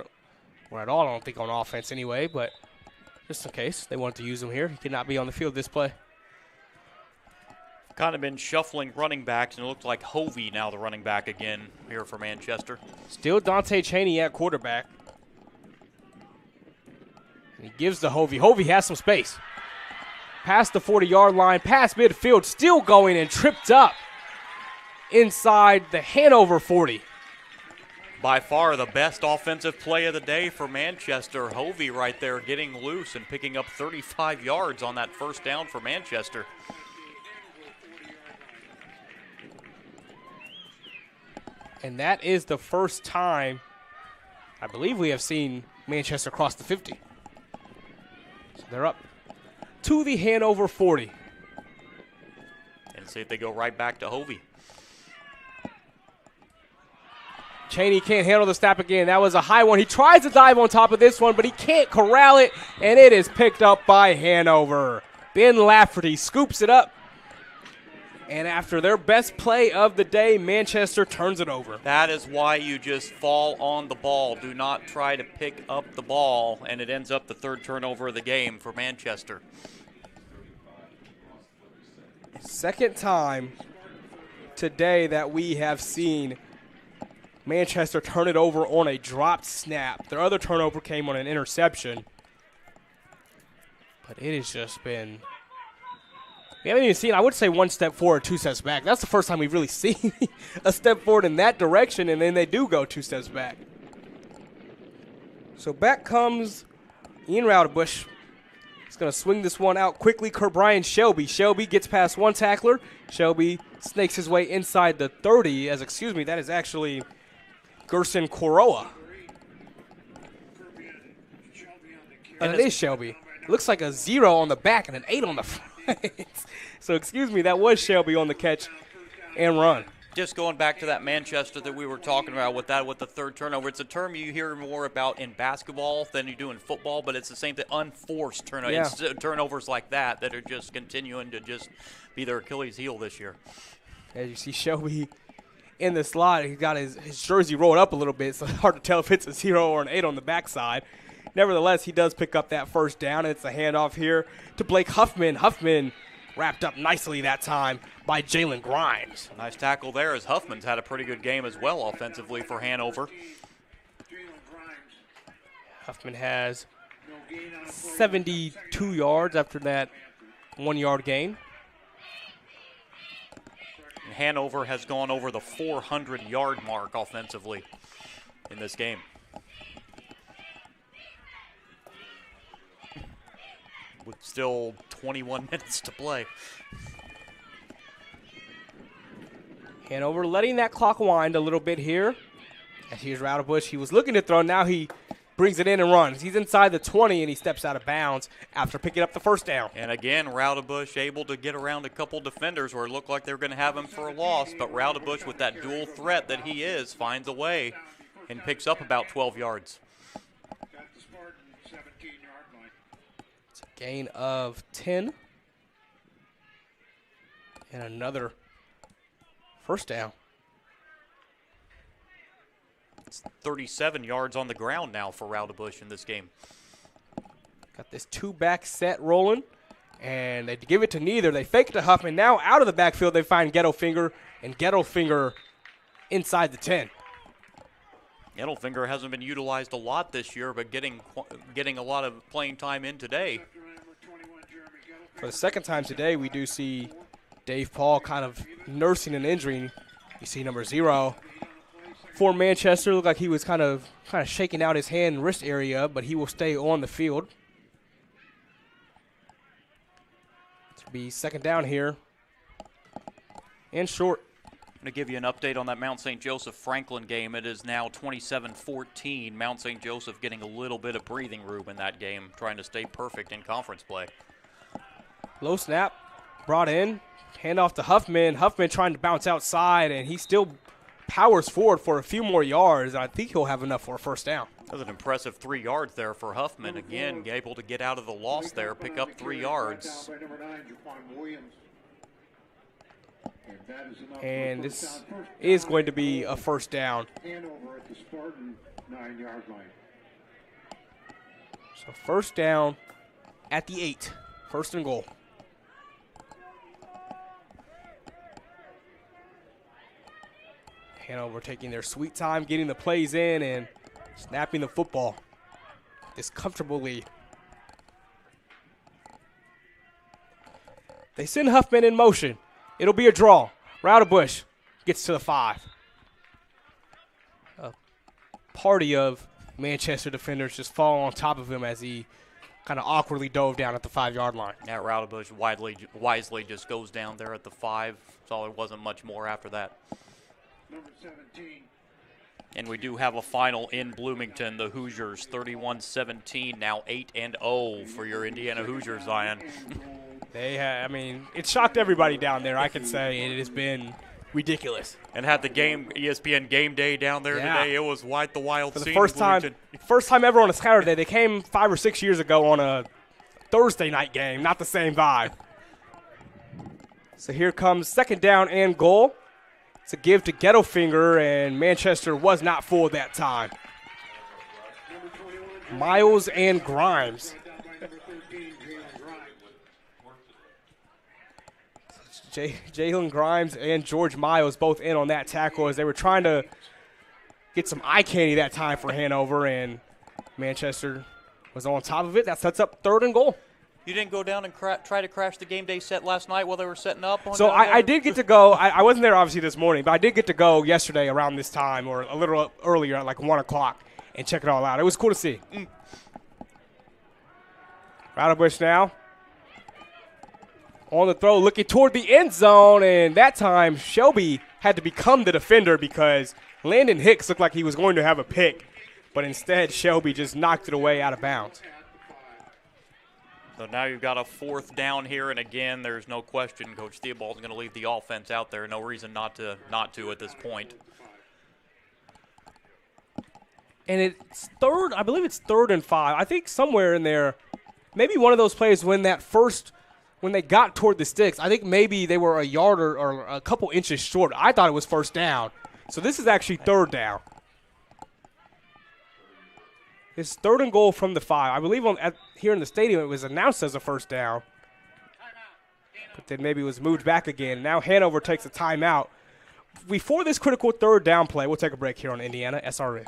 or at all, I don't think, on offense anyway, but just in case they wanted to use him here, he could not be on the field this play. Kind of been shuffling running backs, and it looked like Hovey now the running back again here for Manchester. Still Dante Chaney at quarterback. And he gives to Hovey. Hovey has some space. Past the 40-yard line, past midfield, still going and tripped up inside the Hanover 40. By far the best offensive play of the day for Manchester. Hovey right there getting loose and picking up 35 yards on that first down for Manchester. And that is the first time I believe we have seen Manchester cross the 50. So they're up to the Hanover 40. And see if they go right back to Hovey. Chaney can't handle the snap again. That was a high one. He tries to dive on top of this one, but he can't corral it, and it is picked up by Hanover. Ben Lafferty scoops it up. And after their best play of the day, Manchester turns it over. That is why you just fall on the ball. Do not try to pick up the ball, and it ends up the third turnover of the game for Manchester. Second time today that we have seen Manchester turn it over on a dropped snap. Their other turnover came on an interception. But it has just been, we haven't even seen, I would say, one step forward, two steps back. That's the first time we've really seen a step forward in that direction, and then they do go two steps back. So back comes Ian Roudabush. He's going to swing this one out quickly. Brian Shelby. Shelby gets past one tackler. Shelby snakes his way inside the 30, that is actually Gerson Koroa. And it is Shelby. Looks like a 0 on the back and an 8 on the front. So that was Shelby on the catch and run. Just going back to that Manchester that we were talking about with the third turnover. It's a term you hear more about in basketball than you do in football, but it's the same thing, unforced turnover. Yeah. It's turnovers like that are just continuing to just be their Achilles heel this year. As you see Shelby in the slot, he's got his jersey rolled up a little bit, so it's hard to tell if it's a 0 or an 8 on the backside. Nevertheless, he does pick up that first down, and it's a handoff here to Blake Huffman. Huffman wrapped up nicely that time by Jalen Grimes. Nice tackle there, as Huffman's had a pretty good game as well offensively for Hanover. Huffman has 72 yards after that 1 yard gain. And Hanover has gone over the 400-yard mark offensively in this game. With still 21 minutes to play. Hanover letting that clock wind a little bit here. And here's Roudabush. He was looking to throw. Now he brings it in and runs. He's inside the 20, and he steps out of bounds after picking up the first down. And again, Roudabush able to get around a couple defenders where it looked like they were going to have him for a loss. But Roudabush, with that dual threat that he is, finds a way and picks up about 12 yards. Gain of 10. And another first down. It's 37 yards on the ground now for Roudabush in this game. Got this two-back set rolling. And they give it to neither. They fake it to Huffman. Now out of the backfield, they find Gettelfinger, and Gettelfinger inside the 10. Gettelfinger hasn't been utilized a lot this year, but getting a lot of playing time in today. For the second time today, we do see Dave Paul kind of nursing an injury. You see number 0 for Manchester. Looked like he was kind of shaking out his hand and wrist area, but he will stay on the field. To be second down here and short. I'm going to give you an update on that Mount St. Joseph Franklin game. It is now 27-14. Mount St. Joseph getting a little bit of breathing room in that game, trying to stay perfect in conference play. Low snap, brought in, handoff to Huffman. Huffman trying to bounce outside, and he still powers forward for a few more yards. I think he'll have enough for a first down. That was an impressive 3 yards there for Huffman. Again, able to get out of the loss there, pick up 3 yards. And this is going to be a first down. Hanover at the Spartan 9-yard line. So first down at the 8. First and goal. Hanover taking their sweet time, getting the plays in and snapping the football this comfortably. They send Huffman in motion. It'll be a draw. Roudabush gets to the 5. A party of Manchester defenders just fall on top of him as he kind of awkwardly dove down at the 5-yard line. Yeah, Roudabush wisely just goes down there at the 5, so there wasn't much more after that. Number 17. And we do have a final in Bloomington. The Hoosiers 31-17, now 8-0 for your Indiana Hoosiers, Zion. It shocked everybody down there, I can say. It has been ridiculous. And had the game, ESPN Game Day down there today. It was quite the wild For the scene first time ever on a Saturday. They came 5 or 6 years ago on a Thursday night game, not the same vibe. So here comes second down and goal. It's a give to Gettelfinger, and Manchester was not fooled that time. Miles and Grimes. Jalen Grimes and George Miles both in on that tackle as they were trying to get some eye candy that time for Hanover, and Manchester was on top of it. That sets up third and goal. You didn't go down and try to crash the game day set last night while they were setting up? So I did get to go. I wasn't there obviously this morning, but I did get to go yesterday around this time or a little earlier at like 1 o'clock and check it all out. It was cool to see. Roudabush now on the throw, looking toward the end zone, and that time Shelby had to become the defender because Landon Hicks looked like he was going to have a pick, but instead Shelby just knocked it away out of bounds. So now you've got a fourth down here, and again, there's no question Coach Theobald's going to leave the offense out there. No reason not to at this point. And it's third, I believe it's 3rd and 5. I think somewhere in there, maybe one of those plays when they got toward the sticks, I think maybe they were a yard or a couple inches short. I thought it was first down. So this is actually 3rd down. It's 3rd and goal from the 5. I believe here in the stadium it was announced as a first down. But then maybe it was moved back again. Now Hanover takes a timeout. Before this critical 3rd down play, we'll take a break here on IndianaSRN.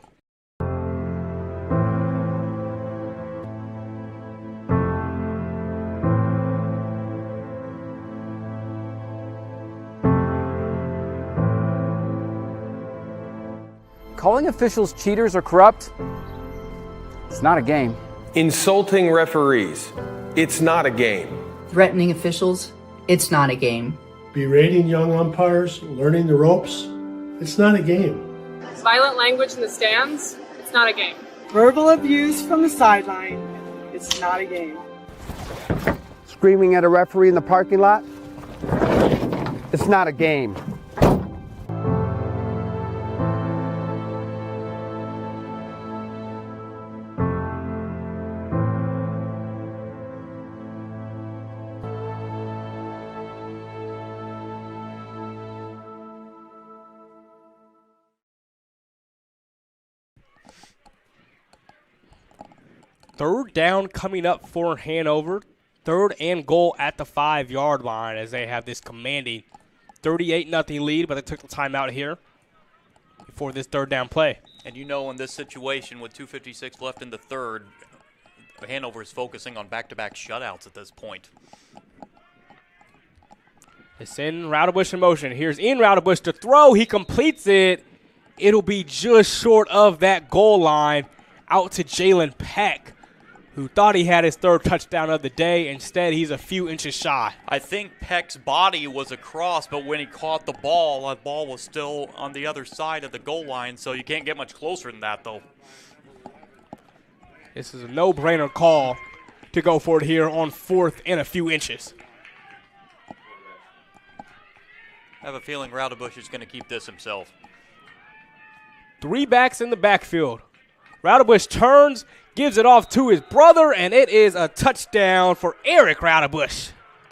Calling officials cheaters or corrupt, it's not a game. Insulting referees, it's not a game. Threatening officials, it's not a game. Berating young umpires, learning the ropes, it's not a game. Violent language in the stands, it's not a game. Verbal abuse from the sideline, it's not a game. Screaming at a referee in the parking lot, it's not a game. Third down coming up for Hanover. 3rd and goal at the 5-yard line as they have this commanding 38-0 lead, but they took the timeout here before this 3rd down play. And you know, in this situation with 2:56 left in the 3rd, Hanover is focusing on back-to-back shutouts at this point. It's in Roudabush in motion. Here's Ian Roudabush to throw. He completes it. It'll be just short of that goal line out to Jalen Peck, who thought he had his 3rd touchdown of the day. Instead, he's a few inches shy. I think Peck's body was across, but when he caught the ball was still on the other side of the goal line, so you can't get much closer than that, though. This is a no-brainer call to go for it here on 4th and a few inches. I have a feeling Roudabush is going to keep this himself. 3 backs in the backfield. Roudabush turns, gives it off to his brother, and it is a touchdown for Eric Roudabush.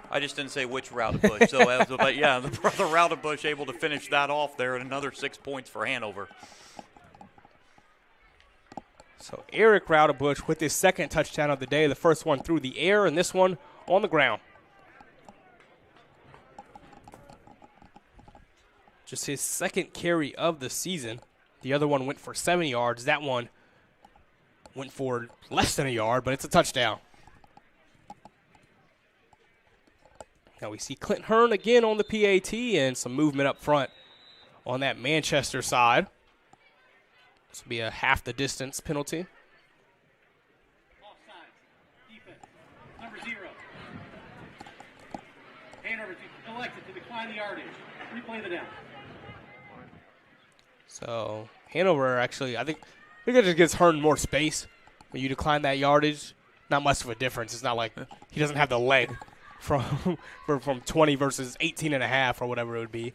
I just didn't say which Roudabush, but yeah, the brother Roudabush able to finish that off there, and another 6 points for Hanover. So Eric Roudabush with his 2nd touchdown of the day, the first one through the air, and this one on the ground. Just his 2nd carry of the season. The other one went for 7 yards. That one went for less than a yard, but it's a touchdown. Now we see Clint Hearn again on the PAT and some movement up front on that Manchester side. This will be a half the distance penalty. Offside. Defense. Number 0. Hanover elected to decline the yardage. Replay the down. So Hanover actually, I think it just gives Hearn more space. When you decline that yardage, not much of a difference. It's not like he doesn't have the leg from 20 versus 18 and a half or whatever it would be.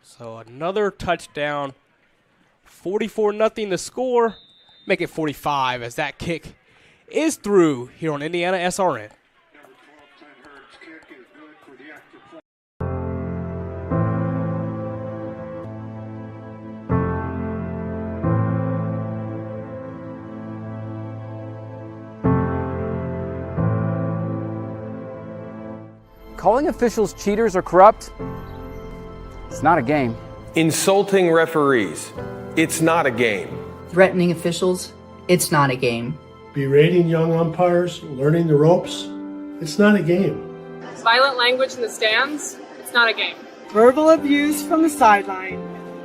So another touchdown, 44-0 the score, make it 45 as that kick is through here on IndianaSRN. Calling officials cheaters or corrupt, it's not a game. Insulting referees, it's not a game. Threatening officials, it's not a game. Berating young umpires, learning the ropes, it's not a game. Violent language in the stands, it's not a game. Verbal abuse from the sideline,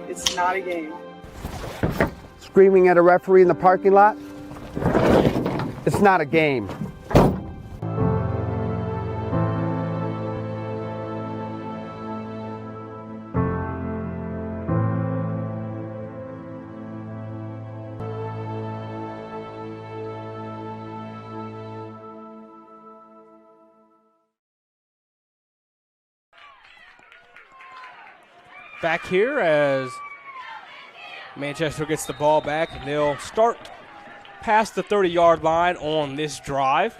it's not a game. Screaming at a referee in the parking lot, it's not a game. Back here as Manchester gets the ball back, and they'll start past the 30-yard line on this drive.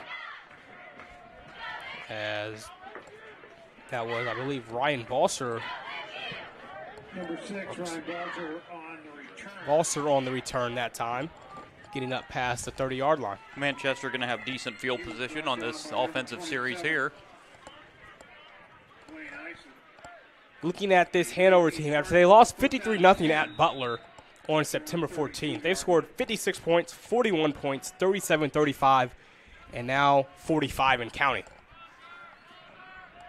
As that was, I believe, Ryan Balser. Number 6, Ryan Balser on the return. Balser on the return that time, getting up past the 30-yard line. Manchester going to have decent field position on this offensive series here. Looking at this Hanover team, after they lost 53-0 at Butler on September 14th, they've scored 56 points, 41 points, 37-35, and now 45 and counting.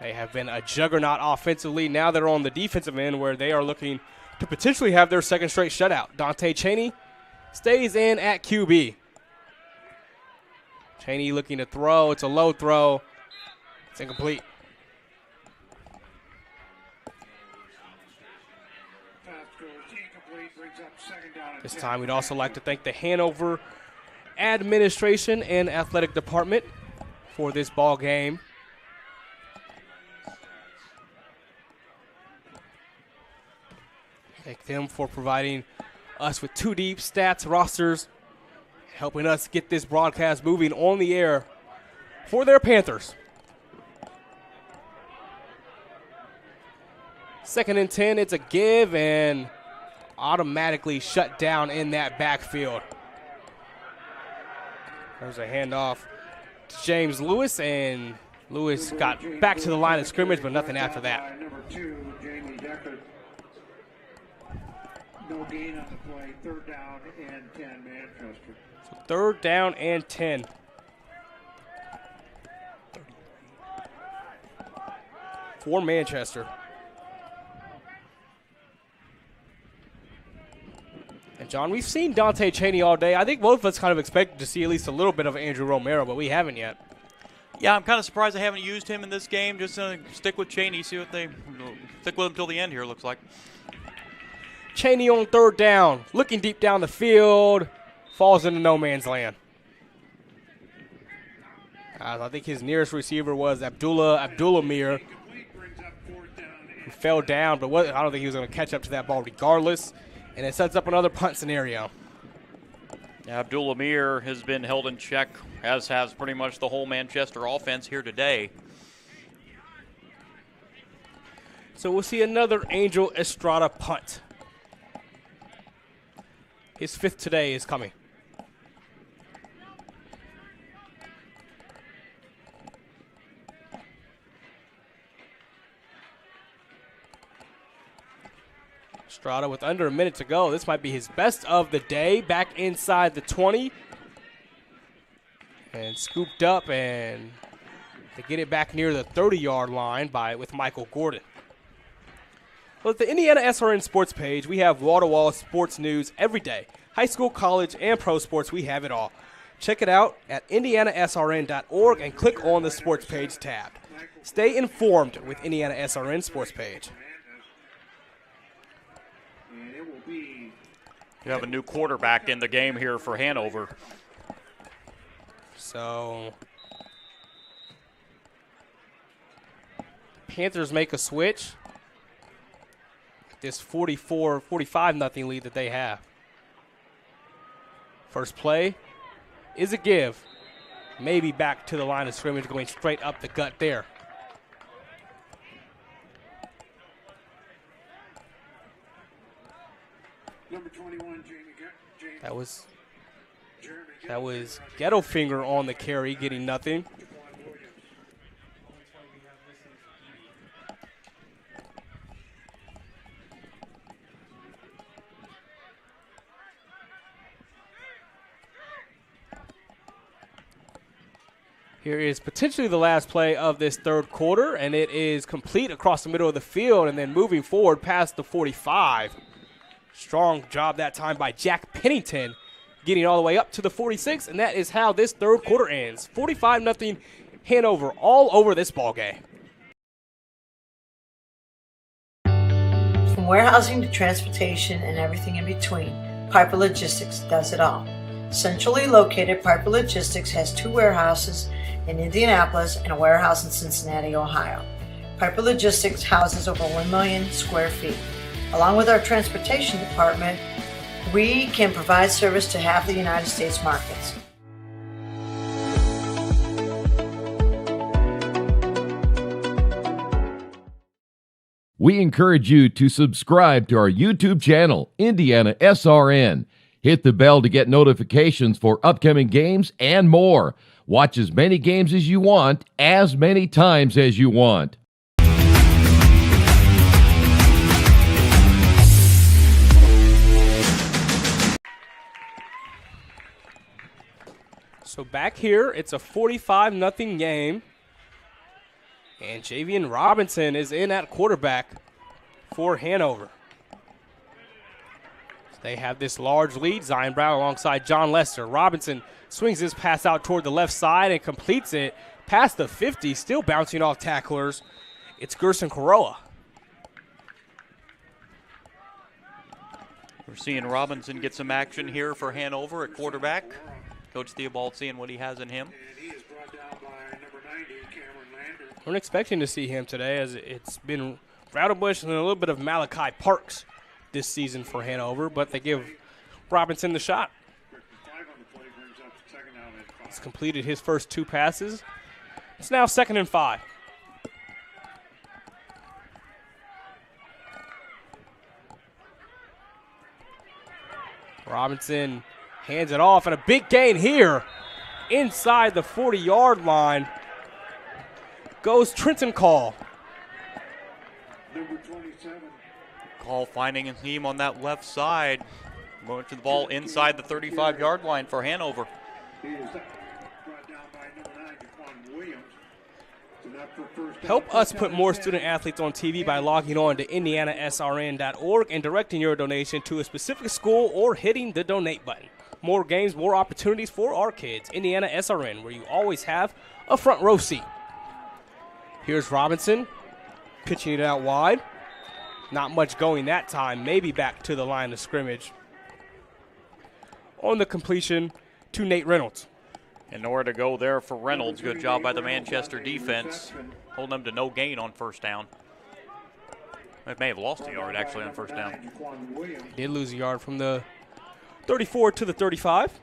They have been a juggernaut offensively. Now they're on the defensive end where they are looking to potentially have their 2nd straight shutout. Dante Cheney stays in at QB. Cheney looking to throw. It's a low throw. It's incomplete. This time we'd also like to thank the Hanover administration and athletic department for this ball game. Thank them for providing us with 2 deep stats, rosters, helping us get this broadcast moving on the air for their Panthers. 2nd and 10, it's a give, and automatically shut down in that backfield. There's a handoff to James Lewis, and Lewis got back to the line of scrimmage, but nothing after that. Number 2, Jamie Deckard. No gain on the play. 3rd down and 10, Manchester. So 3rd down and 10. For Manchester. And John, we've seen Dante Cheney all day. I think both of us kind of expected to see at least a little bit of Andrew Romero, but we haven't yet. Yeah, I'm kind of surprised they haven't used him in this game. Just stick with Cheney, see what they stick with him till the end here, looks like. Cheney on 3rd down, looking deep down the field, falls into no man's land. I think his nearest receiver was Abdullah Mir, who fell down, but I don't think he was going to catch up to that ball regardless. And it sets up another punt scenario. Abdullah Mir has been held in check, as has pretty much the whole Manchester offense here today. So we'll see another Angel Estrada punt. His 5th today is coming. Estrada with under a minute to go. This might be his best of the day. Back inside the 20. And scooped up, and they get it back near the 30-yard line with Michael Gordon. Well, at the IndianaSRN sports page, we have wall-to-wall sports news every day. High school, college, and pro sports, we have it all. Check it out at IndianaSRN.org and click on the sports page tab. Stay informed with IndianaSRN sports page. You have a new quarterback in the game here for Hanover. So, Panthers make a switch. This 45-0 lead that they have. First play is a give. Maybe back to the line of scrimmage, going straight up the gut there. Number 21, Jamie. That was Ghetto Finger on the carry, getting nothing. Here is potentially the last play of this 3rd quarter, and it is complete across the middle of the field and then moving forward past the 45. Strong job that time by Jack Pennington, getting all the way up to the 46, and that is how this 3rd quarter ends. 45-0 Hanover all over this ball game. From warehousing to transportation and everything in between, Piper Logistics does it all. Centrally located, Piper Logistics has 2 warehouses in Indianapolis and a warehouse in Cincinnati, Ohio. Piper Logistics houses over 1 million square feet. Along with our transportation department, we can provide service to half the United States markets. We encourage you to subscribe to our YouTube channel, IndianaSRN. Hit the bell to get notifications for upcoming games and more. Watch as many games as you want, as many times as you want. So back here, it's a 45-0 game. And Javian Robinson is in at quarterback for Hanover. They have this large lead. Zion Brown alongside John Lester. Robinson swings his pass out toward the left side and completes it past the 50, still bouncing off tacklers. It's Gerson Corolla. We're seeing Robinson get some action here for Hanover at quarterback. Coach Theobald seeing what he has in him. We're expecting to see him today, as it's been Rowdenbush and a little bit of Malachi Parks this season for Hanover, but they give Robinson the shot. He's completed his first 2 passes. It's now 2nd and 5. Robinson hands it off, and a big gain here inside the 40-yard line goes Trenton Call. Number 27. Call finding him on that left side. Going to the ball inside the 35-yard line for Hanover. He is brought down by number 9, Jaquan Williams. Help us put more student athletes on TV by logging on to IndianaSRN.org and directing your donation to a specific school or hitting the donate button. More games, more opportunities for our kids. Indiana SRN, where you always have a front row seat. Here's Robinson pitching it out wide. Not much going that time, maybe back to the line of scrimmage. On the completion to Nate Reynolds. And nowhere to go there for Reynolds. Good job by the Manchester defense, holding them to no gain on first down. They may have lost a yard, actually, on first down. Did lose a yard from the 34 to the 35.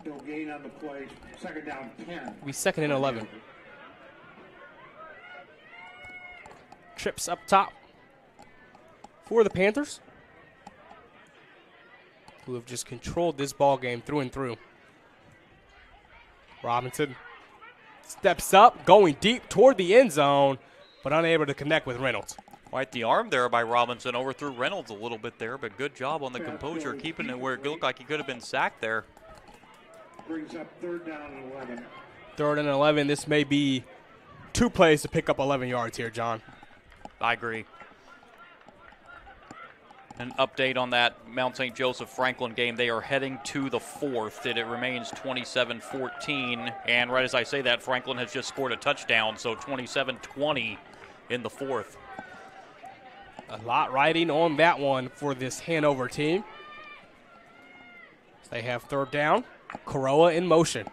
No gain on the play. Second down 10. It'll be second and 11. Trips up top for the Panthers, who have just controlled this ball game through and through. Robinson steps up, going deep toward the end zone, but unable to connect with Reynolds. Quite the arm there by Robinson. Overthrew Reynolds a little bit there, but good job on the composure, keeping it where it looked like he could have been sacked there. Brings up third down and 11. Third and 11. This may be 2 plays to pick up 11 yards here, John. I agree. An update on that Mount St. Joseph Franklin game. They are heading to the 4th, and it remains 27-14. And right as I say that, Franklin has just scored a touchdown, so 27-20 in the 4th. A lot riding on that one for this Hanover team. They have third down. Corolla in motion.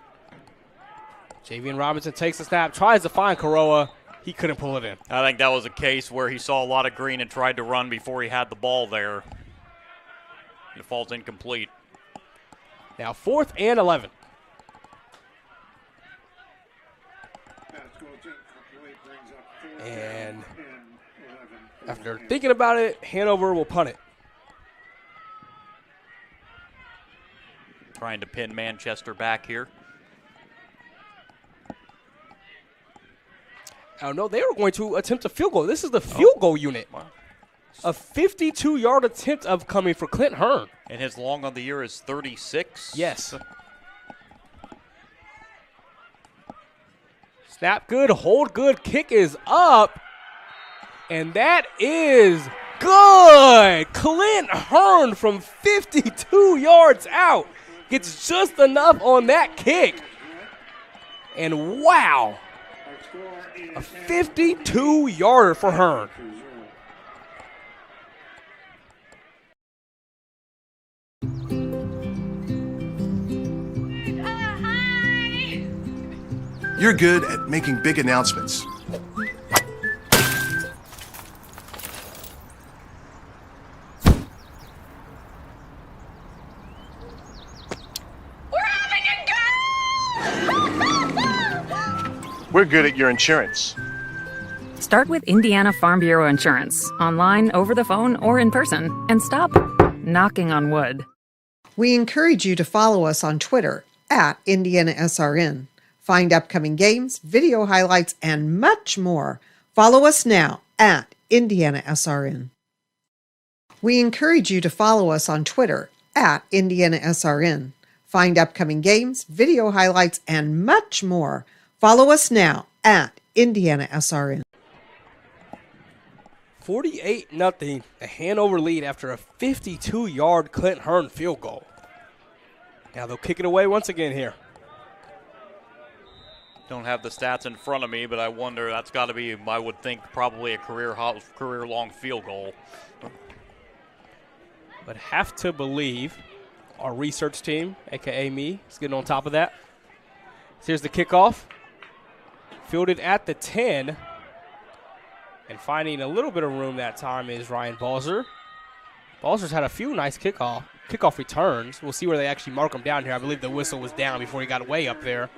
Javian Robinson takes the snap, tries to find Corolla. He couldn't pull it in. I think that was a case where he saw a lot of green and tried to run before he had the ball there. It falls incomplete. Now 4th and 11. And after thinking about it, Hanover will punt it. Trying to pin Manchester back here. Oh, no, they were going to attempt a field goal. This is the field goal unit. Wow. A 52-yard attempt coming for Clint Hearn. And his long on the year is 36. Yes. Snap good, hold good, kick is up. And that is good. Clint Hearn from 52 yards out gets just enough on that kick. And wow. A 52-yarder for Hearn. You're good at making big announcements. We're good at your insurance. Start with Indiana Farm Bureau Insurance, online, over the phone, or in person, and stop knocking on wood. We encourage you to follow us on Twitter at IndianaSRN. Find upcoming games, video highlights, and much more. Follow us now at IndianaSRN. We encourage you to follow us on Twitter at IndianaSRN. Find upcoming games, video highlights, and much more. Follow us now at IndianaSRN. 48-0, a Hanover lead after a 52-yard Clint Hearn field goal. Now they'll kick it away once again here. Don't have the stats in front of me, but I wonder, that's got to be, I would think, probably a career-long field goal. But have to believe our research team, a.k.a. me, is getting on top of that. So here's the kickoff. Fielded at the 10. And finding a little bit of room that time is Ryan Balzer. Balzer's had a few nice kickoff returns. We'll see where they actually mark him down here. I believe the whistle was down before he got way up there.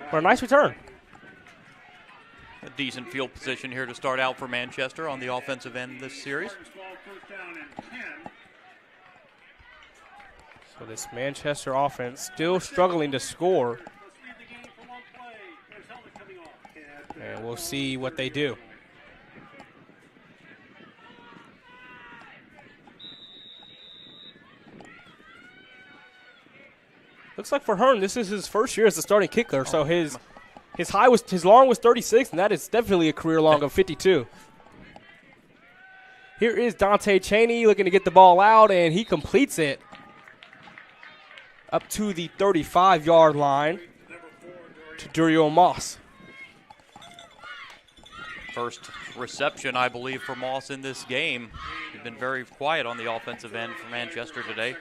But a nice return. A decent field position here to start out for Manchester on the offensive end this series. So this Manchester offense still struggling to score. And we'll see what they do. Looks like for Hearn, this is his first year as a starting kicker, so his long was 36, and that is definitely a career long of 52. Here is Dante Cheney looking to get the ball out, and he completes it up to the 35-yard line to Durio Moss. First reception, I believe, for Moss in this game. He's been very quiet on the offensive end for Manchester today.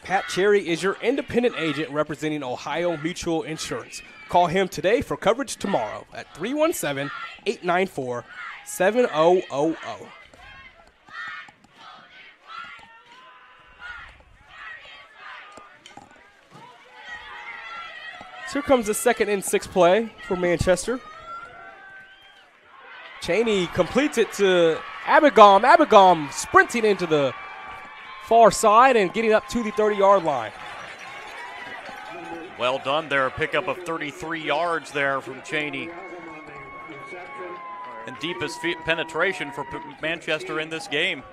Pat Cherry is your independent agent representing Ohio Mutual Insurance. Call him today for coverage tomorrow at 317-894-7000. So here comes the 2nd and 6 play for Manchester. Cheney completes it to Abigam. Abigam sprinting into the far side and getting up to the 30-yard line. Well done there. A pickup of 33 yards there from Cheney. And deepest penetration for Manchester in this game.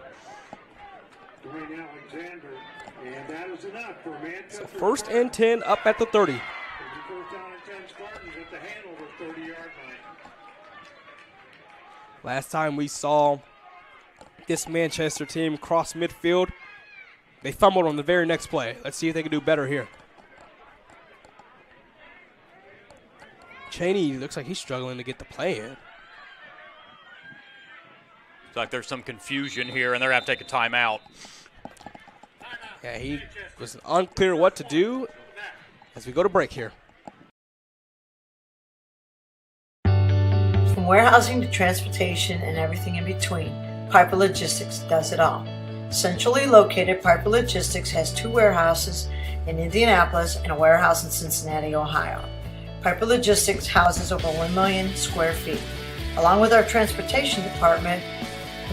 So 1st and 10 up at the 30. Last time we saw this Manchester team cross midfield, they fumbled on the very next play. Let's see if they can do better here. Cheney looks like he's struggling to get the play in. Looks like there's some confusion here, and they're going to have to take a timeout. Yeah, he was unclear what to do as we go to break here. From warehousing to transportation and everything in between, Piper Logistics does it all. Centrally located, Piper Logistics has 2 warehouses in Indianapolis and a warehouse in Cincinnati, Ohio. Piper Logistics houses over 1 million square feet. Along with our transportation department,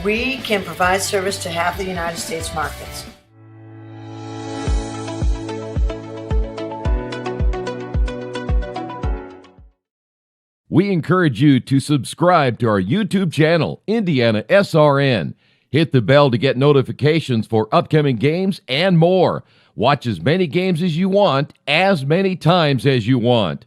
we can provide service to half the United States markets. We encourage you to subscribe to our YouTube channel, IndianaSRN. Hit the bell to get notifications for upcoming games and more. Watch as many games as you want, as many times as you want.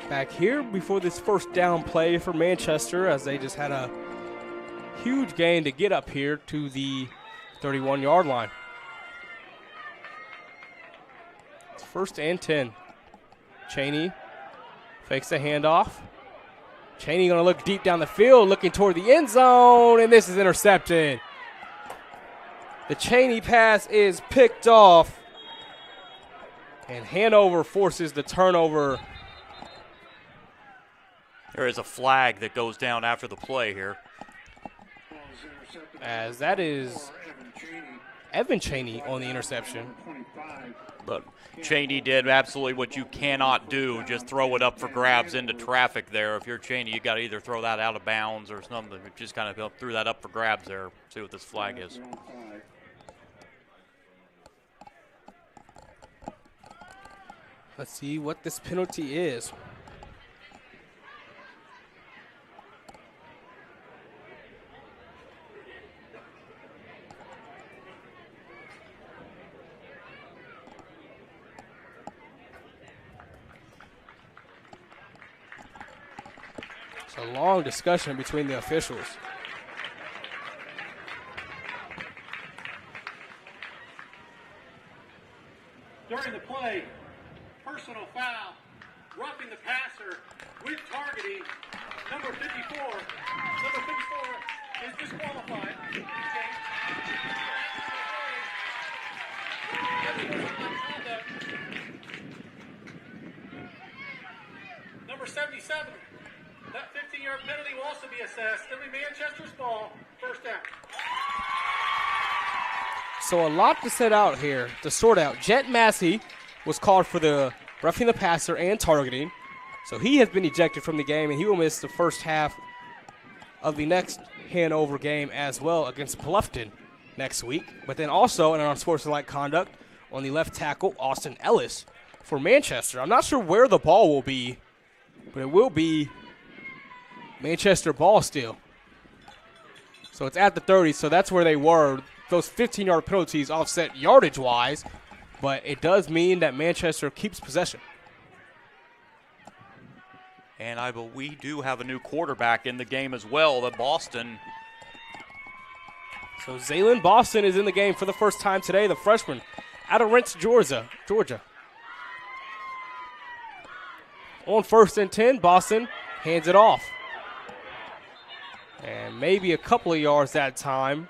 Back here before this first down play for Manchester, as they just had a huge gain to get up here to the 31-yard line. It's 1st and 10. Cheney fakes the handoff. Cheney going to look deep down the field, looking toward the end zone, and this is intercepted. The Cheney pass is picked off, and Hanover forces the turnover. There is a flag that goes down after the play here. As that is Evan Cheney on the interception. But Cheney did absolutely what you cannot do, just throw it up for grabs into traffic there. If you're Cheney, you got to either throw that out of bounds or something. Just kind of threw that up for grabs there. See what this flag is. Let's see what this penalty is. It's a long discussion between the officials. During the play, personal foul, roughing the passer with targeting, number 54. Number 54 is disqualified. Number 77. That 15-yard penalty will also be assessed. It'll be Manchester's ball, 1st down. So a lot to set out here, to sort out. Jet Massey was called for the roughing the passer and targeting. So he has been ejected from the game, and he will miss the first half of the next Hanover game as well against Bluffton next week. But then also in unsportsmanlike conduct on the left tackle, Austin Ellis for Manchester. I'm not sure where the ball will be, but it will be Manchester ball still. So it's at the 30, so that's where they were. Those 15-yard penalties offset yardage-wise, but it does mean that Manchester keeps possession. And we do have a new quarterback in the game as well, the Boston. So Zaylen Boston is in the game for the first time today, the freshman out of Rents, Georgia. On 1st and 10, Boston hands it off. And maybe a couple of yards that time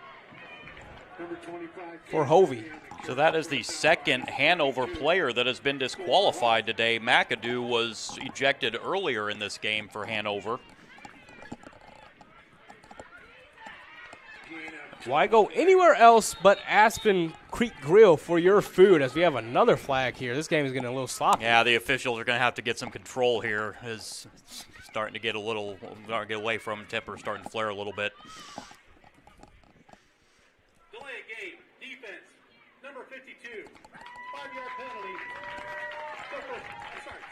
for Hovey. So that is the second Hanover player that has been disqualified today. McAdoo was ejected earlier in this game for Hanover. Why go anywhere else but Aspen Creek Grill for your food, as we have another flag here. This game is getting a little sloppy. Yeah, the officials are going to have to get some control here. Is starting to get away from Tipper, starting to flare a little bit. Delay a game. Defense. Number 52. 5-yard penalty.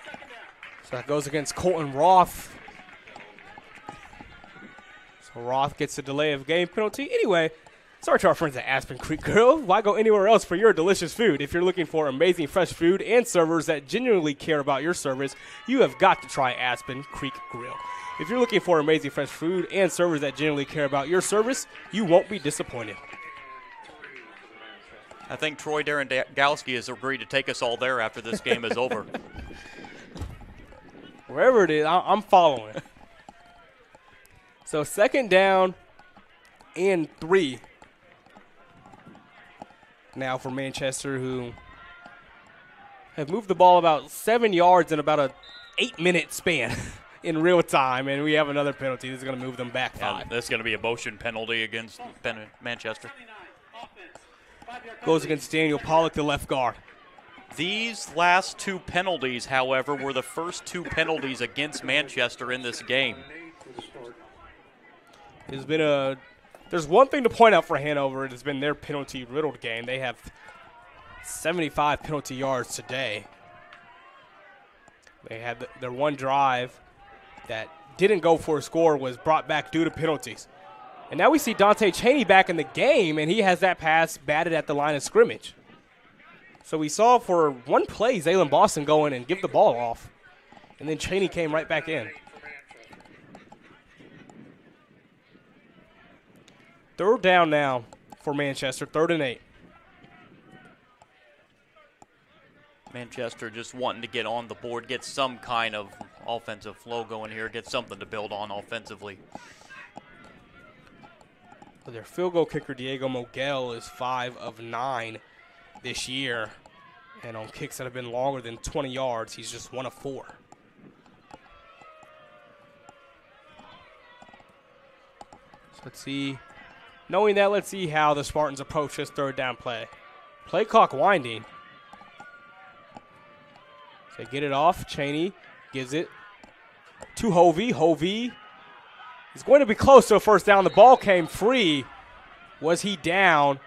Second down. So that goes against Colton Roth. So Roth gets a delay of game penalty. Anyway, sorry to our friends at Aspen Creek Grill. Why go anywhere else for your delicious food? If you're looking for amazing fresh food and servers that genuinely care about your service, you have got to try Aspen Creek Grill. If you're looking for amazing fresh food and servers that genuinely care about your service, you won't be disappointed. I think Troy Darren-Galski has agreed to take us all there after this game is over. Wherever it is, I'm following. So 2nd down and 3 now for Manchester, who have moved the ball about 7 yards in about a 8-minute span in real time, and we have another penalty. This is going to move them back 5. This is going to be a motion penalty against Manchester. Goes against Daniel Pollock, the left guard. These last 2 penalties, however, were the first 2 penalties against Manchester in this game. There's one thing to point out for Hanover. It has been their penalty-riddled game. They have 75 penalty yards today. They had their one drive that didn't go for a score was brought back due to penalties. And now we see Dante Chaney back in the game, and he has that pass batted at the line of scrimmage. So we saw for one play Zaylen Boston go in and give the ball off, and then Chaney came right back in. 3rd down now for Manchester, 3rd and 8. Manchester just wanting to get on the board, get some kind of offensive flow going here, get something to build on offensively. Their field goal kicker, Diego Mogel, is 5 of 9 this year. And on kicks that have been longer than 20 yards, he's just 1 of 4. So let's see. Knowing that, let's see how the Spartans approach this 3rd down play. Play clock winding. So they get it off. Chaney gives it to Hovey. Hovey is going to be close to a 1st down. The ball came free. Was he down?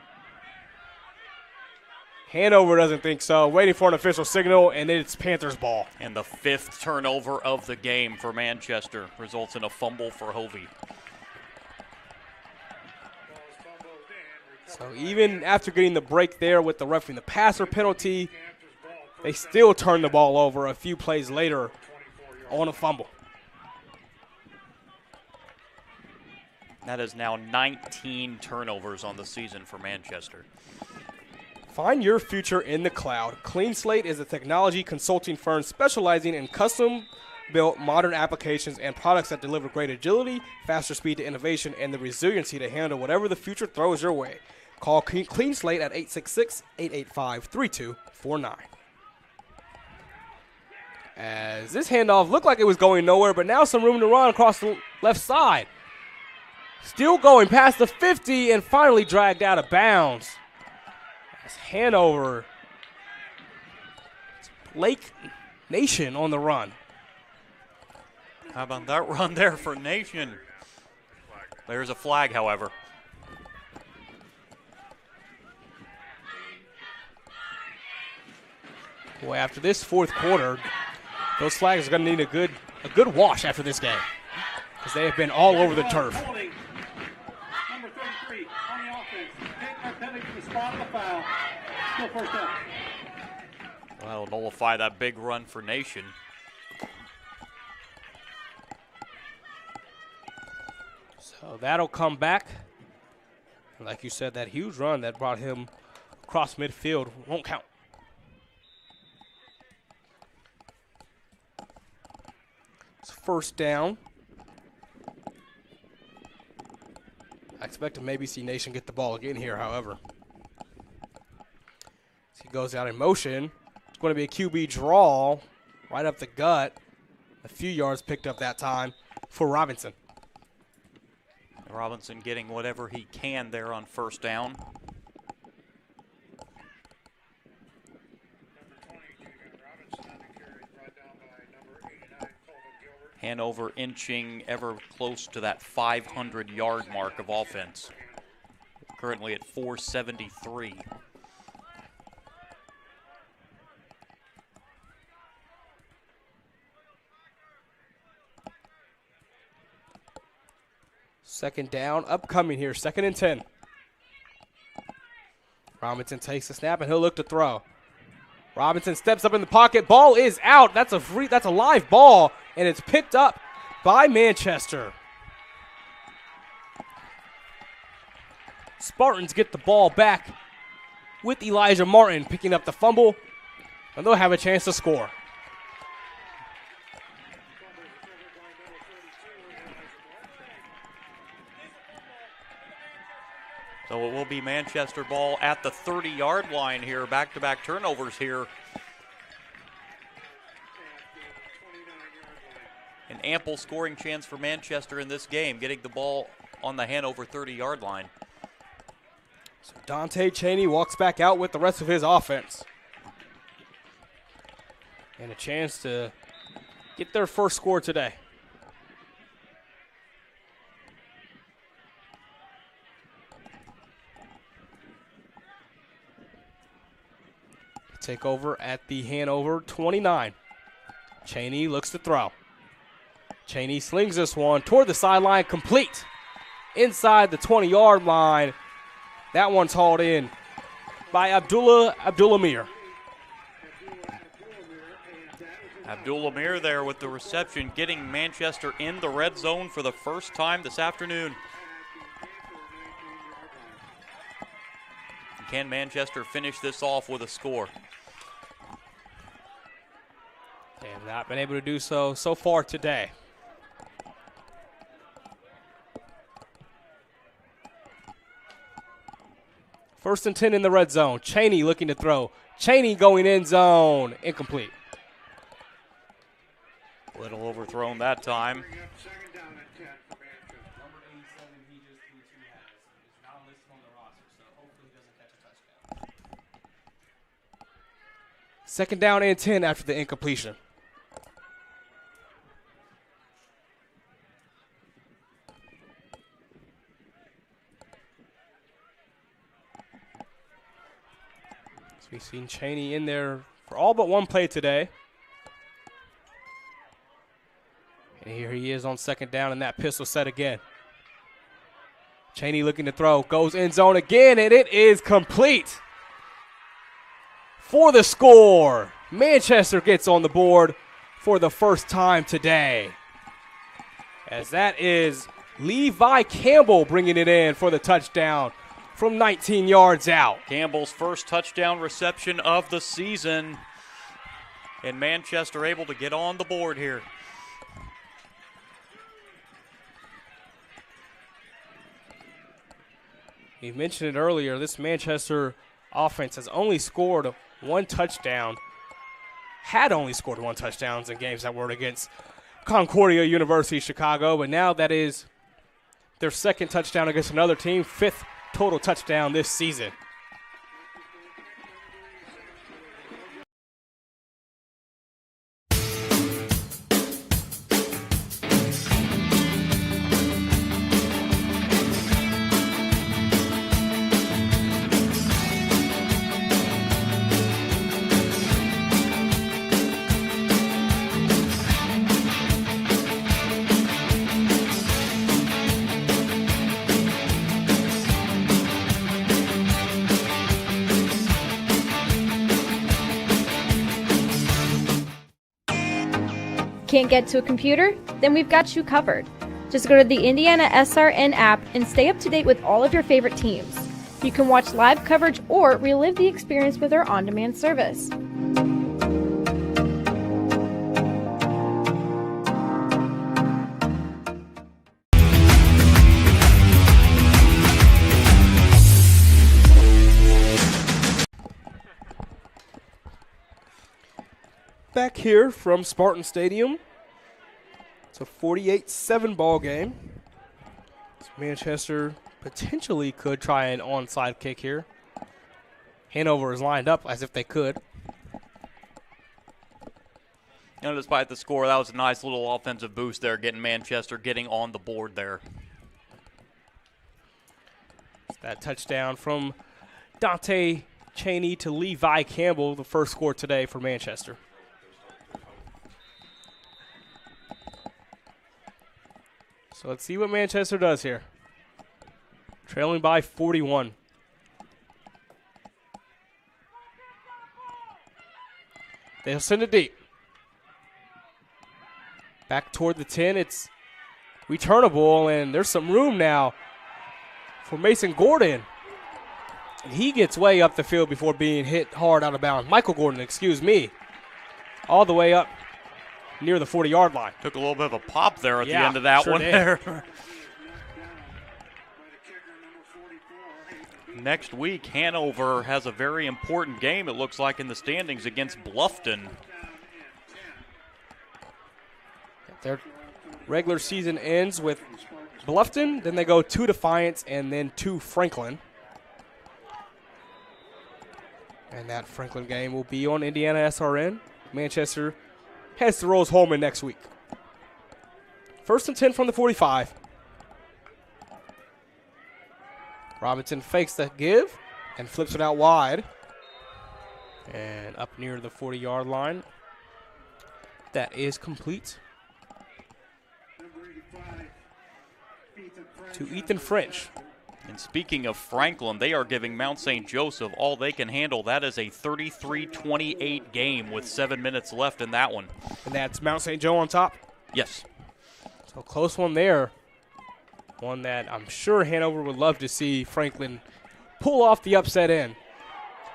Hanover doesn't think so. Waiting for an official signal, and it's Panthers ball. And the 5th turnover of the game for Manchester results in a fumble for Hovey. So even after getting the break there with the roughing the passer penalty, they still turn the ball over a few plays later on a fumble. That is now 19 turnovers on the season for Manchester. Find your future in the cloud. Clean Slate is a technology consulting firm specializing in custom-built modern applications and products that deliver great agility, faster speed to innovation, and the resiliency to handle whatever the future throws your way. Call Clean Slate at 866-885-3249. As this handoff looked like it was going nowhere, but now some room to run across the left side. Still going past the 50 and finally dragged out of bounds. As Hanover, Lake Nation on the run. How about that run there for Nation? There's a flag, however. Boy, after this fourth quarter, those flags are going to need a good wash after this game, because they have been all over the turf. Number 33 on the offense. Pick penalty to the spot of the foul. Still first down. Well, nullify that big run for Nation. So that'll come back. Like you said, that huge run that brought him across midfield won't count. It's first down. I expect to maybe see Nation get the ball again here, however. As he goes out in motion, it's going to be a QB draw right up the gut. A few yards picked up that time for Robinson. Robinson getting whatever he can there on first down. Hanover inching ever close to that 500-yard mark of offense. Currently at 473. Second down, upcoming here, 2nd and 10. Robinson takes the snap and he'll look to throw. Robinson steps up in the pocket. Ball is out. That's a live ball, and it's picked up by Manchester. Spartans get the ball back with Elijah Martin picking up the fumble, and they'll have a chance to score. So it will be Manchester ball at the 30-yard line here. Back-to-back turnovers here. An ample scoring chance for Manchester in this game, getting the ball on the Hanover 30-yard line. So Dante Cheney walks back out with the rest of his offense. And a chance to get their first score today. Take over at the Hanover 29. Cheney looks to throw. Cheney slings this one toward the sideline, complete. Inside the 20-yard line. That one's hauled in by Abdul-Amir. Abdul-Amir there with the reception, getting Manchester in the red zone for the first time this afternoon. Can Manchester finish this off with a score? They have not been able to do so far today. First and 10 in the red zone. Cheney looking to throw. Cheney going end zone. Incomplete. A little overthrown that time. Second down and 10 after the incompletion. So we've seen Cheney in there for all but one play today. And here he is on second down in that pistol set again. Cheney looking to throw, goes end zone again, and it is complete. For the score, Manchester gets on the board for the first time today. As that is Levi Campbell bringing it in for the touchdown from 19 yards out. Campbell's first touchdown reception of the season. And Manchester able to get on the board here. You mentioned it earlier, this Manchester offense has only scored one touchdown, had only scored one touchdown in games that were against Concordia University Chicago, but now that is their second touchdown against another team, fifth total touchdown this season. Can't get to a computer? Then we've got you covered. Just go to the IndianaSRN app and stay up to date with all of your favorite teams. You can watch live coverage or relive the experience with our on-demand service. Back here from Spartan Stadium. It's a 48-7 ball game. Manchester potentially could try an onside kick here. Hanover is lined up as if they could. You know, despite the score, that was a nice little offensive boost there, getting Manchester getting on the board there. That touchdown from Dante Cheney to Levi Campbell, the first score today for Manchester. So let's see what Manchester does here. Trailing by 41. They'll send it deep. Back toward the 10. It's returnable, and there's some room now for Mason Gordon. He gets way up the field before being hit hard out of bounds. Michael Gordon, excuse me. All the way up near the 40-yard line. Took a little bit of a pop there at the end of that sure one did. there. Next week, Hanover has a very important game, it looks like, in the standings against Bluffton. Their regular season ends with Bluffton, then they go to Defiance, and then to Franklin. And that Franklin game will be on IndianaSRN. Manchester heads to Rose-Hulman next week. 1st and 10 from the 45. Robinson fakes the give and flips it out wide. And up near the 40-yard line. That is complete. To Ethan French. And speaking of Franklin, they are giving Mount St. Joseph all they can handle. That is a 33-28 game with 7 minutes left in that one. And that's Mount St. Joe on top? Yes. So close one there. One that I'm sure Hanover would love to see Franklin pull off the upset end.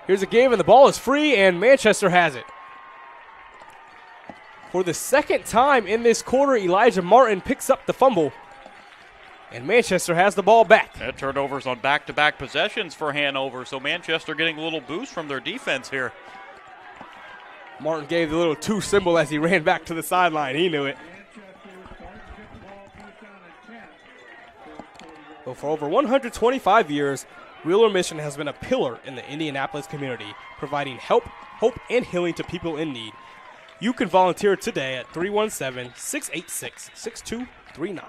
Here's a game, and the ball is free, and Manchester has it. For the second time in this quarter, Elijah Martin picks up the fumble. And Manchester has the ball back. That turnovers on back-to-back possessions for Hanover, so Manchester getting a little boost from their defense here. Martin gave the little 2 symbol as he ran back to the sideline. He knew it. Well, for over 125 years, Wheeler Mission has been a pillar in the Indianapolis community, providing help, hope, and healing to people in need. You can volunteer today at 317-686-6239.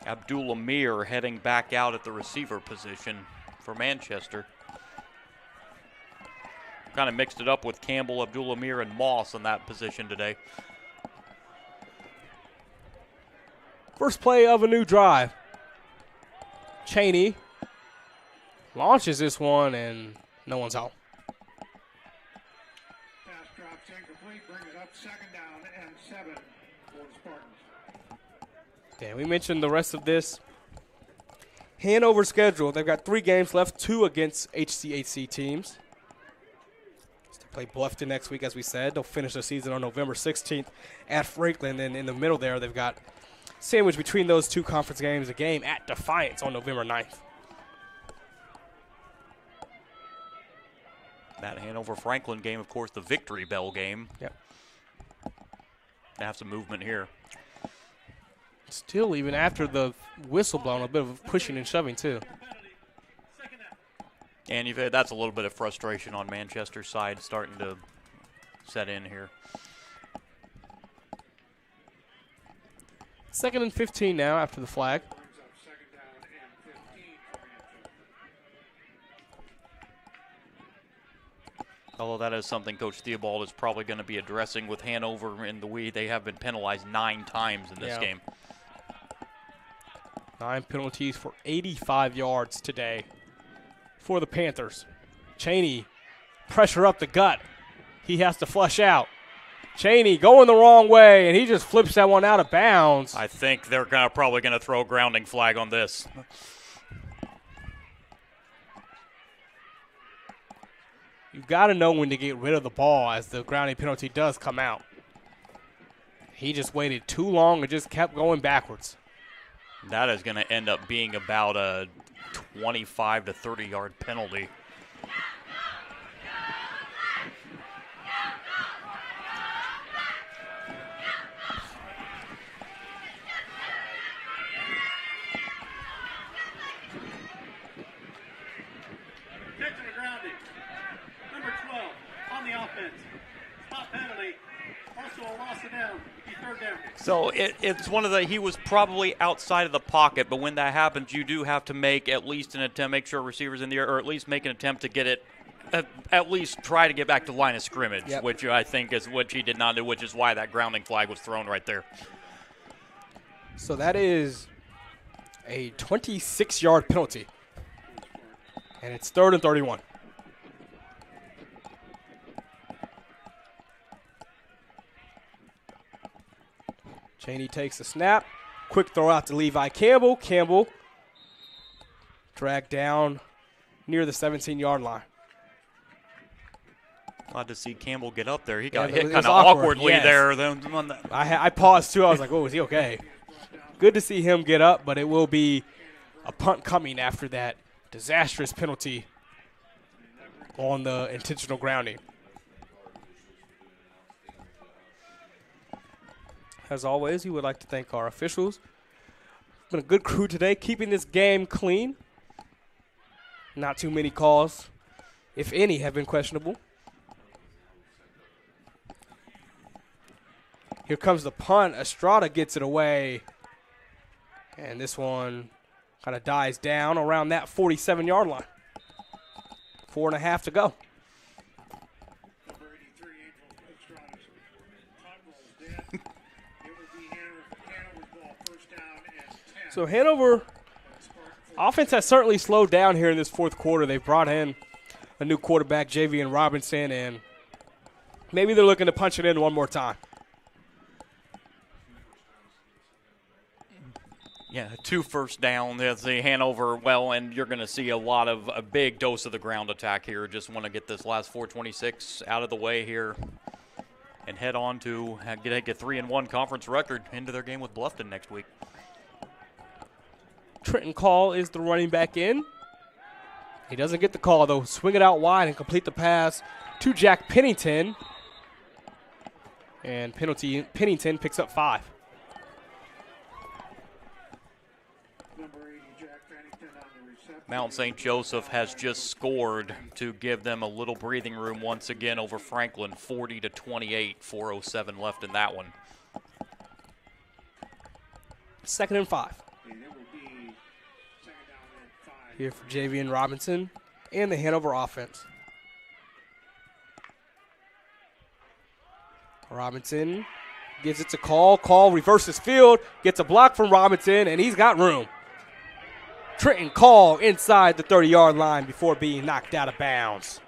Abdul Amir heading back out at the receiver position for Manchester. Kind of mixed it up with Campbell, Abdul Amir, and Moss in that position today. First play of a new drive. Cheney launches this one, and no one's out. Pass drops incomplete, brings up 2nd down and 7 for the Spartans. Yeah, we mentioned the rest of this. Hanover schedule. They've got 3 games left, 2 against HCAC teams. They play Bluffton next week, as we said. They'll finish the season on November 16th at Franklin. And in the middle there, they've got sandwiched between those 2 conference games, a game at Defiance on November 9th. That Hanover-Franklin game, of course, the Victory Bell game. Yep. They have some movement here. Still, even after the whistle blown, a bit of pushing and shoving, too. And that's a little bit of frustration on Manchester's side starting to set in here. 2nd and 15 now after the flag. Although that is something Coach Theobald is probably going to be addressing with Hanover in the way they have been penalized 9 times in this game. 9 penalties for 85 yards today for the Panthers. Cheney, pressure up the gut. he has to flush out. Cheney going the wrong way, and he just flips that one out of bounds. I think they're probably going to throw a grounding flag on this. You've got to know when to get rid of the ball as the grounding penalty does come out. He just waited too long and just kept going backwards. That is going to end up being about a 25 to 30-yard penalty. So it's one of the, he was probably outside of the pocket, but when that happens, you do have to make at least an attempt, make sure receiver's in the air, or at least make an attempt to get it, at least try to get back to line of scrimmage, which I think is what he did not do, which is why that grounding flag was thrown right there. So that is a 26-yard penalty, and it's 3rd and 31. Cheney takes the snap. Quick throw out to Levi Campbell. Campbell dragged down near the 17-yard line. Glad to see Campbell get up there. He got hit kind of awkwardly there. I paused too. I was like, oh, is he okay? Good to see him get up, but it will be a punt coming after that disastrous penalty on the intentional grounding. As always, we would like to thank our officials. It's been a good crew today, keeping this game clean. Not too many calls, if any, have been questionable. Here comes the punt. Estrada gets it away. And this one kind of dies down around that 47-yard line. 4.5 to go. So Hanover offense has certainly slowed down here in this fourth quarter. They've brought in a new quarterback, Javian Robinson, and maybe they're looking to punch it in one more time. Yeah, 2 first down. There's the Hanover, and you're going to see a big dose of the ground attack here. Just want to get this last 426 out of the way here and head on to get a 3-1 conference record into their game with Bluffton next week. Trenton Call is the running back in. He doesn't get the call, though. Swing it out wide and complete the pass to Jack Pennington. And Pennington picks up 5. Mount St. Joseph has just scored to give them a little breathing room once again over Franklin, 40-28, 4:07 left in that one. 2nd and 5. Here for Javian Robinson and the Hanover offense. Robinson gives it to Call. Call reverses field, gets a block from Robinson, and he's got room. Trenton Call inside the 30-yard line before being knocked out of bounds.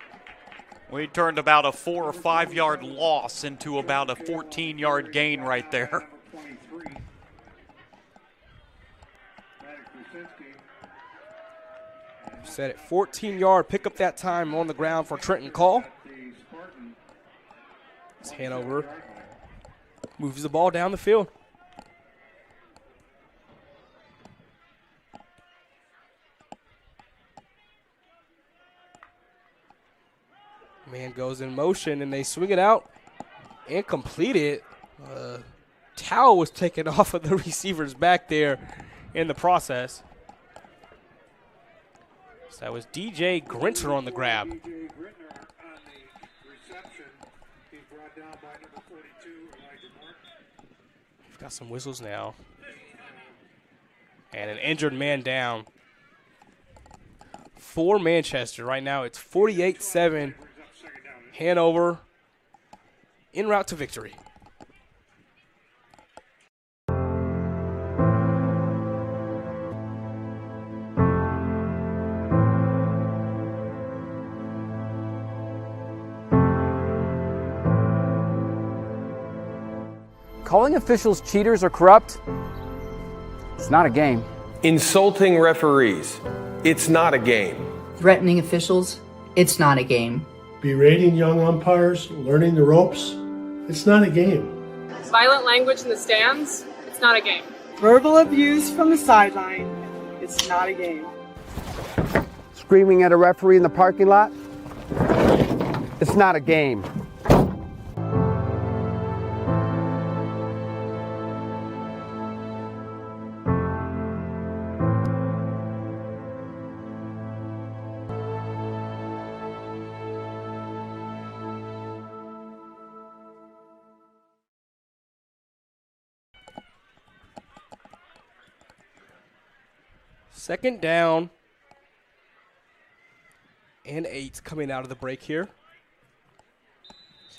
We turned about a 4 or 5 yard loss into about a 14-yard gain right there. Set it 14-yard pickup that time on the ground for Trenton Call. As Hanover moves the ball down the field. Man goes in motion, and they swing it out and complete it. Towel was taken off of the receiver's back there in the process. So that was DJ Grinter on the grab. DJ Gritner on the reception. He's brought down by number 42, Elijah Martin. We've got some whistles now. And an injured man down for Manchester. Right now it's 48-7. Hanover en route to victory. Calling officials cheaters or corrupt, it's not a game. Insulting referees, it's not a game. Threatening officials, it's not a game. Berating young umpires, learning the ropes, it's not a game. Violent language in the stands, it's not a game. Verbal abuse from the sideline. It's not a game. Screaming at a referee in the parking lot, it's not a game. Second down and 8 coming out of the break here.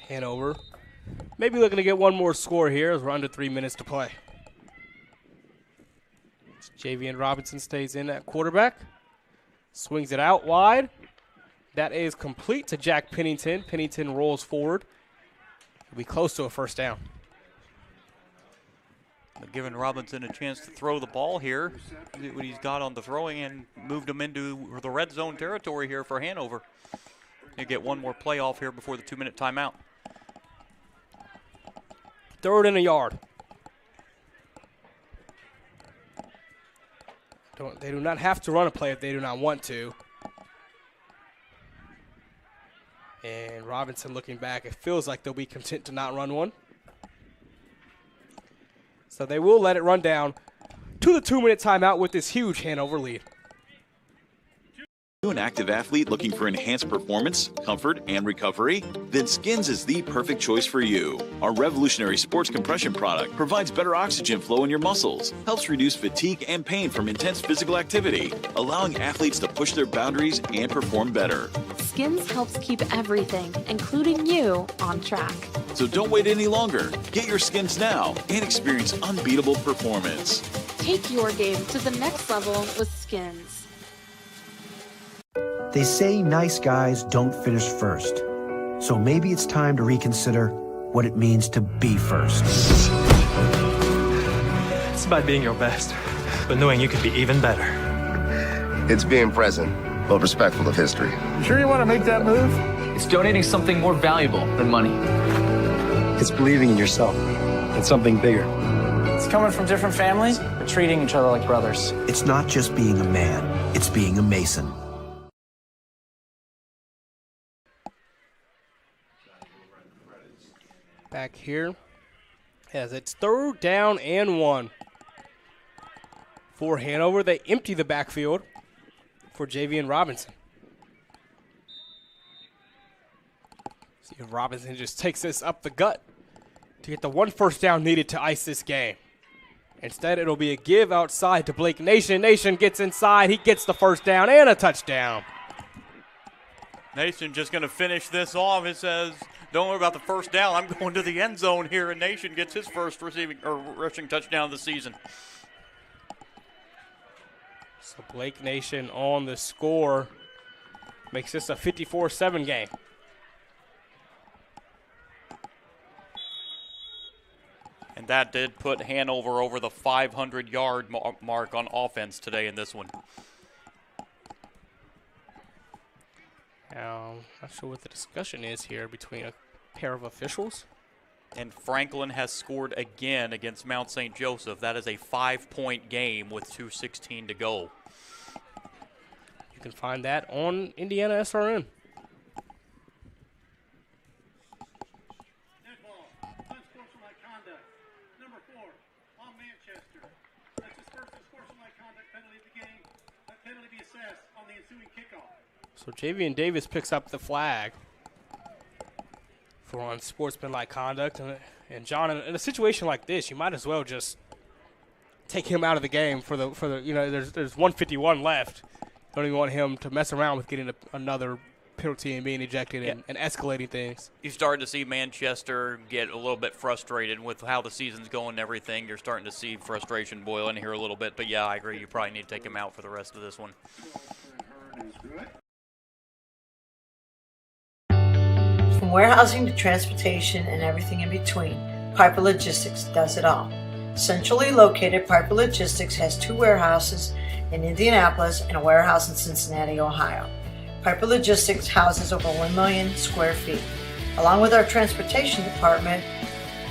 Hanover maybe looking to get one more score here as we're under 3 minutes to play. Javian Robinson stays in at quarterback. Swings it out wide. That is complete to Jack Pennington. Pennington rolls forward. He'll be close to a first down. Giving Robinson a chance to throw the ball here, what he's got on the throwing, and moved him into the red zone territory here for Hanover. They get one more play off here before the 2-minute timeout. 3rd and a yard. They do not have to run a play if they do not want to. And Robinson looking back, it feels like they'll be content to not run one. So they will let it run down to the 2-minute timeout with this huge Hanover lead. Are you an active athlete looking for enhanced performance, comfort, and recovery? Then Skins is the perfect choice for you. Our revolutionary sports compression product provides better oxygen flow in your muscles, helps reduce fatigue and pain from intense physical activity, allowing athletes to push their boundaries and perform better. Skins helps keep everything, including you, on track. So don't wait any longer. Get your Skins now and experience unbeatable performance. Take your game to the next level with Skins. They say nice guys don't finish first. So maybe it's time to reconsider what it means to be first. It's about being your best, but knowing you could be even better. It's being present, but respectful of history. You sure you want to make that move? It's donating something more valuable than money. It's believing in yourself and something bigger. It's coming from different families, but treating each other like brothers. It's not just being a man, it's being a Mason. Back here as it's 3rd down and 1 for Hanover. They empty the backfield for Javian Robinson. See if Robinson just takes this up the gut to get the 1 first down needed to ice this game. Instead, it'll be a give outside to Blake Nation. Nation gets inside. He gets the first down and a touchdown. Nation just going to finish this off. It says, don't worry about the first down. I'm going to the end zone here, and Nation gets his first rushing touchdown of the season. So Blake Nation on the score makes this a 54-7 game. And that did put Hanover over the 500-yard mark on offense today in this one. Now, not sure what the discussion is here between a pair of officials. And Franklin has scored again against Mount St. Joseph. That is a 5-point game with 2:16 to go. You can find that on IndianaSRN. So Javian Davis picks up the flag for unsportsmanlike conduct. And John, in a situation like this, you might as well just take him out of the game for the there's 151 left. Don't even want him to mess around with getting another penalty and being ejected and escalating things. You're starting to see Manchester get a little bit frustrated with how the season's going and everything. You're starting to see frustration boil in here a little bit. But, yeah, I agree. You probably need to take him out for the rest of this one. From warehousing to transportation and everything in between, Piper Logistics does it all. Centrally located, Piper Logistics has 2 warehouses in Indianapolis and a warehouse in Cincinnati, Ohio. Piper Logistics houses over 1 million square feet. Along with our transportation department,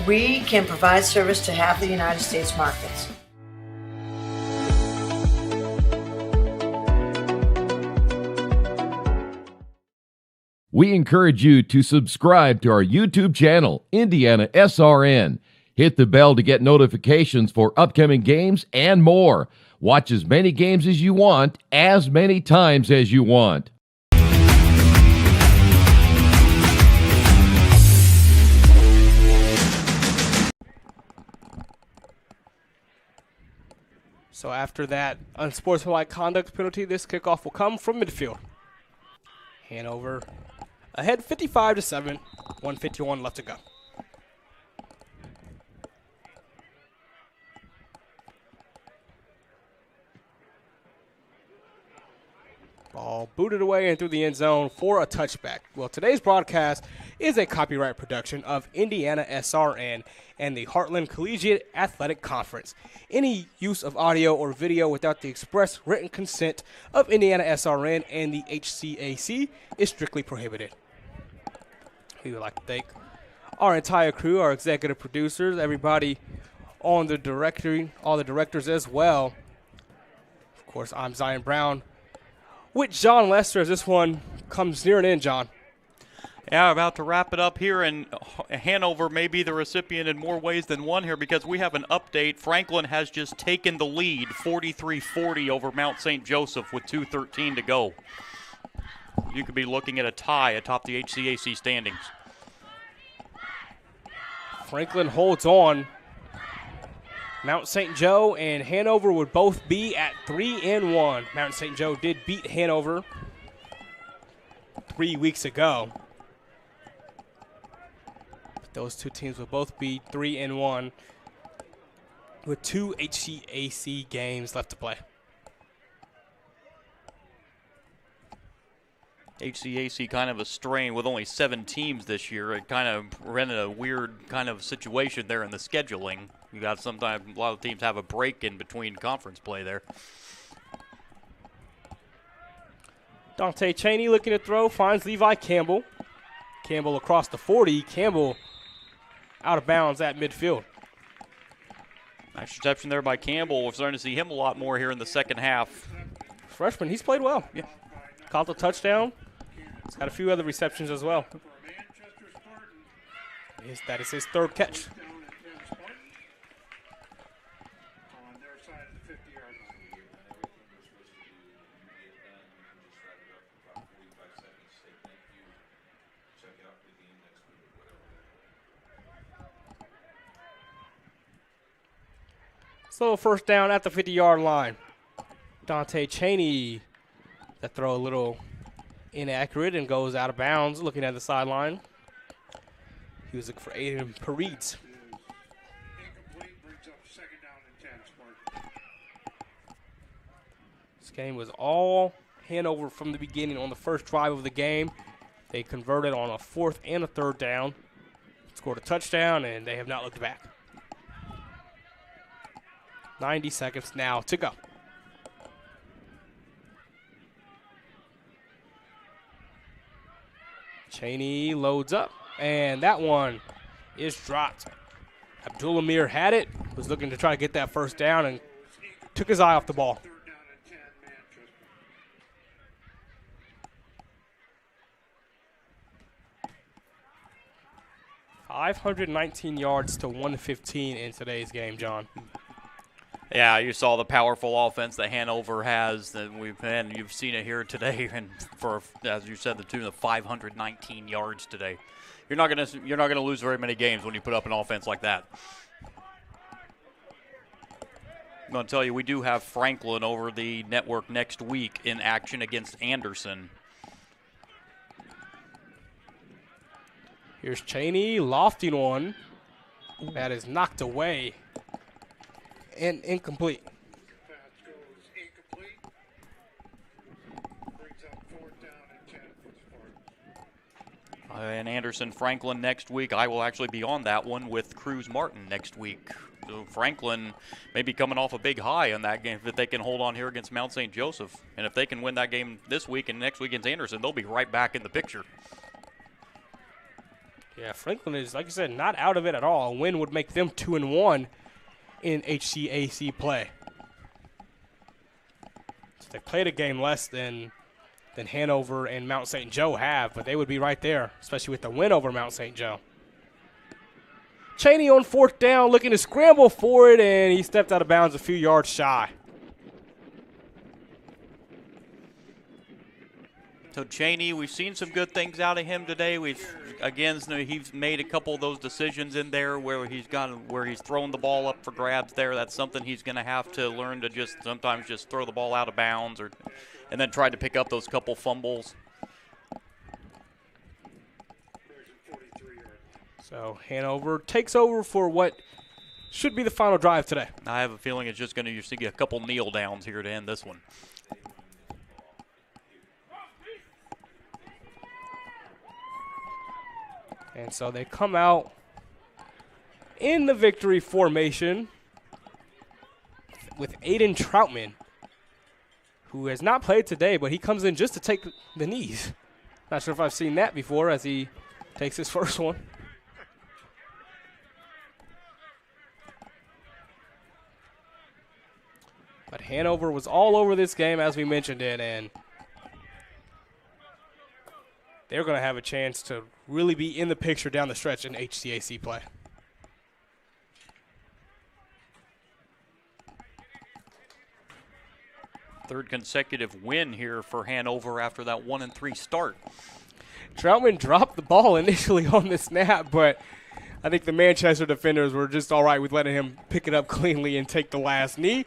we can provide service to half the United States markets. We encourage you to subscribe to our YouTube channel, IndianaSRN. Hit the bell to get notifications for upcoming games and more. Watch as many games as you want, as many times as you want. So after that unsportsmanlike conduct penalty, this kickoff will come from midfield. Hanover ahead 55-7, 1:51 left to go. Ball booted away and through the end zone for a touchback. Well, today's broadcast is a copyright production of IndianaSRN and the Heartland Collegiate Athletic Conference. Any use of audio or video without the express written consent of IndianaSRN and the HCAC is strictly prohibited. We would like to thank our entire crew, our executive producers, everybody on the directory, all the directors as well. Of course, I'm Zion Brown with John Lester as this one comes near an end, John. Yeah, about to wrap it up here, and Hanover may be the recipient in more ways than one here because we have an update. Franklin has just taken the lead, 43-40 over Mount St. Joseph with 2:13 to go. You could be looking at a tie atop the HCAC standings. Franklin holds on. Mount St. Joe and Hanover would both be at 3-1. Mount St. Joe did beat Hanover 3 weeks ago. But those two teams will both be 3-1 with 2 HCAC games left to play. HCAC kind of a strain with only 7 teams this year. It kind of rented a weird kind of situation there in the scheduling. You got sometimes a lot of teams have a break in between conference play there. Dante Cheney looking to throw, finds Levi Campbell. Campbell across the 40. Campbell out of bounds at midfield. Nice reception there by Campbell. We're starting to see him a lot more here in the second half. Freshman, he's played well. Yeah. Caught a touchdown. He's got a few other receptions as well. That is his 3rd catch. So first down at the 50-yard line. Dante Cheney, that throw a little inaccurate and goes out of bounds looking at the sideline. He was looking for Aiden Paredes. This game was all Hanover from the beginning on the first drive of the game. They converted on a 4th and a 3rd down, scored a touchdown, and they have not looked back. 90 seconds now to go. Cheney loads up, and that one is dropped. Abdulamir had it, was looking to try to get that first down, and took his eye off the ball. .519 yards to 115 in today's game, John. Yeah, you saw the powerful offense that Hanover has that you've seen it here today, and for, as you said, the tune of 519 yards today. You're not gonna lose very many games when you put up an offense like that. I'm going to tell you, we do have Franklin over the network next week in action against Anderson. Here's Cheney, lofting one. That is knocked away and incomplete. And Anderson Franklin next week. I will actually be on that one with Cruz Martin next week. So Franklin may be coming off a big high in that game if they can hold on here against Mount St. Joseph. And if they can win that game this week and next week against Anderson, they'll be right back in the picture. Yeah, Franklin is, like you said, not out of it at all. A win would make them 2-1 in HCAC play. So they played a game less than Hanover and Mount St. Joe have, but they would be right there, especially with the win over Mount St. Joe. Cheney on 4th down, looking to scramble for it, and he stepped out of bounds a few yards shy. So Cheney, we've seen some good things out of him today. He's made a couple of those decisions in there where he's thrown the ball up for grabs there. That's something he's going to have to learn to sometimes just throw the ball out of bounds and then try to pick up those couple fumbles. So Hanover takes over for what should be the final drive today. I have a feeling it's just going to see a couple kneel downs here to end this one. And so they come out in the victory formation with Aiden Troutman, who has not played today, but he comes in just to take the knees. Not sure if I've seen that before as he takes his first one. But Hanover was all over this game, as we mentioned it, and they're going to have a chance to really be in the picture down the stretch in HCAC play. Third consecutive win here for Hanover after that 1-3 start. Troutman dropped the ball initially on the snap, but I think the Manchester defenders were just all right with letting him pick it up cleanly and take the last knee.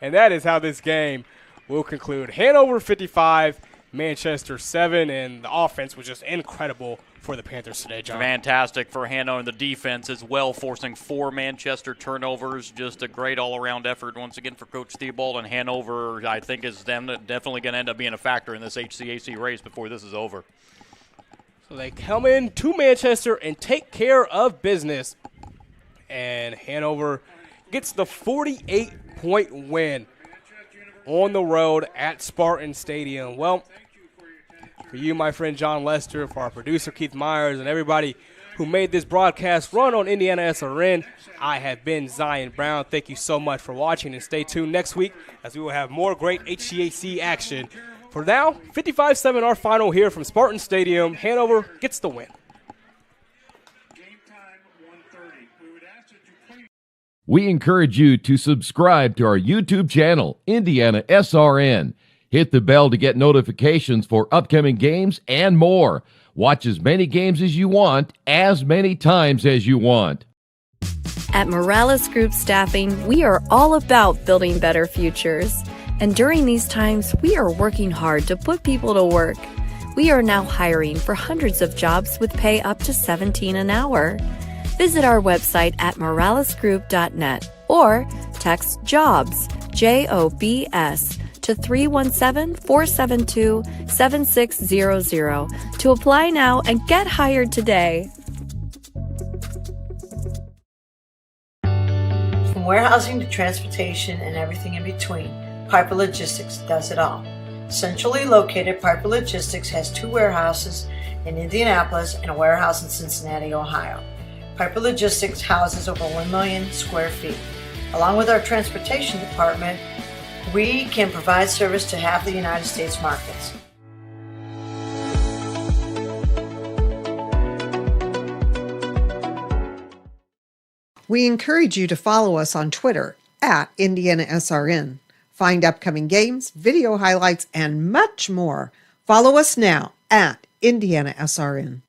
And that is how this game will conclude. Hanover 55, Manchester 7, and the offense was just incredible for the Panthers today, John. Fantastic for Hanover, and the defense as well, forcing 4 Manchester turnovers. Just a great all-around effort once again for Coach Theobald, and Hanover, I think, is definitely going to end up being a factor in this HCAC race before this is over. So they come in to Manchester and take care of business, and Hanover gets the 48-point win on the road at Spartan Stadium. Well, for you, my friend John Lester, for our producer Keith Myers, and everybody who made this broadcast run on IndianaSRN, I have been Zion Brown. Thank you so much for watching, and stay tuned next week as we will have more great HCAC action. For now, 55-7 our final here from Spartan Stadium. Hanover gets the win. We encourage you to subscribe to our YouTube channel, IndianaSRN. Hit the bell to get notifications for upcoming games and more. Watch as many games as you want, as many times as you want. At Morales Group Staffing, we are all about building better futures. And during these times, we are working hard to put people to work. We are now hiring for hundreds of jobs with pay up to $17 an hour. Visit our website at moralesgroup.net or text JOBS, JOBS, to 317-472-7600 to apply now and get hired today. From warehousing to transportation and everything in between, Piper Logistics does it all. Centrally located, Piper Logistics has 2 warehouses in Indianapolis and a warehouse in Cincinnati, Ohio. Piper Logistics houses over 1 million square feet. Along with our transportation department, we can provide service to half the United States markets. We encourage you to follow us on Twitter at IndianaSRN. Find upcoming games, video highlights, and much more. Follow us now at IndianaSRN.